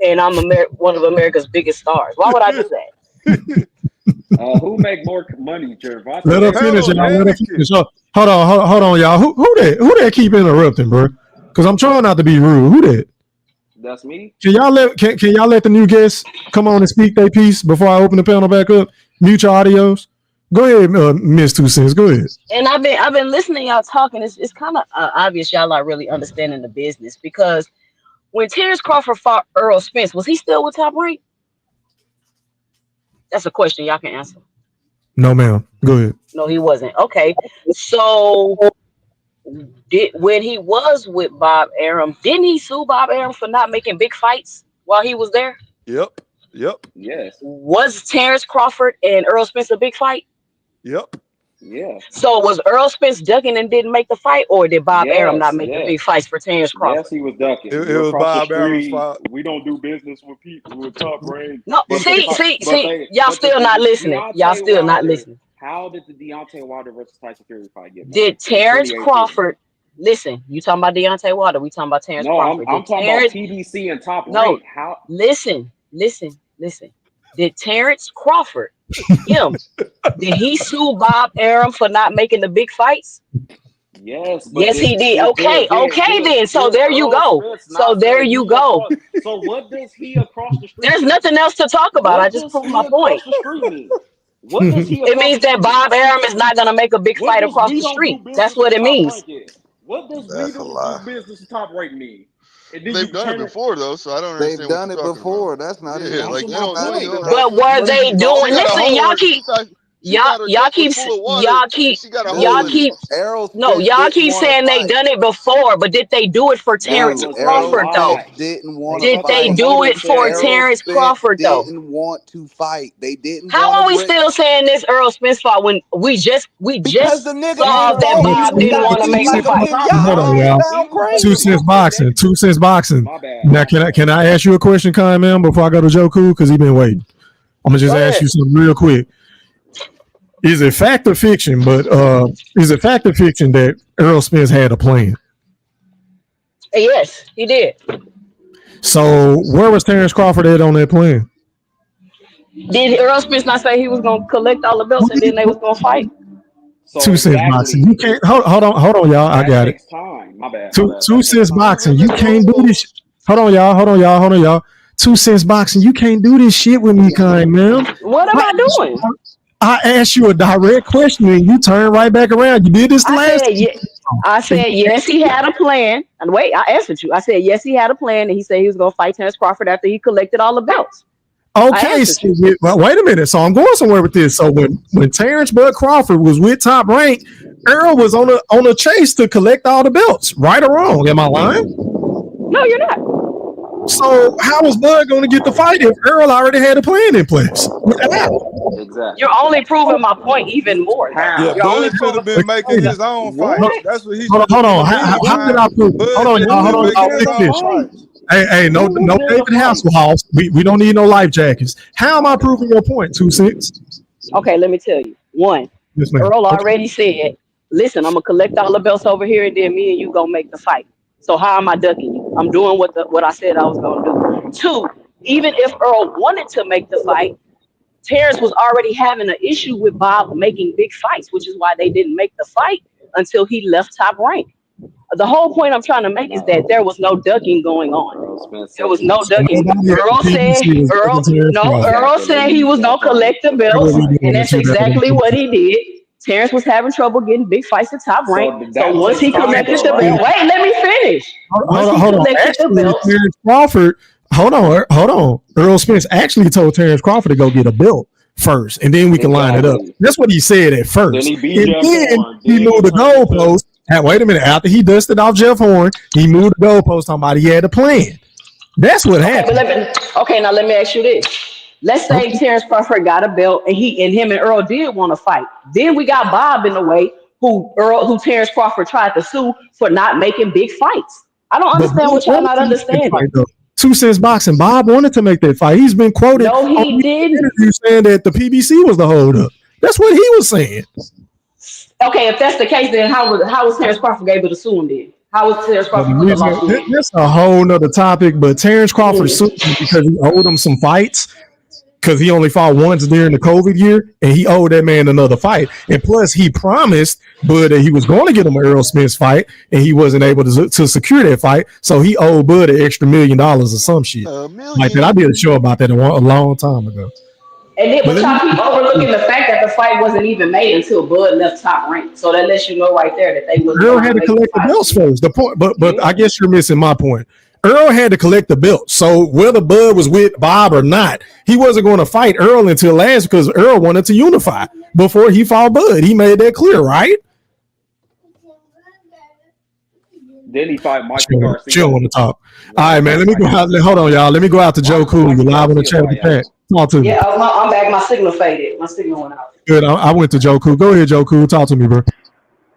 [SPEAKER 12] and I'm one of America's biggest stars. Why would I do that?
[SPEAKER 17] Who make more money, Gervonta?
[SPEAKER 5] Let her finish, y'all. Let her finish. Hold on, y'all. Who that keep interrupting, bro? Because I'm trying not to be rude. Who that?
[SPEAKER 17] That's me.
[SPEAKER 5] Can y'all let the new guests come on and speak their piece before I open the panel back up? Mute your audios. Go ahead, Miss 2 Cents. Go ahead.
[SPEAKER 12] And I've been listening to y'all talking. It's kind of obvious y'all not really understanding the business, because when Terrence Crawford fought Earl Spence, was he still with Top Rank? That's a question y'all can answer.
[SPEAKER 5] No, ma'am. Go ahead.
[SPEAKER 12] No, he wasn't. Okay, so when he was with Bob Arum, didn't he sue Bob Arum for not making big fights while he was there?
[SPEAKER 10] Yep.
[SPEAKER 17] Yes.
[SPEAKER 12] Was Terrence Crawford and Earl Spence a big fight?
[SPEAKER 10] Yep.
[SPEAKER 17] Yeah.
[SPEAKER 12] So was Earl Spence ducking and didn't make the fight, or did Bob Arum not make the big fights for Terrence Crawford?
[SPEAKER 17] Yes, he was ducking.
[SPEAKER 10] It was Bob Arum's fault.
[SPEAKER 17] We don't do business with people with Top Rank.
[SPEAKER 12] No, see, y'all still not listening. Y'all still not listening.
[SPEAKER 17] How did the Deontay Wilder versus Tyson Fury fight get made?
[SPEAKER 12] Did Terrence Crawford? Listen, you talking about Deontay Wilder? We talking about Terrence Crawford?
[SPEAKER 17] I'm talking about PBC and Top Rank. How?
[SPEAKER 12] Listen. Did Terrence Crawford, did he sue Bob Arum for not making the big fights?
[SPEAKER 17] Yes.
[SPEAKER 12] Yes, he did. Okay, then. So there you go. So there you go.
[SPEAKER 17] So what does he across the street?
[SPEAKER 12] There's nothing else to talk about. I just proved my point.
[SPEAKER 17] What does he?
[SPEAKER 12] It means that Bob Arum is not going to make a big fight across the street. That's what it means.
[SPEAKER 17] What does we don't do business with Top Rank mean?
[SPEAKER 6] They've done it before, though, so I don't understand.
[SPEAKER 13] They've done it before. That's not it.
[SPEAKER 12] But were they doing? Listen, y'all keep saying they done it before, but did they do it for Terrence Crawford though? Did they do it for Terrence Crawford though?
[SPEAKER 13] Didn't want to fight. They didn't.
[SPEAKER 12] How are we still saying this Earl Spence fight when we just saw that Bob didn't want to make the fight?
[SPEAKER 5] Hold on, y'all. 2 Cents boxing. 2 Cents boxing. Now, can I ask you a question, Kai, man, before I go to Joe Cool? Because he's been waiting. I'm gonna just ask you something real quick. Is it fact or fiction? But is it fact or fiction that Earl Spence had a plan?
[SPEAKER 12] Yes, he did.
[SPEAKER 5] So where was Terrence Crawford at on that plan?
[SPEAKER 12] Did Earl Spence not say he was gonna collect all the belts and then they was gonna fight?
[SPEAKER 5] 2 Cents boxing. You can't hold on, y'all. I got it.
[SPEAKER 17] Time. My bad.
[SPEAKER 5] 2 Cents boxing. You can't do this. Hold on, y'all. 2 Cents boxing. You can't do this shit with me, kind man.
[SPEAKER 12] What am I doing?
[SPEAKER 5] I asked you a direct question and you turned right back around. You did this last time.
[SPEAKER 12] I said yes, he had a plan. And wait, I answered you. I said yes, he had a plan, and he said he was gonna fight Terrence Crawford after he collected all the belts.
[SPEAKER 5] Okay, so wait a minute. So I'm going somewhere with this. So when Terrence Bud Crawford was with Top Rank, Earl was on a chase to collect all the belts. Right or wrong? Am I lying?
[SPEAKER 12] No, you're not.
[SPEAKER 5] So how was Bud going to get the fight if Earl already had a plan in place?
[SPEAKER 17] Exactly.
[SPEAKER 12] You're only proving my point even more.
[SPEAKER 10] Yeah, Bud should have been making his own fight. That's what he.
[SPEAKER 5] Hold on. How did I prove? Hold on, y'all. Hey, no David Hasselhoff. We don't need no life jackets. How am I proving your point? 2 Cents.
[SPEAKER 12] Okay, let me tell you. One,
[SPEAKER 5] yes, ma'am.
[SPEAKER 12] Earl already said, "Listen, I'm gonna collect all the belts over here, and then me and you gonna make the fight." So how am I ducking you? I'm doing what I said I was gonna do. 2, even if Earl wanted to make the fight, Terrence was already having an issue with Bob making big fights, which is why they didn't make the fight until he left Top Rank. The whole point I'm trying to make is that there was no ducking going on. There was no ducking. Earl said he was gonna collect the belts, and that's exactly what he did. Terrence was having trouble getting big fights at Top Rank. So once he collected the belt, wait, let me finish.
[SPEAKER 5] Hold on. Actually, Terrence Crawford. Hold on. Earl Spence actually told Terrence Crawford to go get a belt first, and then we can line it up. That's what he said at first.
[SPEAKER 17] Then he beat Jeff Horn.
[SPEAKER 5] He moved the goalpost. Wait a minute. After he dusted off Jeff Horn, he moved the goalpost. Talking about he had a plan. That's what happened.
[SPEAKER 12] Now let me ask you this. Let's say Terrence Crawford got a belt and him and Earl did want to fight. Then we got Bob in the way, who Terrence Crawford tried to sue for not making big fights. I don't understand what y'all not understanding.
[SPEAKER 5] 2 Cents Boxing. Bob wanted to make that fight. He's been quoted
[SPEAKER 12] No, he
[SPEAKER 5] on
[SPEAKER 12] didn't.
[SPEAKER 5] interview saying that the PBC was the holdup. That's what he was saying.
[SPEAKER 12] Okay, if that's the case, then how was Terrence Crawford able to sue him then? How was Terrence
[SPEAKER 5] But
[SPEAKER 12] Crawford put the lawsuit in?
[SPEAKER 5] that's a whole nother topic. But Terrence Crawford sued him because he owed him some fights. Because he only fought once during the COVID year, and he owed that man another fight. And plus, he promised Bud that he was going to get him an Earl Spence fight, and he wasn't able to secure that fight. So he owed Bud an extra $1 million or some shit like that. I did a show about that a long time ago.
[SPEAKER 12] And then, but y'all keep overlooking the fact that the fight wasn't even made until Bud left Top Rank. So that lets you know right there that they wasn't.
[SPEAKER 5] Earl had to collect the belts first. The point, but I guess you're missing my point. Earl had to collect the belt. So whether Bud was with Bob or not, he wasn't going to fight Earl until last because Earl wanted to unify before he fought Bud. He made that clear, right?
[SPEAKER 17] Then he fight Michael Garcia.
[SPEAKER 5] Chill on the top. All right, man. Let me go out. Hold on, y'all. Let me go out to Joe Cool. You live on the chat with Pat. Talk to me.
[SPEAKER 12] Yeah, I'm back. My signal faded. My signal went out.
[SPEAKER 5] Good. I went to Joe Cool. Go ahead, Joe Cool. Talk to me, bro.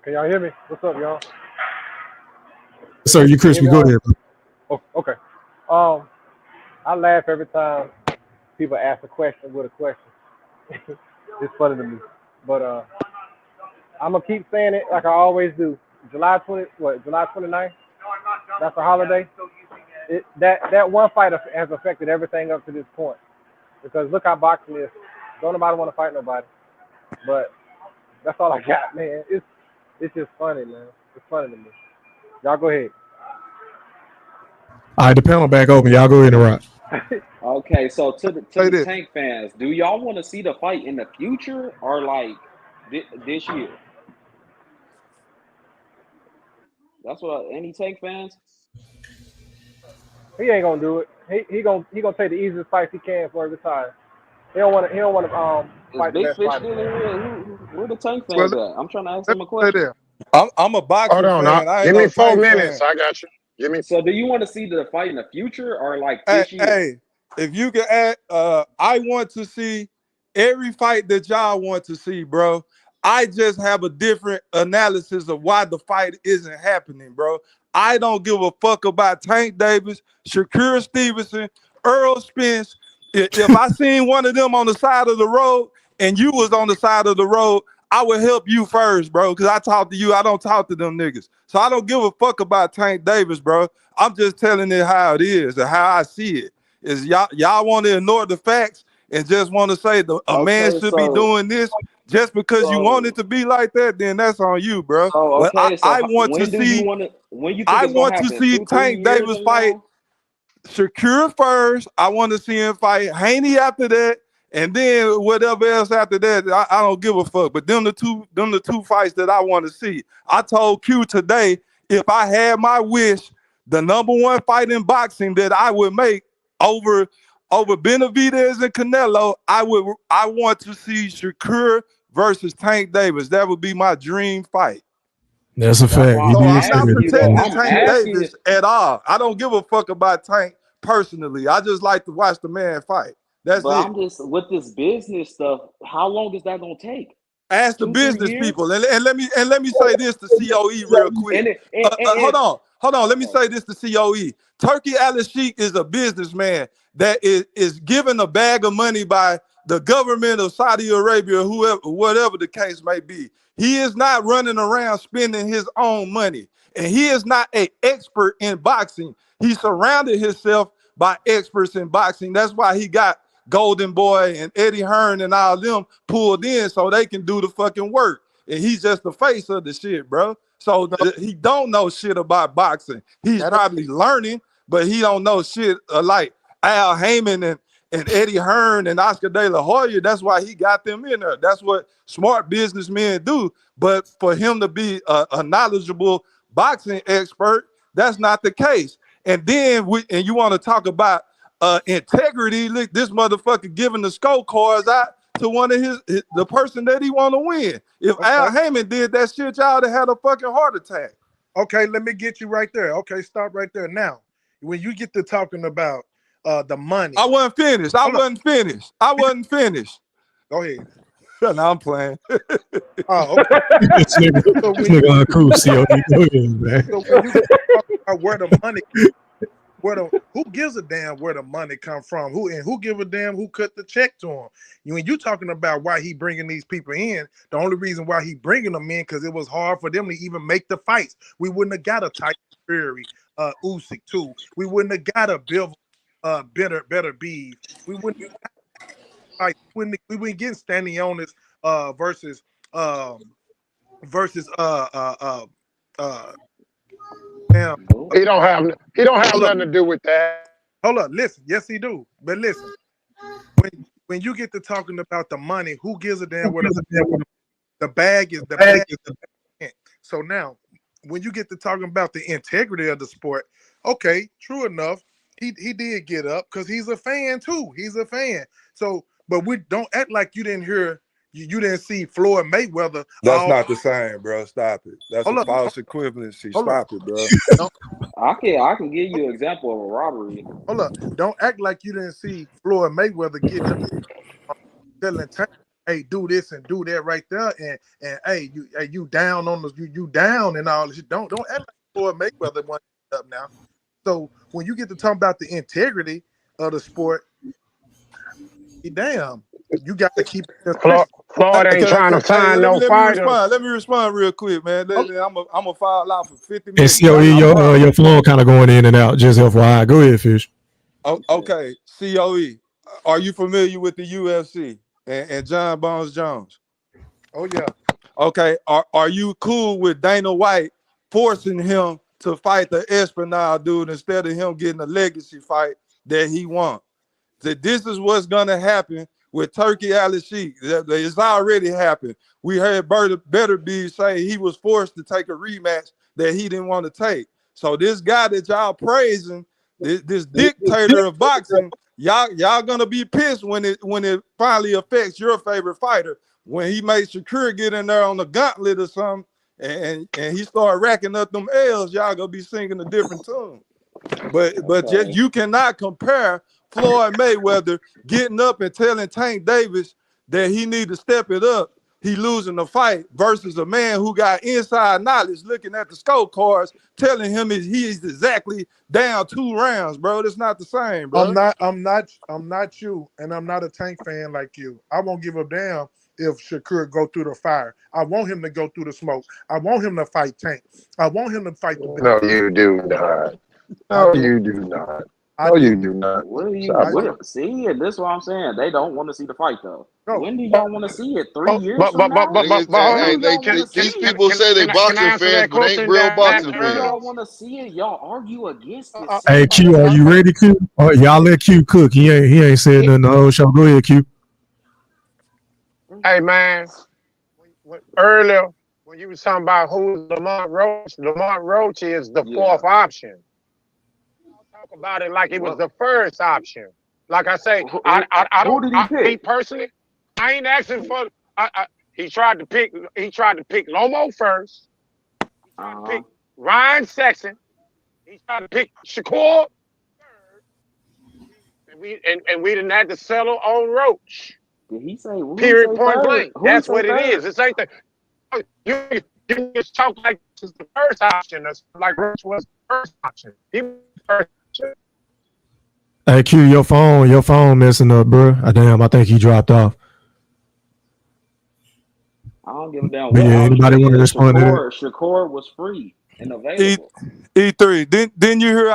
[SPEAKER 14] Can y'all hear me? What's up, y'all?
[SPEAKER 5] Sir, you crispy. Go ahead, bro.
[SPEAKER 14] Oh, okay. I laugh every time people ask a question with a question. It's funny to me. But I'm gonna keep saying it like I always do. July 29th? That's a holiday. That one fight has affected everything up to this point. Because look how boxing is. Don't nobody want to fight nobody. But that's all I got, man. It's just funny, man. It's funny to me. Y'all go ahead.
[SPEAKER 5] All right, the panel back open. Y'all go ahead and rock.
[SPEAKER 17] Okay, so to the Tank fans, do y'all want to see the fight in the future or like this year? That's what any Tank fans.
[SPEAKER 14] He ain't gonna do it. He gonna take the easiest fights he can for every time. He don't want to fight the best fighter.
[SPEAKER 17] Where the Tank fans at? I'm trying to ask him a question.
[SPEAKER 10] I'm a boxing fan.
[SPEAKER 23] Give me 4 minutes. I got you. Give me.
[SPEAKER 17] So, do you want to see the fight in the future or like this year?
[SPEAKER 10] Hey, if you can add, I want to see every fight that y'all want to see, bro. I just have a different analysis of why the fight isn't happening, bro. I don't give a fuck about Tank Davis, Shakur Stevenson, Earl Spence. If I seen one of them on the side of the road and you was on the side of the road, I would help you first, bro, because I talk to you. I don't talk to them niggas. So I don't give a fuck about Tank Davis, bro. I'm just telling it how it is and how I see it. Is y'all want to ignore the facts and just want to say a man should be doing this just because you want it to be like that, then that's on you, bro. But I want to see I want to see Tank Davis fight Shakur first. I want to see him fight Haney after that. And then whatever else after that, I don't give a fuck. But them the two fights that I want to see. I told Q today, if I had my wish, the number one fight in boxing that I would make over Benavidez and Canelo, I want to see Shakur versus Tank Davis. That would be my dream fight.
[SPEAKER 5] That's a fact.
[SPEAKER 10] So I'm not protecting Tank Davis at all. I don't give a fuck about Tank personally. I just like to watch the man fight. That's
[SPEAKER 17] but
[SPEAKER 10] it.
[SPEAKER 17] I'm just with this business stuff. How long is that gonna take?
[SPEAKER 10] Ask the business people, and let me say this to COE real quick. Hold on. Let me say this to COE. Turki Al-Sheikh is a businessman that is given a bag of money by the government of Saudi Arabia, whatever the case may be. He is not running around spending his own money, and he is not an expert in boxing. He surrounded himself by experts in boxing. That's why he got Golden Boy and Eddie Hearn and all them pulled in so they can do the fucking work. And he's just the face of the shit, bro. So he don't know shit about boxing. He's probably learning, but he don't know shit like Al Heyman and Eddie Hearn and Oscar De La Hoya. That's why he got them in there. That's what smart businessmen do. But for him to be a knowledgeable boxing expert, that's not the case. And then you want to talk about integrity. Look, this motherfucker giving the scorecards out to one of the person that he want to win. If Al Heyman did that shit, y'all would have had a fucking heart attack.
[SPEAKER 21] Okay, let me get you right there. Okay, stop right there. Now, when you get to talking about the money.
[SPEAKER 10] I wasn't finished. I wasn't finished.
[SPEAKER 21] Go ahead.
[SPEAKER 10] No, I'm playing.
[SPEAKER 21] Oh, okay.
[SPEAKER 5] This nigga cool, COD. Go ahead, man.
[SPEAKER 21] So when you talk about where the money who gives a damn where the money come from? Who give a damn who cut the check to him? When you talking about why he bringing these people in, the only reason why he bringing them in because it was hard for them to even make the fights. We wouldn't have got a Tyson Fury, Usyk too. We wouldn't have got a Bill, better beef. We wouldn't like we wouldn't get Stanionis versus damn.
[SPEAKER 23] He don't have nothing to do with that.
[SPEAKER 21] Hold up, listen. Yes, he do. But listen, when you get to talking about the money, who gives a damn where the bag is? The bag is the bag. So now, when you get to talking about the integrity of the sport, okay, true enough, he did get up because he's a fan too. He's a fan. So, but we don't act like you didn't hear. You didn't see Floyd Mayweather.
[SPEAKER 10] That's not the same, bro. Stop it. That's a false equivalency. Stop it, bro.
[SPEAKER 17] I can give you an example of a robbery.
[SPEAKER 21] Hold up. Don't act like you didn't see Floyd Mayweather get up telling Tank, hey, do this and do that right there, and hey, you down on the you down and all this. Don't act like Floyd Mayweather went up now. So when you get to talk about the integrity of the sport, damn, you got to keep it.
[SPEAKER 23] Floyd ain't trying to find no fighter.
[SPEAKER 10] Let me respond real quick, man. I'm gonna file out for 50
[SPEAKER 5] And
[SPEAKER 10] minutes.
[SPEAKER 5] COE, your flow kind of going in and out. Just FYI. Go ahead, Fish.
[SPEAKER 10] Okay, COE. Are you familiar with the UFC and John Bones Jones?
[SPEAKER 21] Oh yeah.
[SPEAKER 10] Okay. Are you cool with Dana White forcing him to fight the Espinal dude instead of him getting a legacy fight that he wants? That this is what's gonna happen with Turki Al-Sheikh. It's already happened. We heard Better Be say he was forced to take a rematch that he didn't want to take. So this guy that y'all praising, this dictator of boxing, y'all gonna be pissed when it finally affects your favorite fighter. When he made Shakur get in there on the gauntlet or something, and he started racking up them L's, y'all gonna be singing a different tune. But just, you cannot compare Floyd Mayweather getting up and telling Tank Davis that he need to step it up, he losing the fight, versus a man who got inside knowledge looking at the scorecards telling him he's exactly down 2 rounds, bro. That's not the same, bro.
[SPEAKER 21] I'm not you, and I'm not a Tank fan like you. I won't give a damn if Shakur go through the fire. I want him to go through the smoke. I want him to fight Tank. I want him to fight the
[SPEAKER 23] No, you do not. No, you do not. No, you do not.
[SPEAKER 17] See, and this is what I'm saying. They don't want to see the fight, though. When do y'all want to see it? 3 years from now?
[SPEAKER 6] These people say they boxing fans, but ain't real boxing fans.
[SPEAKER 17] Y'all want to see it? Y'all argue against it.
[SPEAKER 5] Hey Q, are you ready, Q? Y'all let Q cook. He ain't said nothing the whole show. Go ahead, Q.
[SPEAKER 23] Hey man, earlier when you was talking about who's Lamont Roach is the 4th option. Talk about it like it was the first option. Like I say, I don't. Me personally, I ain't asking for. He tried to pick Lomo first. He tried to pick Ryan Sexton. He tried to pick Shakur third. And we didn't have to settle on Roach.
[SPEAKER 17] Did he say?
[SPEAKER 23] Period. Point blank. That's what it is. It's ain't that you just talk like this is the first option. That's like Roach was the first option. He was the first option.
[SPEAKER 5] Hey Q, your phone messing up, bro. Damn, I think he dropped off.
[SPEAKER 17] I don't give a damn.
[SPEAKER 5] Yeah, anybody want to respond to that?
[SPEAKER 17] Shakur was free and available.
[SPEAKER 10] E3, didn't you hear?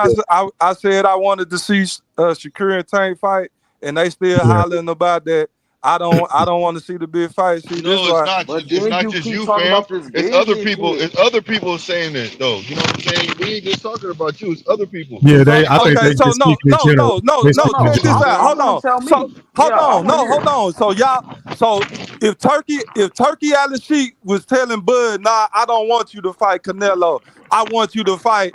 [SPEAKER 10] I said I wanted to see Shakur and Tank fight, and they still hollering about that. I don't want to see the big fight. See,
[SPEAKER 6] no, it's not just you, fam. It's other people. It's other people saying that, though. You know what I'm saying? We ain't just talking about you. It's other people.
[SPEAKER 5] Yeah, I think they just
[SPEAKER 10] no.
[SPEAKER 5] Check
[SPEAKER 10] this out. Hold on. So if Turki Al-Sheikh was telling Bud, nah, I don't want you to fight Canelo. I want you to fight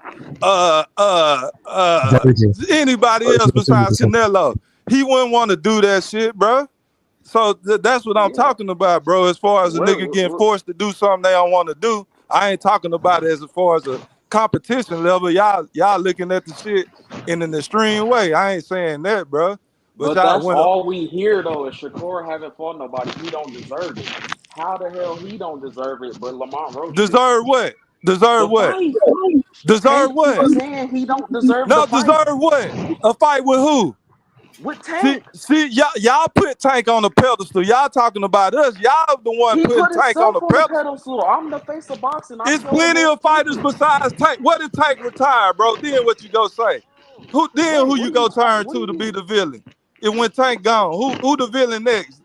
[SPEAKER 10] anybody else besides Canelo. He wouldn't want to do that shit, bro. So that's what I'm talking about, bro. As far as a nigga getting forced to do something they don't want to do, I ain't talking about it as far as a competition level. Y'all looking at the shit in an extreme way. I ain't saying that, bro.
[SPEAKER 17] But that's all we hear, though, is Shakur haven't fought nobody. He don't deserve it. How the hell he don't deserve it, but Lamont Roach
[SPEAKER 10] deserve what? Deserve what? Deserve
[SPEAKER 17] Tank
[SPEAKER 10] what?
[SPEAKER 17] keeps saying he don't deserve
[SPEAKER 10] No,
[SPEAKER 17] the fight.
[SPEAKER 10] deserve what? A fight with who?
[SPEAKER 17] With Tank.
[SPEAKER 10] See, y'all put Tank on the pedestal. Y'all talking about us. Y'all the one
[SPEAKER 17] He
[SPEAKER 10] putting
[SPEAKER 17] put
[SPEAKER 10] Tank on
[SPEAKER 17] himself
[SPEAKER 10] the
[SPEAKER 17] on the
[SPEAKER 10] pedestal.
[SPEAKER 17] pedestal. I'm the face of boxing. I
[SPEAKER 10] It's
[SPEAKER 17] tell him
[SPEAKER 10] plenty
[SPEAKER 17] most
[SPEAKER 10] of fighters
[SPEAKER 17] people.
[SPEAKER 10] besides Tank. What if Tank retire, bro? Then what you go say? Who you go turn to be the villain? If when Tank gone, who the villain next?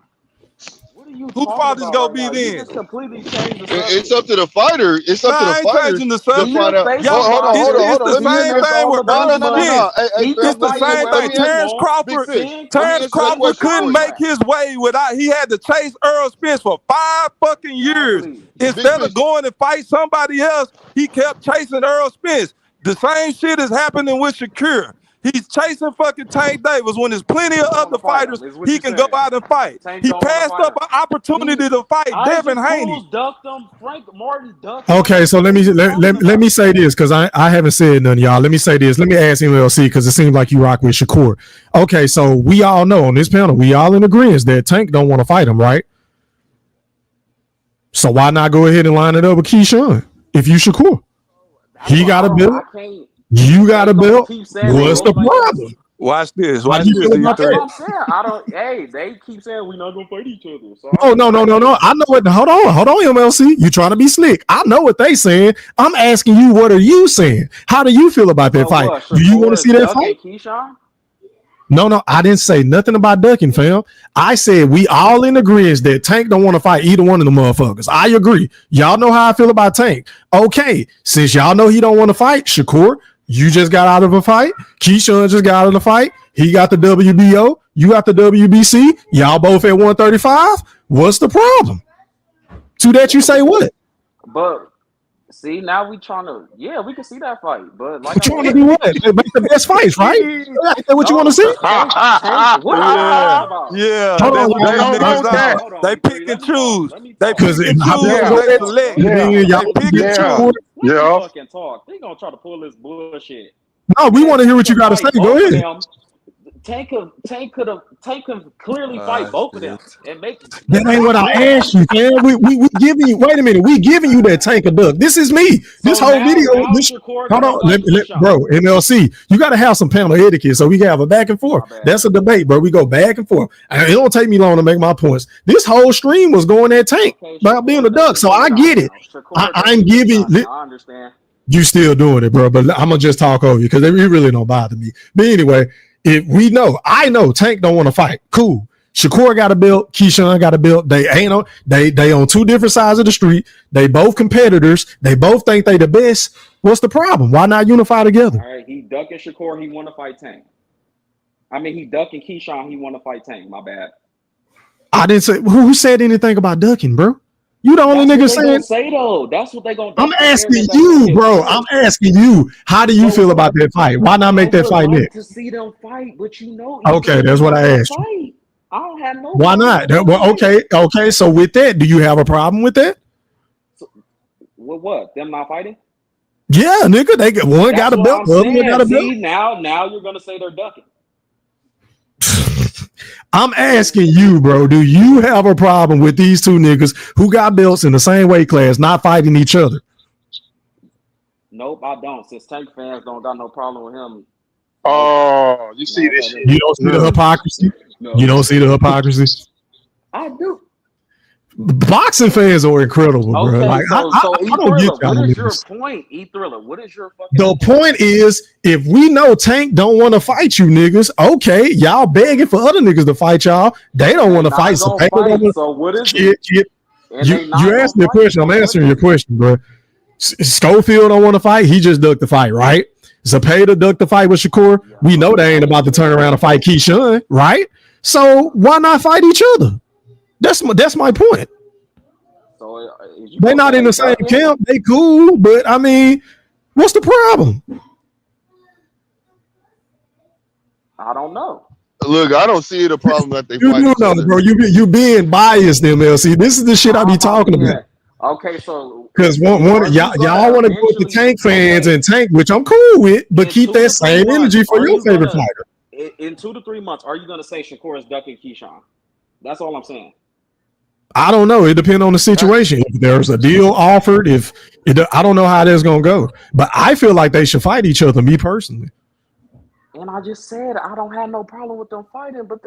[SPEAKER 17] What are you
[SPEAKER 10] Who
[SPEAKER 17] talking
[SPEAKER 10] fathers
[SPEAKER 17] about
[SPEAKER 10] go
[SPEAKER 17] right
[SPEAKER 10] be
[SPEAKER 17] now? You
[SPEAKER 10] then?
[SPEAKER 17] just completely changed the
[SPEAKER 6] It's
[SPEAKER 17] subject.
[SPEAKER 6] up to the fighter. It's up to
[SPEAKER 10] Nah,
[SPEAKER 6] the
[SPEAKER 10] I ain't
[SPEAKER 6] fighters
[SPEAKER 10] changing the
[SPEAKER 6] to
[SPEAKER 10] subject.
[SPEAKER 17] He the
[SPEAKER 6] find out.
[SPEAKER 17] face
[SPEAKER 10] Y'all,
[SPEAKER 17] of
[SPEAKER 6] Hold
[SPEAKER 17] boxing.
[SPEAKER 6] on.
[SPEAKER 10] it's the
[SPEAKER 6] Let me
[SPEAKER 10] same
[SPEAKER 6] answer.
[SPEAKER 10] thing with
[SPEAKER 17] All the money.
[SPEAKER 6] Hey,
[SPEAKER 10] It's
[SPEAKER 6] fam,
[SPEAKER 10] the
[SPEAKER 17] Fight
[SPEAKER 10] same
[SPEAKER 6] let
[SPEAKER 10] thing.
[SPEAKER 6] me answer.
[SPEAKER 10] Terrence
[SPEAKER 6] Big
[SPEAKER 10] Crawford,
[SPEAKER 6] Fish.
[SPEAKER 17] Tank
[SPEAKER 6] Let me
[SPEAKER 10] Terrence
[SPEAKER 6] answer that
[SPEAKER 17] signed the
[SPEAKER 10] Crawford
[SPEAKER 6] question
[SPEAKER 10] couldn't
[SPEAKER 6] for you.
[SPEAKER 10] make
[SPEAKER 17] contract.
[SPEAKER 10] his way without. He had to chase Earl Spence for 5 fucking years.
[SPEAKER 17] Exactly.
[SPEAKER 6] Big
[SPEAKER 10] Instead
[SPEAKER 6] Fish.
[SPEAKER 10] of going and fight somebody else, he kept chasing Earl Spence. The same shit is happening with Shakur. He's chasing fucking Tank Davis when there's plenty of
[SPEAKER 17] Don't want
[SPEAKER 10] other
[SPEAKER 17] to fight
[SPEAKER 10] fighters
[SPEAKER 17] him. Is what
[SPEAKER 10] he
[SPEAKER 17] you
[SPEAKER 10] can go
[SPEAKER 17] saying?
[SPEAKER 10] out and fight.
[SPEAKER 17] Tank
[SPEAKER 10] He
[SPEAKER 17] don't want to
[SPEAKER 10] passed
[SPEAKER 17] fight
[SPEAKER 10] up
[SPEAKER 17] him.
[SPEAKER 10] an opportunity to fight Devin
[SPEAKER 17] Isaac
[SPEAKER 10] Haney.
[SPEAKER 17] Cruz ducked him. Frank Martin ducked him.
[SPEAKER 5] Okay, so let me say this because I haven't said none, y'all. Let me say this. Let me ask MLC because it seems like you rock with Shakur. Okay, so we all know on this panel, we all in agreement that Tank don't want to fight him, right? So why not go ahead and line it up with Keyshawn if you Shakur? He got a belt. You got a belt. What's the problem?
[SPEAKER 10] Watch this.
[SPEAKER 5] How
[SPEAKER 10] Watch
[SPEAKER 5] do you
[SPEAKER 10] this.
[SPEAKER 5] feel about
[SPEAKER 17] That's what
[SPEAKER 5] that?
[SPEAKER 17] I'm saying. I don't. Hey, they keep saying we're not gonna fight each other. So
[SPEAKER 5] No. I know it. Hold on, MLC. You trying to be slick? I know what they saying. I'm asking you, what are you saying? How do you feel about that fight?
[SPEAKER 17] What?
[SPEAKER 5] Do you want to
[SPEAKER 17] Shakur
[SPEAKER 5] see
[SPEAKER 17] is
[SPEAKER 5] that
[SPEAKER 17] ducking
[SPEAKER 5] fight?
[SPEAKER 17] Keyshawn?
[SPEAKER 5] No, I didn't say nothing about ducking, fam. I said we all in agreement that Tank don't want to fight either one of the motherfuckers. I agree. Y'all know how I feel about Tank. Okay, since y'all know he don't want to fight, Shakur, you just got out of a fight. Keyshawn just got out of the fight. He got the WBO. You got the WBC. Y'all both at 135. What's the problem? To that you say what?
[SPEAKER 17] But see, now we trying to. Yeah, we can see that fight. But like I
[SPEAKER 5] Trying to
[SPEAKER 17] said,
[SPEAKER 5] do what? Make the best fights, right? Is that what you want to see?
[SPEAKER 17] Tank, what are you talking about?
[SPEAKER 10] Yeah,
[SPEAKER 5] Hold
[SPEAKER 10] that's
[SPEAKER 5] on,
[SPEAKER 10] what
[SPEAKER 5] y'all.
[SPEAKER 10] they
[SPEAKER 5] Hold
[SPEAKER 10] niggas
[SPEAKER 5] on.
[SPEAKER 10] on. They pick and choose. They pick
[SPEAKER 5] Because
[SPEAKER 10] and
[SPEAKER 5] how we
[SPEAKER 10] choose
[SPEAKER 5] gonna
[SPEAKER 10] and
[SPEAKER 5] go
[SPEAKER 10] they
[SPEAKER 5] that?
[SPEAKER 10] select.
[SPEAKER 5] Then y'all
[SPEAKER 10] They pick
[SPEAKER 5] get
[SPEAKER 10] and
[SPEAKER 5] Shakur.
[SPEAKER 10] choose.
[SPEAKER 17] Let me fucking talk. They gonna try to pull this bullshit.
[SPEAKER 5] No, we want to hear what you got to say. Go
[SPEAKER 17] Both of
[SPEAKER 5] ahead.
[SPEAKER 17] them. Tank can clearly fight both of them and make.
[SPEAKER 5] That ain't what I asked you, man. We giving you. Wait a minute. We giving you that Tank of duck. This is me. This
[SPEAKER 17] So
[SPEAKER 5] whole
[SPEAKER 17] now
[SPEAKER 5] video.
[SPEAKER 17] Shakur
[SPEAKER 5] Hold
[SPEAKER 17] can't
[SPEAKER 5] on,
[SPEAKER 17] fight Keyshawn.
[SPEAKER 5] bro. MLC. You got to have some panel etiquette so we can have a back and forth. That's a debate, bro. We go back and forth. And it don't take me long to make my points. This whole stream was going at Tank about being a duck, so I get it. I'm giving.
[SPEAKER 17] I understand.
[SPEAKER 5] You still doing it, bro. But I'm gonna just talk over you because it really don't bother me. But anyway, if we know, I know Tank don't want to fight. Cool. Shakur got a belt. Keyshawn got a belt. They ain't on. They on two different sides of the street. They both competitors. They both think they the best. What's the problem? Why not unify together?
[SPEAKER 17] All right, he ducking Shakur. He want to fight Tank. I mean, he ducking Keyshawn. He want to fight Tank. My bad.
[SPEAKER 5] I didn't say who said anything about ducking, bro. You the only nigga saying.
[SPEAKER 17] Say though. That's what they gonna.
[SPEAKER 5] I'm asking you, bro. I'm asking you. How do you feel about that fight? Why not make that fight next?
[SPEAKER 17] To see them fight, but you know.
[SPEAKER 5] Okay, that's what I asked you.
[SPEAKER 17] Fight. I don't have no.
[SPEAKER 5] Why not? Well, okay. So with that, do you have a problem with that?
[SPEAKER 17] With what? Them not fighting?
[SPEAKER 5] Yeah, nigga. They got one got a belt, the other one got a belt.
[SPEAKER 17] See, now you're gonna say they're ducking.
[SPEAKER 5] I'm asking you, bro. Do you have a problem with these two niggas who got belts in the same weight class not fighting each other?
[SPEAKER 17] Nope, I don't. Since Tank fans don't got no problem with him.
[SPEAKER 23] Oh, you see this shit.
[SPEAKER 5] You don't see the hypocrisy?
[SPEAKER 17] No.
[SPEAKER 5] You don't see the hypocrisy?
[SPEAKER 17] I do.
[SPEAKER 5] Boxing fans are incredible, bro.
[SPEAKER 17] Okay,
[SPEAKER 5] Like,
[SPEAKER 17] so
[SPEAKER 5] I don't get y'all.
[SPEAKER 17] what is your point, E-Thriller? What is your fucking
[SPEAKER 5] The point is, if we know Tank don't want to fight you niggas, okay, y'all begging for other niggas to fight y'all. They don't want to fight. So
[SPEAKER 17] what is it?
[SPEAKER 5] You asked me a question. I'm answering your question, bro. Schofield don't want to fight. He just ducked the fight, right? Zapata ducked the fight with Shakur. We know they ain't about to turn around and fight Keyshawn, right? So why not fight each other? That's my point.
[SPEAKER 17] So
[SPEAKER 5] they're not in the same camp. They cool, but I mean, what's the problem?
[SPEAKER 17] I don't know.
[SPEAKER 6] Look, I don't see it a problem that they
[SPEAKER 5] You
[SPEAKER 6] fight
[SPEAKER 5] do
[SPEAKER 6] each
[SPEAKER 5] know,
[SPEAKER 6] other.
[SPEAKER 5] bro. You being biased, MLC. This is the shit I be talking about.
[SPEAKER 17] Okay, so
[SPEAKER 5] because y'all want to put the Tank fans and Tank, which I'm cool with, but keep that same energy for your favorite fighter.
[SPEAKER 17] In 2 to 3 months, are you going to say Shakur is ducking Keyshawn? That's all I'm saying.
[SPEAKER 5] I don't know. It depends on the situation. If there's a deal offered, I don't know how that's gonna go. But I feel like they should fight each other. Me personally.
[SPEAKER 17] And I just said I don't have no problem with them fighting, but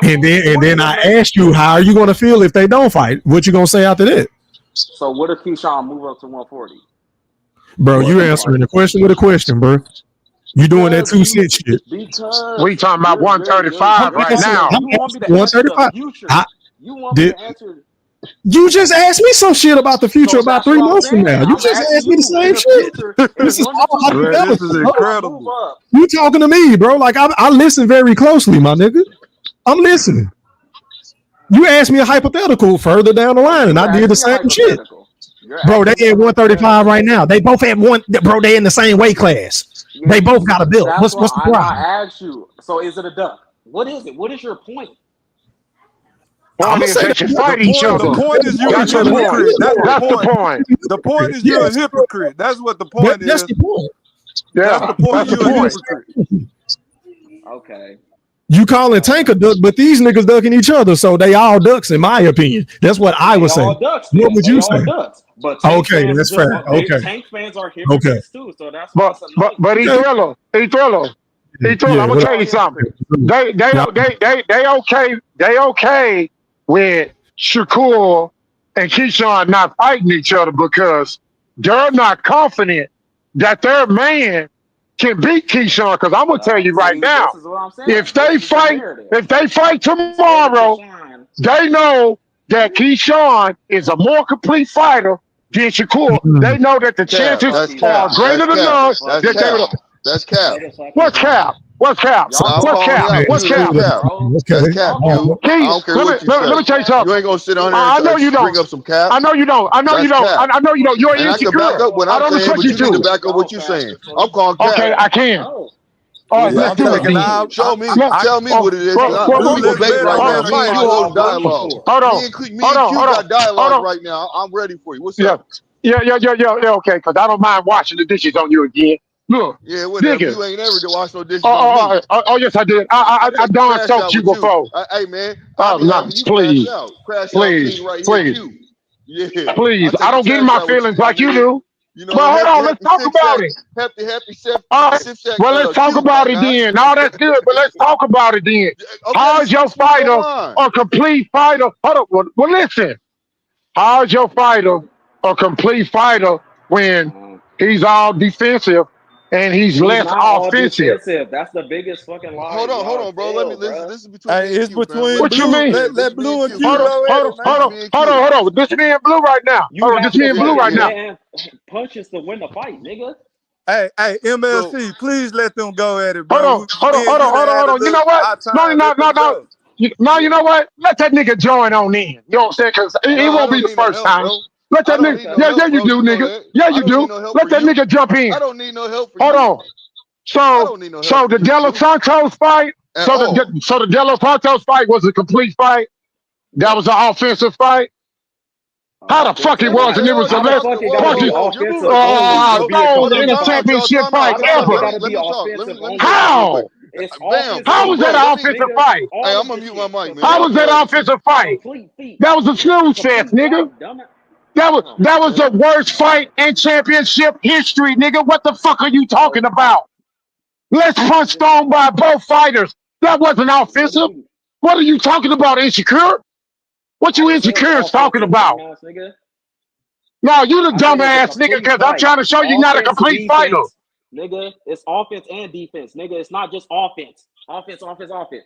[SPEAKER 5] And then I asked you, how are you gonna feel if they don't fight? What you gonna say after that?
[SPEAKER 17] So what if Keyshawn move up to 140?
[SPEAKER 5] Bro, you answering the question with a question, bro. You doing that 2 cent shit.
[SPEAKER 17] Because
[SPEAKER 23] we talking about 135 right now.
[SPEAKER 17] You want me to answer the future. You want me to answer.
[SPEAKER 5] You just asked me some shit about the future about 3 months from now. You just asked me the same shit. This is all hypothetical.
[SPEAKER 10] This is incredible.
[SPEAKER 5] You talking to me, bro? Like I listen very closely, my nigga. I'm listening. You asked me a hypothetical further down the line, and I did the same shit. Bro, they at 135 right now. They both at one. Bro, they in the same weight class. They both got a belt. What's the problem?
[SPEAKER 17] I asked you. So is it a duck? What is it? What is your point?
[SPEAKER 23] I'm gonna say they fight each other.
[SPEAKER 10] The point is you're a hypocrite. That's the point. The point is you're a hypocrite. That's what the point is.
[SPEAKER 5] That's the point.
[SPEAKER 10] That's the point. You're a hypocrite.
[SPEAKER 17] Okay.
[SPEAKER 5] You calling Tank a duck, but these niggas ducking each other, so they all ducks, in my opinion. That's what I was saying. What would you say?
[SPEAKER 17] But
[SPEAKER 5] okay, that's fair. Okay.
[SPEAKER 17] Tank fans are hypocrites too, so that's
[SPEAKER 23] but Thriller, I'm gonna tell you something. They okay with Shakur and Keyshawn not fighting each other because they're not confident that their man can beat Keyshawn. Because I'm gonna tell you right now, if they fight tomorrow, they know that Keyshawn is a more complete fighter than Shakur. They know that the chances are greater than enough that they would.
[SPEAKER 6] That's cap.
[SPEAKER 23] What's cap? What's cap? What's cap? What's cap?
[SPEAKER 6] That's cap, dude. I don't care what you say.
[SPEAKER 23] Let me tell you something.
[SPEAKER 6] You ain't gonna sit on
[SPEAKER 23] I know
[SPEAKER 6] here
[SPEAKER 23] you
[SPEAKER 6] and bring
[SPEAKER 23] don't.
[SPEAKER 6] up some cap.
[SPEAKER 23] I know you don't. I know you don't. I know you don't. You're insecure.
[SPEAKER 6] I can back up what
[SPEAKER 23] I
[SPEAKER 6] I'm
[SPEAKER 23] don't
[SPEAKER 6] saying,
[SPEAKER 23] respect
[SPEAKER 6] but
[SPEAKER 23] you
[SPEAKER 6] you need
[SPEAKER 23] too.
[SPEAKER 6] to back up what you're saying. I'm calling cap.
[SPEAKER 23] Okay, I can. All right, let's do it.
[SPEAKER 6] Show me. Tell me what it is. We debate right now. Me and you hold dialogue.
[SPEAKER 23] Hold on.
[SPEAKER 6] Me and Q got dialogue right now. I'm ready for you. What's up?
[SPEAKER 23] Yeah, okay, because I don't mind washing the dishes on you again. Look,
[SPEAKER 6] yeah, whatever.
[SPEAKER 23] Nigga.
[SPEAKER 6] You ain't ever wash no dishes on me.
[SPEAKER 23] Oh, yes, I did. I done soaked you before.
[SPEAKER 6] Hey, man.
[SPEAKER 23] Please. Please. I don't get in my feelings like you do.
[SPEAKER 6] You know,
[SPEAKER 23] well, hold on. Let's talk about it.
[SPEAKER 6] Happy chef.
[SPEAKER 23] Well, let's talk about it then. No, that's good, but let's talk about it then. How is your fighter a complete fighter? Hold on. Well, listen. How is your fighter a complete fighter when he's all defensive and he's less offensive?
[SPEAKER 17] That's the biggest fucking lie.
[SPEAKER 6] Hold on, bro. Let me listen. This is between.
[SPEAKER 10] Hey, it's between.
[SPEAKER 23] What you mean?
[SPEAKER 10] Let Blue and Q.
[SPEAKER 23] Hold on. This me and Blue right now. This me and Blue right now.
[SPEAKER 17] Punches to win the fight, nigga.
[SPEAKER 10] Hey, MLC, please let them go at it,
[SPEAKER 23] Hold
[SPEAKER 10] bro.
[SPEAKER 23] on. You know what? No. You know what? Let that nigga join on in. You know what I'm saying? Because he won't be the first time. Let that nigga. Yeah, you do, nigga. Yeah, you do. Let that nigga jump in.
[SPEAKER 6] I don't need no help for
[SPEAKER 23] Hold on. So the De Los Santos fight. So the De Los Santos fight was a complete fight. That was an offensive fight. How the fuck it was, and it was the best in a championship fight ever. How? How was that an offensive fight?
[SPEAKER 6] Hey, I'm gonna mute my mic, man.
[SPEAKER 23] How was that an offensive fight? That was a snooze fest, nigga. That was the worst fight in championship history, nigga. What the fuck are you talking about? Let's punch thrown by both fighters. That wasn't offensive. What are you talking about, insecure? What you insecure is talking about? No, you the dumbass nigga, because I'm trying to show you not a complete fighter.
[SPEAKER 17] Nigga, it's offense and defense. Nigga, it's not just offense. Offense.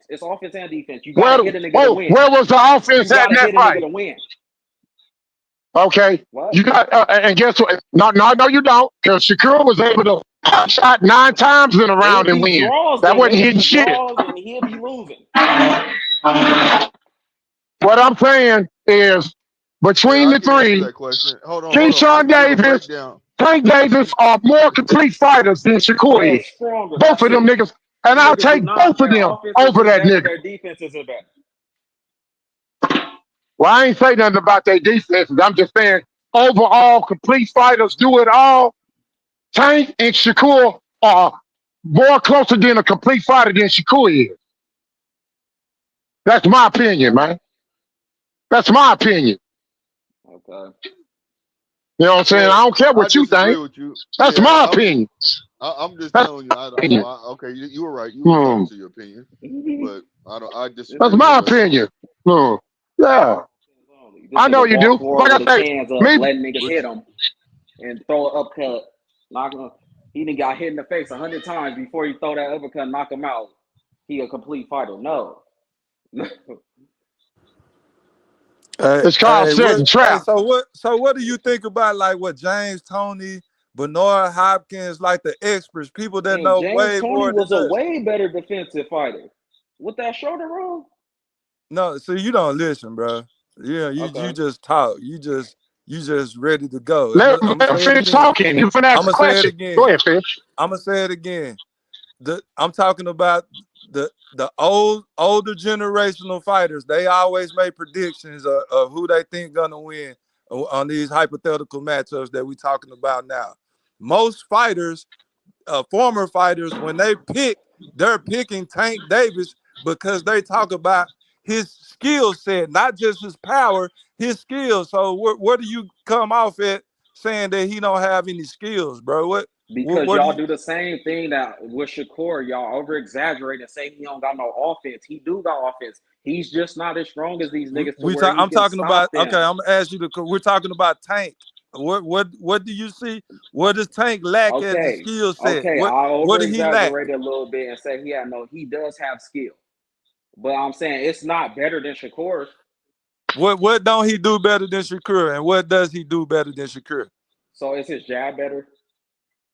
[SPEAKER 17] It's offense and defense. You gotta hit a nigga to win.
[SPEAKER 23] Where was the offense at in that fight? Okay.
[SPEAKER 17] What?
[SPEAKER 23] You got and guess what? No, you don't. Because Shakur was able to shot 9 times in a round and win. That wasn't hitting shit.
[SPEAKER 17] And he'll be losing.
[SPEAKER 23] What I'm saying is between the three, Keyshawn Davis, Tank Davis are more complete fighters than Shakur is. Both of them niggas. And I'll take both of them over that nigga.
[SPEAKER 17] Their defense is better.
[SPEAKER 23] Well, I ain't say nothing about their defenses. I'm just saying overall complete fighters do it all. Tank and Shakur are more closer than a complete fighter than Shakur is. That's my opinion, man. That's my opinion.
[SPEAKER 17] Okay.
[SPEAKER 23] You know what I'm saying? I don't care
[SPEAKER 6] I
[SPEAKER 23] what you
[SPEAKER 6] disagree
[SPEAKER 23] think.
[SPEAKER 6] with you.
[SPEAKER 23] That's
[SPEAKER 6] Yeah,
[SPEAKER 23] my opinion.
[SPEAKER 6] I'm just
[SPEAKER 23] That's
[SPEAKER 6] telling you.
[SPEAKER 23] my opinion.
[SPEAKER 6] Okay, you were right. You were entitled to your opinion, but I
[SPEAKER 23] That's
[SPEAKER 6] disagree
[SPEAKER 23] my
[SPEAKER 6] with
[SPEAKER 23] opinion. Yeah,
[SPEAKER 17] This
[SPEAKER 23] I know
[SPEAKER 17] nigga
[SPEAKER 23] you
[SPEAKER 17] walk
[SPEAKER 23] do.
[SPEAKER 17] forward
[SPEAKER 23] Like
[SPEAKER 17] with
[SPEAKER 23] I
[SPEAKER 17] his
[SPEAKER 23] say,
[SPEAKER 17] hands up,
[SPEAKER 23] me.
[SPEAKER 17] letting niggas hit him, and throw an uppercut. Knock him. He done got hit in the face 100 times before he throw that uppercut, knock him out. He a complete fighter. No.
[SPEAKER 23] It's called setting trap.
[SPEAKER 10] So what do you think about like what James Toney, Bernard Hopkins, like the experts, people that
[SPEAKER 17] And
[SPEAKER 10] know
[SPEAKER 17] James
[SPEAKER 10] way
[SPEAKER 17] Toney
[SPEAKER 10] more than
[SPEAKER 17] was a
[SPEAKER 10] us?
[SPEAKER 17] way better defensive fighter. With that shoulder roll?
[SPEAKER 10] No, so you don't listen, bro. Yeah, you
[SPEAKER 17] Okay.
[SPEAKER 10] just talk. You just ready to go. I'm
[SPEAKER 23] Let
[SPEAKER 10] gonna
[SPEAKER 23] him
[SPEAKER 10] say it
[SPEAKER 23] finish
[SPEAKER 10] again.
[SPEAKER 23] talking. You finna ask
[SPEAKER 10] I'm
[SPEAKER 23] a
[SPEAKER 10] gonna say it
[SPEAKER 23] question. Go
[SPEAKER 10] again.
[SPEAKER 23] ahead, Fish.
[SPEAKER 10] I'm gonna say it again. I'm talking about the older generational fighters. They always make predictions of who they think gonna win on these hypothetical matchups that we talking about now. Most fighters, former fighters, when they pick, they're picking Tank Davis because they talk about his skill set, not just his power, his skills. So where do you come off at saying that he don't have any skills, bro?
[SPEAKER 17] Because
[SPEAKER 10] What do
[SPEAKER 17] y'all
[SPEAKER 10] you?
[SPEAKER 17] do the same thing that with Shakur. Y'all over exaggerate and say he don't got no offense. He do got offense. He's just not as strong as these niggas to where he
[SPEAKER 10] I'm
[SPEAKER 17] can
[SPEAKER 10] talking about.
[SPEAKER 17] stop them.
[SPEAKER 10] Okay, I'm gonna ask you we're talking about Tank. What do you see? What does Tank lack as a
[SPEAKER 17] Okay.
[SPEAKER 10] skill set?
[SPEAKER 17] Okay.
[SPEAKER 10] What
[SPEAKER 17] I
[SPEAKER 10] what
[SPEAKER 17] over
[SPEAKER 10] did he lack?
[SPEAKER 17] exaggerated a little bit and said he does have skill. But I'm saying it's not better than Shakur's.
[SPEAKER 10] What don't he do better than Shakur? And what does he do better than Shakur?
[SPEAKER 17] So is his jab better?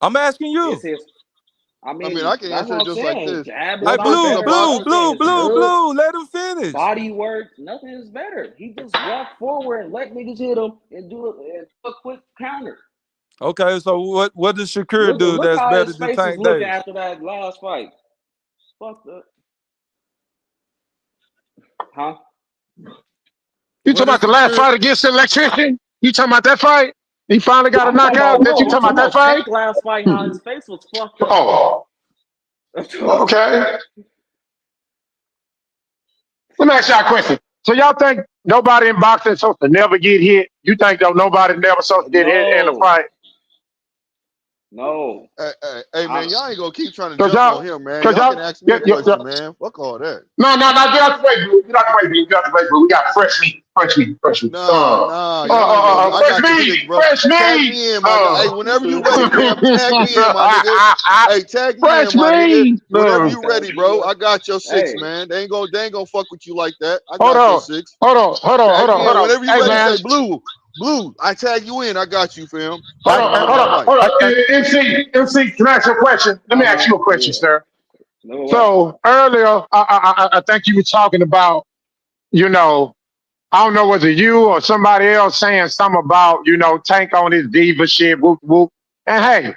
[SPEAKER 10] I'm asking
[SPEAKER 17] Is
[SPEAKER 10] you.
[SPEAKER 17] his
[SPEAKER 6] I mean, I can
[SPEAKER 17] that's
[SPEAKER 6] answer
[SPEAKER 17] what
[SPEAKER 6] it
[SPEAKER 17] I'm
[SPEAKER 6] just like
[SPEAKER 17] saying.
[SPEAKER 6] this.
[SPEAKER 17] Jab is
[SPEAKER 10] Hey,
[SPEAKER 6] One
[SPEAKER 17] not
[SPEAKER 6] good thing
[SPEAKER 10] blue,
[SPEAKER 17] better.
[SPEAKER 6] about
[SPEAKER 10] blue,
[SPEAKER 17] I'm saying
[SPEAKER 10] blue,
[SPEAKER 17] his
[SPEAKER 10] blue,
[SPEAKER 17] look,
[SPEAKER 10] blue. Let him finish.
[SPEAKER 17] body work, nothing is better. He just walk forward and let niggas hit him and do a quick counter.
[SPEAKER 10] Okay, so what does Shakur do
[SPEAKER 17] Look
[SPEAKER 10] that's
[SPEAKER 17] how
[SPEAKER 10] better
[SPEAKER 17] his
[SPEAKER 10] than
[SPEAKER 17] face was
[SPEAKER 10] Tank
[SPEAKER 17] looking
[SPEAKER 10] Davis?
[SPEAKER 17] after that last fight. Fuck that. Huh?
[SPEAKER 23] You
[SPEAKER 10] What
[SPEAKER 23] talking about
[SPEAKER 10] does
[SPEAKER 23] the last
[SPEAKER 10] Shakur?
[SPEAKER 23] fight against the electrician? You talking about that fight? He finally got a
[SPEAKER 17] I'm talking
[SPEAKER 23] knockout.
[SPEAKER 17] about
[SPEAKER 23] That you
[SPEAKER 17] I'm
[SPEAKER 23] talking
[SPEAKER 17] talking
[SPEAKER 23] about that
[SPEAKER 17] about
[SPEAKER 23] fight?
[SPEAKER 17] Tank last fight, how his face was fucked up.
[SPEAKER 23] Oh, okay. Let me ask y'all a question. So y'all think nobody in boxing is supposed to never get hit? You think though nobody never supposed to get hit in a
[SPEAKER 17] No.
[SPEAKER 23] fight?
[SPEAKER 17] No.
[SPEAKER 6] Hey, man, y'all ain't gonna keep trying to
[SPEAKER 23] Cause
[SPEAKER 6] jump
[SPEAKER 23] y'all,
[SPEAKER 6] on him, man.
[SPEAKER 23] cause
[SPEAKER 6] Y'all can
[SPEAKER 23] y'all,
[SPEAKER 6] ask me a question, man. Fuck all that.
[SPEAKER 23] no, get out the way, Blue. Get out the way, Blue. Get out the way, Blue. We got fresh meat.
[SPEAKER 6] Nah, y'all ain't gonna do. I
[SPEAKER 23] Fresh
[SPEAKER 6] got the
[SPEAKER 23] meat.
[SPEAKER 6] six, bro.
[SPEAKER 23] Fresh
[SPEAKER 6] Tag
[SPEAKER 23] meat.
[SPEAKER 6] me in, my guy. Hey, whenever you ready, fam, tag me in, my nigga. Hey, tag me in,
[SPEAKER 23] Fresh
[SPEAKER 6] my nigga.
[SPEAKER 23] meat.
[SPEAKER 6] Whenever
[SPEAKER 23] No.
[SPEAKER 6] you ready, bro. I got your six,
[SPEAKER 17] Hey.
[SPEAKER 6] man. They ain't gonna fuck with you like that. I
[SPEAKER 23] Hold
[SPEAKER 6] got your
[SPEAKER 23] on.
[SPEAKER 6] six.
[SPEAKER 23] Hold
[SPEAKER 6] Tag me in.
[SPEAKER 23] on.
[SPEAKER 6] Whenever you
[SPEAKER 23] Hey
[SPEAKER 6] ready,
[SPEAKER 23] man.
[SPEAKER 6] say blue. I tag you in. I got you, fam.
[SPEAKER 23] Hold
[SPEAKER 6] Tag me in on the mic.
[SPEAKER 23] on. MC, can I ask you a question? Let me ask you a question,
[SPEAKER 17] Yeah.
[SPEAKER 23] sir.
[SPEAKER 17] No what?
[SPEAKER 23] So earlier, I think you were talking about, you know, I don't know, was it you or somebody else saying something about, Tank on his diva shit, whoop, whoop. And hey,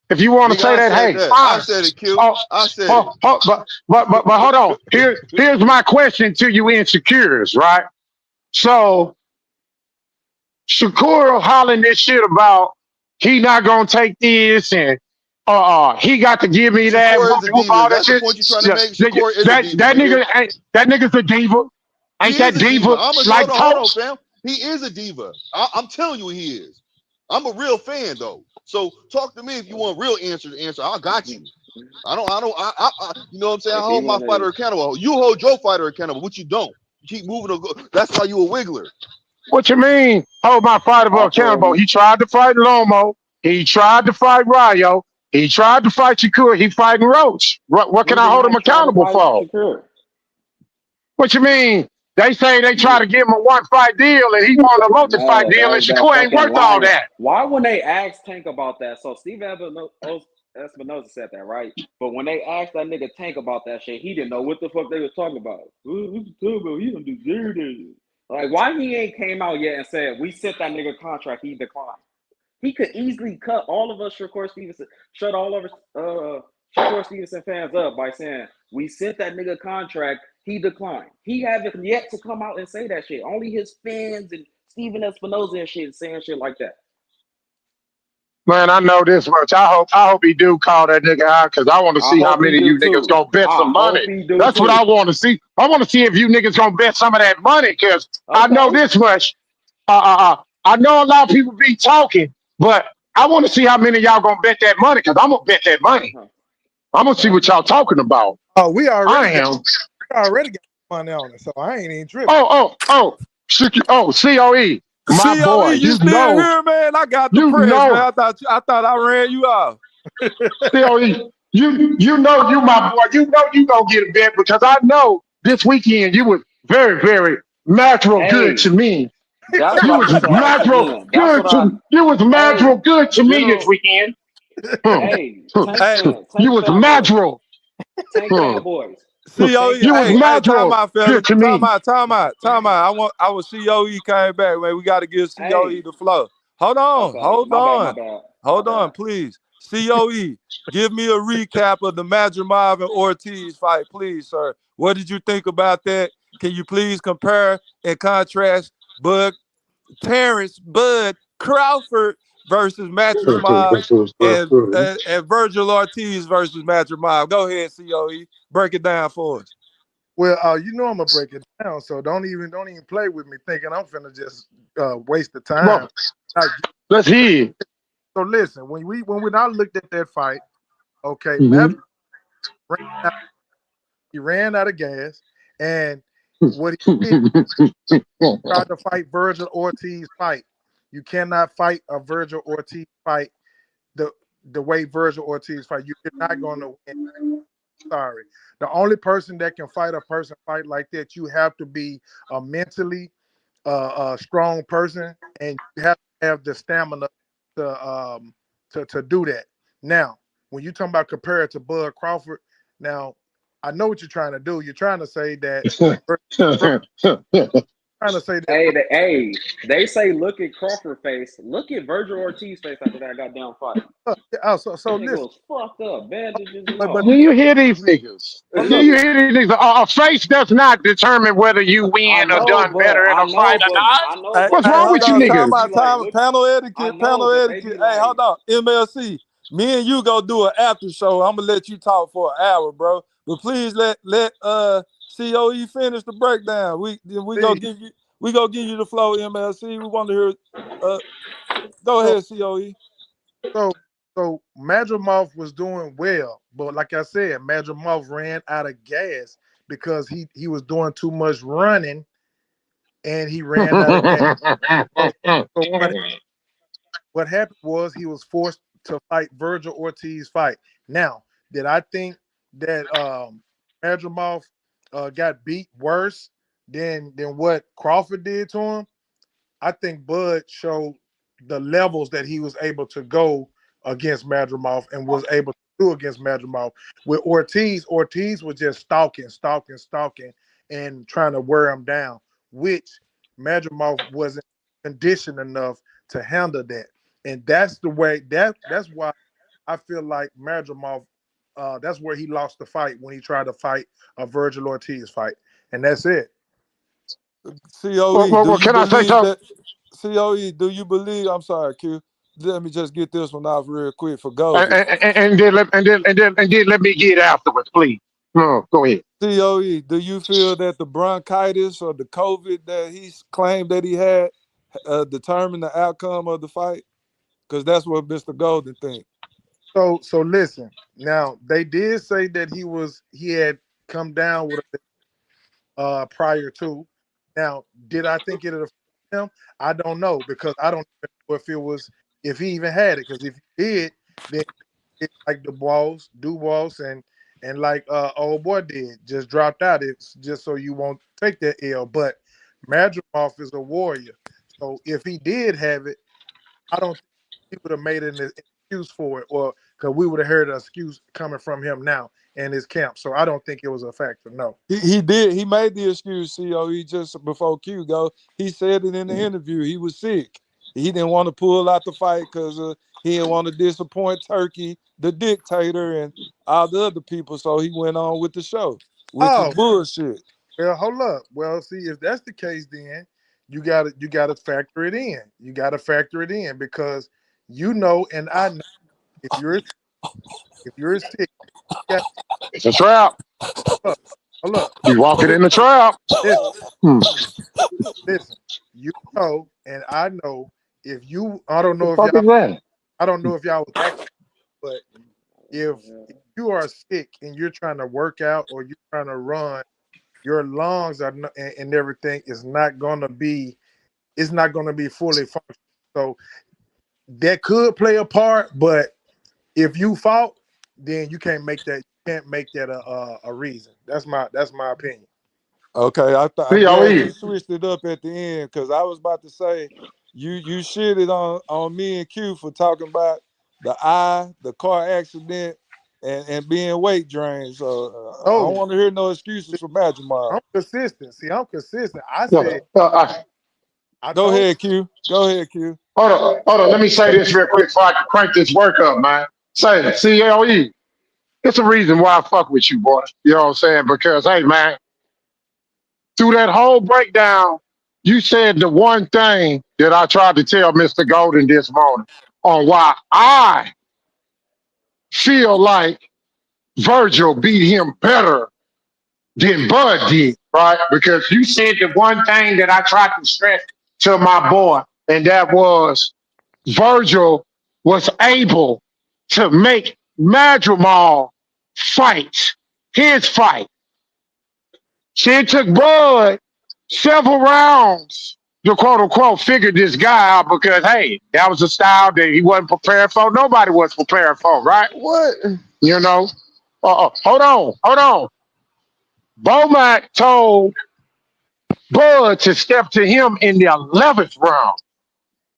[SPEAKER 23] if you want to
[SPEAKER 6] Nigga,
[SPEAKER 23] say
[SPEAKER 6] I
[SPEAKER 23] that,
[SPEAKER 6] said
[SPEAKER 23] hey,
[SPEAKER 6] that. I
[SPEAKER 23] fine.
[SPEAKER 6] said it, Q.
[SPEAKER 23] Oh,
[SPEAKER 6] I said it.
[SPEAKER 23] but hold on. Here's my question to you insecures, right? So Shakur hollering this shit about he not gonna take this and he got to give me that,
[SPEAKER 6] Shakur
[SPEAKER 23] whoop,
[SPEAKER 6] is a
[SPEAKER 23] whoop,
[SPEAKER 6] diva.
[SPEAKER 23] all
[SPEAKER 6] Is
[SPEAKER 23] that
[SPEAKER 6] that the
[SPEAKER 23] shit.
[SPEAKER 6] point you're trying to make?
[SPEAKER 23] Nigga,
[SPEAKER 6] Shakur is a
[SPEAKER 23] that
[SPEAKER 6] diva,
[SPEAKER 23] that
[SPEAKER 6] nigga.
[SPEAKER 23] nigga ain't that nigga's a diva.
[SPEAKER 6] He
[SPEAKER 23] Ain't
[SPEAKER 6] is
[SPEAKER 23] that
[SPEAKER 6] a diva.
[SPEAKER 23] diva like
[SPEAKER 6] Hold on,
[SPEAKER 23] Toast?
[SPEAKER 6] fam. He is a diva. I'm telling you, he is. I'm a real fan, though. So talk to me if you want real answer. I got you. I you know what I'm saying? I
[SPEAKER 17] If he
[SPEAKER 6] hold my
[SPEAKER 17] wanna
[SPEAKER 6] fighter accountable. You hold your fighter accountable, which you don't. You keep moving. That's why you a wiggler.
[SPEAKER 23] What you mean? Hold my fighter
[SPEAKER 17] offer
[SPEAKER 23] accountable.
[SPEAKER 17] him
[SPEAKER 23] He tried to fight Lomo. He tried to fight Rayo. He tried to fight Shakur. He fighting Roach. What can
[SPEAKER 17] he
[SPEAKER 23] I
[SPEAKER 17] did
[SPEAKER 23] hold him
[SPEAKER 17] not try to
[SPEAKER 23] accountable
[SPEAKER 17] fight
[SPEAKER 23] for?
[SPEAKER 17] Shakur.
[SPEAKER 23] What you mean? They say they try to give him a one fight deal and he want a multi fight
[SPEAKER 17] No,
[SPEAKER 23] deal and
[SPEAKER 17] that
[SPEAKER 23] Shakur ain't
[SPEAKER 17] fucking
[SPEAKER 23] worth all
[SPEAKER 17] lying.
[SPEAKER 23] that.
[SPEAKER 17] Why when they asked Tank about that? So Steve Espinoza said that, right? But when they asked that nigga Tank about that shit, he didn't know what the fuck they was talking about. What you talking about? He don't deserve it. Like, why he ain't came out yet and said we sent that nigga contract, he declined? He could easily cut all of us shut all of us Shakur Stevenson fans up by saying we sent that nigga contract, he declined. He haven't yet to come out and say that shit. Only his fans and Steven Espinoza and shit saying shit like that.
[SPEAKER 23] Man, I know this much. I hope he do call that nigga out because I want to
[SPEAKER 17] I
[SPEAKER 23] see how
[SPEAKER 17] hope he
[SPEAKER 23] many of
[SPEAKER 17] do
[SPEAKER 23] you niggas
[SPEAKER 17] too.
[SPEAKER 23] gonna bet
[SPEAKER 17] I
[SPEAKER 23] some
[SPEAKER 17] hope
[SPEAKER 23] money.
[SPEAKER 17] he do
[SPEAKER 23] That's what
[SPEAKER 17] too.
[SPEAKER 23] I want to see. I want to see if you niggas gonna bet some of that money because I know
[SPEAKER 17] Okay.
[SPEAKER 23] this much. I know a lot of people be talking, but I want to see how many of y'all gonna bet that money because I'm gonna bet that money. I'm gonna see what y'all talking about.
[SPEAKER 21] Oh, we
[SPEAKER 23] I
[SPEAKER 21] already got
[SPEAKER 23] am.
[SPEAKER 21] money on it, so I ain't even tripping.
[SPEAKER 23] Oh, COE, my
[SPEAKER 10] COE,
[SPEAKER 23] boy.
[SPEAKER 10] you still here, man? I got the
[SPEAKER 23] You
[SPEAKER 10] press, man.
[SPEAKER 23] know,
[SPEAKER 10] I thought I ran you off.
[SPEAKER 23] COE, you know you my boy. You know you gonna get a bet because I know this weekend you was very natural good
[SPEAKER 17] Hey,
[SPEAKER 23] to me.
[SPEAKER 17] that's what
[SPEAKER 23] You
[SPEAKER 17] I
[SPEAKER 23] was
[SPEAKER 17] just asked
[SPEAKER 23] natural
[SPEAKER 17] again. That's
[SPEAKER 23] good
[SPEAKER 17] what I.
[SPEAKER 23] to you was
[SPEAKER 17] Hey,
[SPEAKER 23] natural good to me this
[SPEAKER 17] General.
[SPEAKER 23] weekend.
[SPEAKER 17] Hey, Tank
[SPEAKER 10] Hey,
[SPEAKER 17] fan,
[SPEAKER 23] You
[SPEAKER 17] Tank
[SPEAKER 23] was
[SPEAKER 17] fanboys,
[SPEAKER 23] natural.
[SPEAKER 17] Tank fanboys,
[SPEAKER 10] COE,
[SPEAKER 17] Tank
[SPEAKER 23] You was
[SPEAKER 10] hey, time
[SPEAKER 23] natural
[SPEAKER 10] out, fella.
[SPEAKER 23] good to
[SPEAKER 10] Time
[SPEAKER 23] me.
[SPEAKER 10] out, time out, time out. I was COE came back, man. We got to give COE
[SPEAKER 17] Hey,
[SPEAKER 10] the flow. Hold on,
[SPEAKER 17] okay,
[SPEAKER 10] hold
[SPEAKER 17] my bad,
[SPEAKER 10] on,
[SPEAKER 17] my bad, my
[SPEAKER 10] hold on,
[SPEAKER 17] bad.
[SPEAKER 10] please. COE, give me a recap of the Madrimov and Ortiz fight, please, sir. What did you think about that? Can you please compare and contrast Bud Crawford versus Madrimov and Virgil Ortiz versus Madrimov? Go ahead, COE. Break it down for us.
[SPEAKER 21] Well, you know I'm gonna break it down, so don't even play with me thinking I'm finna just waste the time.
[SPEAKER 23] Let's hear.
[SPEAKER 21] So listen, when I looked at that fight, okay,
[SPEAKER 23] Mm-hmm.
[SPEAKER 21] he ran out of gas, and what he did tried to fight Virgil Ortiz fight. You cannot fight a Virgil Ortiz fight the way Virgil Ortiz fight. You're not going to win. Sorry. The only person that can fight a person fight like that, you have to be a mentally strong person, and you have to have the stamina to do that. Now, when you talking about compare it to Bud Crawford, now I know what you're trying to do. You're trying to say that. Trying to say that.
[SPEAKER 17] Hey, they say look at Crawford face. Look at Virgil Ortiz face after that goddamn fight.
[SPEAKER 21] So
[SPEAKER 17] That nigga
[SPEAKER 21] listen.
[SPEAKER 17] was fucked up, bandages and
[SPEAKER 21] But
[SPEAKER 23] Do
[SPEAKER 17] all.
[SPEAKER 23] you hear these niggas? Do you hear these niggas? A face does not determine whether you
[SPEAKER 17] I
[SPEAKER 23] win or
[SPEAKER 17] know,
[SPEAKER 23] done better in a fight or not.
[SPEAKER 10] Hey,
[SPEAKER 23] What's
[SPEAKER 10] hey,
[SPEAKER 23] wrong
[SPEAKER 10] hold
[SPEAKER 23] with you
[SPEAKER 10] on,
[SPEAKER 17] they
[SPEAKER 10] time
[SPEAKER 23] niggas?
[SPEAKER 17] be
[SPEAKER 10] out,
[SPEAKER 17] like,
[SPEAKER 10] time.
[SPEAKER 17] look,
[SPEAKER 10] Panel
[SPEAKER 17] I
[SPEAKER 10] etiquette,
[SPEAKER 17] know,
[SPEAKER 10] panel
[SPEAKER 17] but they
[SPEAKER 10] etiquette.
[SPEAKER 17] be
[SPEAKER 10] Hey,
[SPEAKER 17] like,
[SPEAKER 10] hold on, MLC. Me and you go do an after show. I'm gonna let you talk for an hour, bro. But please let COE finish the breakdown. We gonna give you the flow, MLC. We want to hear. Go ahead, COE.
[SPEAKER 21] So Madrimov was doing well, but like I said, Madrimov ran out of gas because he was doing too much running, and he ran out of gas. So what happened was he was forced to fight Virgil Ortiz fight. Now, did I think that Madrimov got beat worse than what Crawford did to him? I think Bud showed the levels that he was able to go against Madrimov and was able to do against Madrimov. With Ortiz was just stalking, and trying to wear him down, which Madrimov wasn't conditioned enough to handle that. And that's the way that's why I feel like Madrimov, that's where he lost the fight when he tried to fight a Virgil Ortiz fight. And that's it.
[SPEAKER 10] COE, do you
[SPEAKER 23] Can I say
[SPEAKER 10] believe
[SPEAKER 23] something?
[SPEAKER 10] that? COE, do you believe? I'm sorry, Q. Let me just get this one off real quick for Goldie.
[SPEAKER 23] And then let me get afterwards, please. No, go ahead.
[SPEAKER 10] COE, do you feel that the bronchitis or the COVID that he's claimed that he had determined the outcome of the fight? Because that's what Mr. Golden thinks.
[SPEAKER 21] So listen. Now they did say that he had come down with prior to. Now, did I think it affected him? I don't know because I don't know if he even had it. Because if he did, then it's like Dubois and like old boy did, just dropped out. It's just so you won't take that L. But Madrimov is a warrior. So if he did have it, I don't think he would have made an excuse for it, or because we would have heard an excuse coming from him now and his camp. So I don't think it was a factor. No.
[SPEAKER 10] He did. He made the excuse, COE, just before Q go. He said it in the interview. He was sick. He didn't want to pull out the fight because he didn't want to disappoint Turkey, the dictator, and all the other people. So he went on with the show, which is bullshit.
[SPEAKER 21] Well, hold up. Well, see, if that's the case, then you gotta factor it in. You gotta factor it in because you know, and I know if you're sick, yeah,
[SPEAKER 23] It's a trap.
[SPEAKER 21] look.
[SPEAKER 23] He's walking in the trap.
[SPEAKER 21] Listen, you know, and I know if you. I don't
[SPEAKER 23] The
[SPEAKER 21] know if
[SPEAKER 23] fuck
[SPEAKER 21] y'all.
[SPEAKER 23] is that?
[SPEAKER 21] I don't know if y'all was active, but if you are sick and you're trying to work out or you're trying to run, your lungs are not, and everything is not going to be. It's not going to be fully functional. So that could play a part, but if you fought, then you can't make that. You can't make that a reason. That's my opinion.
[SPEAKER 10] Okay, I'm glad you
[SPEAKER 23] COE.
[SPEAKER 10] switched it up at the end because I was about to say you shitted on me and Q for talking about the car accident, and being weight drained. So I don't want to hear no excuses for Magic.
[SPEAKER 21] I'm consistent. See, I'm consistent. I
[SPEAKER 23] Yeah,
[SPEAKER 21] said I
[SPEAKER 10] Go
[SPEAKER 21] told
[SPEAKER 10] ahead, Q. Go ahead, Q.
[SPEAKER 23] hold on. Let me say this real quick so I can crank this work up, man. Say it, CLE. It's a reason why I fuck with you, boy. You know what I'm saying? Because, hey, man, through that whole breakdown, you said the one thing that I tried to tell Mr. Golden this morning on why I feel like Virgil beat him better than Bud did, right? Because you said the one thing that I tried to stress to my boy, and that was Virgil was able to make Madrimal fight his fight. It took Bud several rounds to quote unquote figure this guy out because hey, that was a style that he wasn't prepared for. Nobody was prepared for, right? What? You know? Hold on. Bomac told Bud to step to him in the 11th round.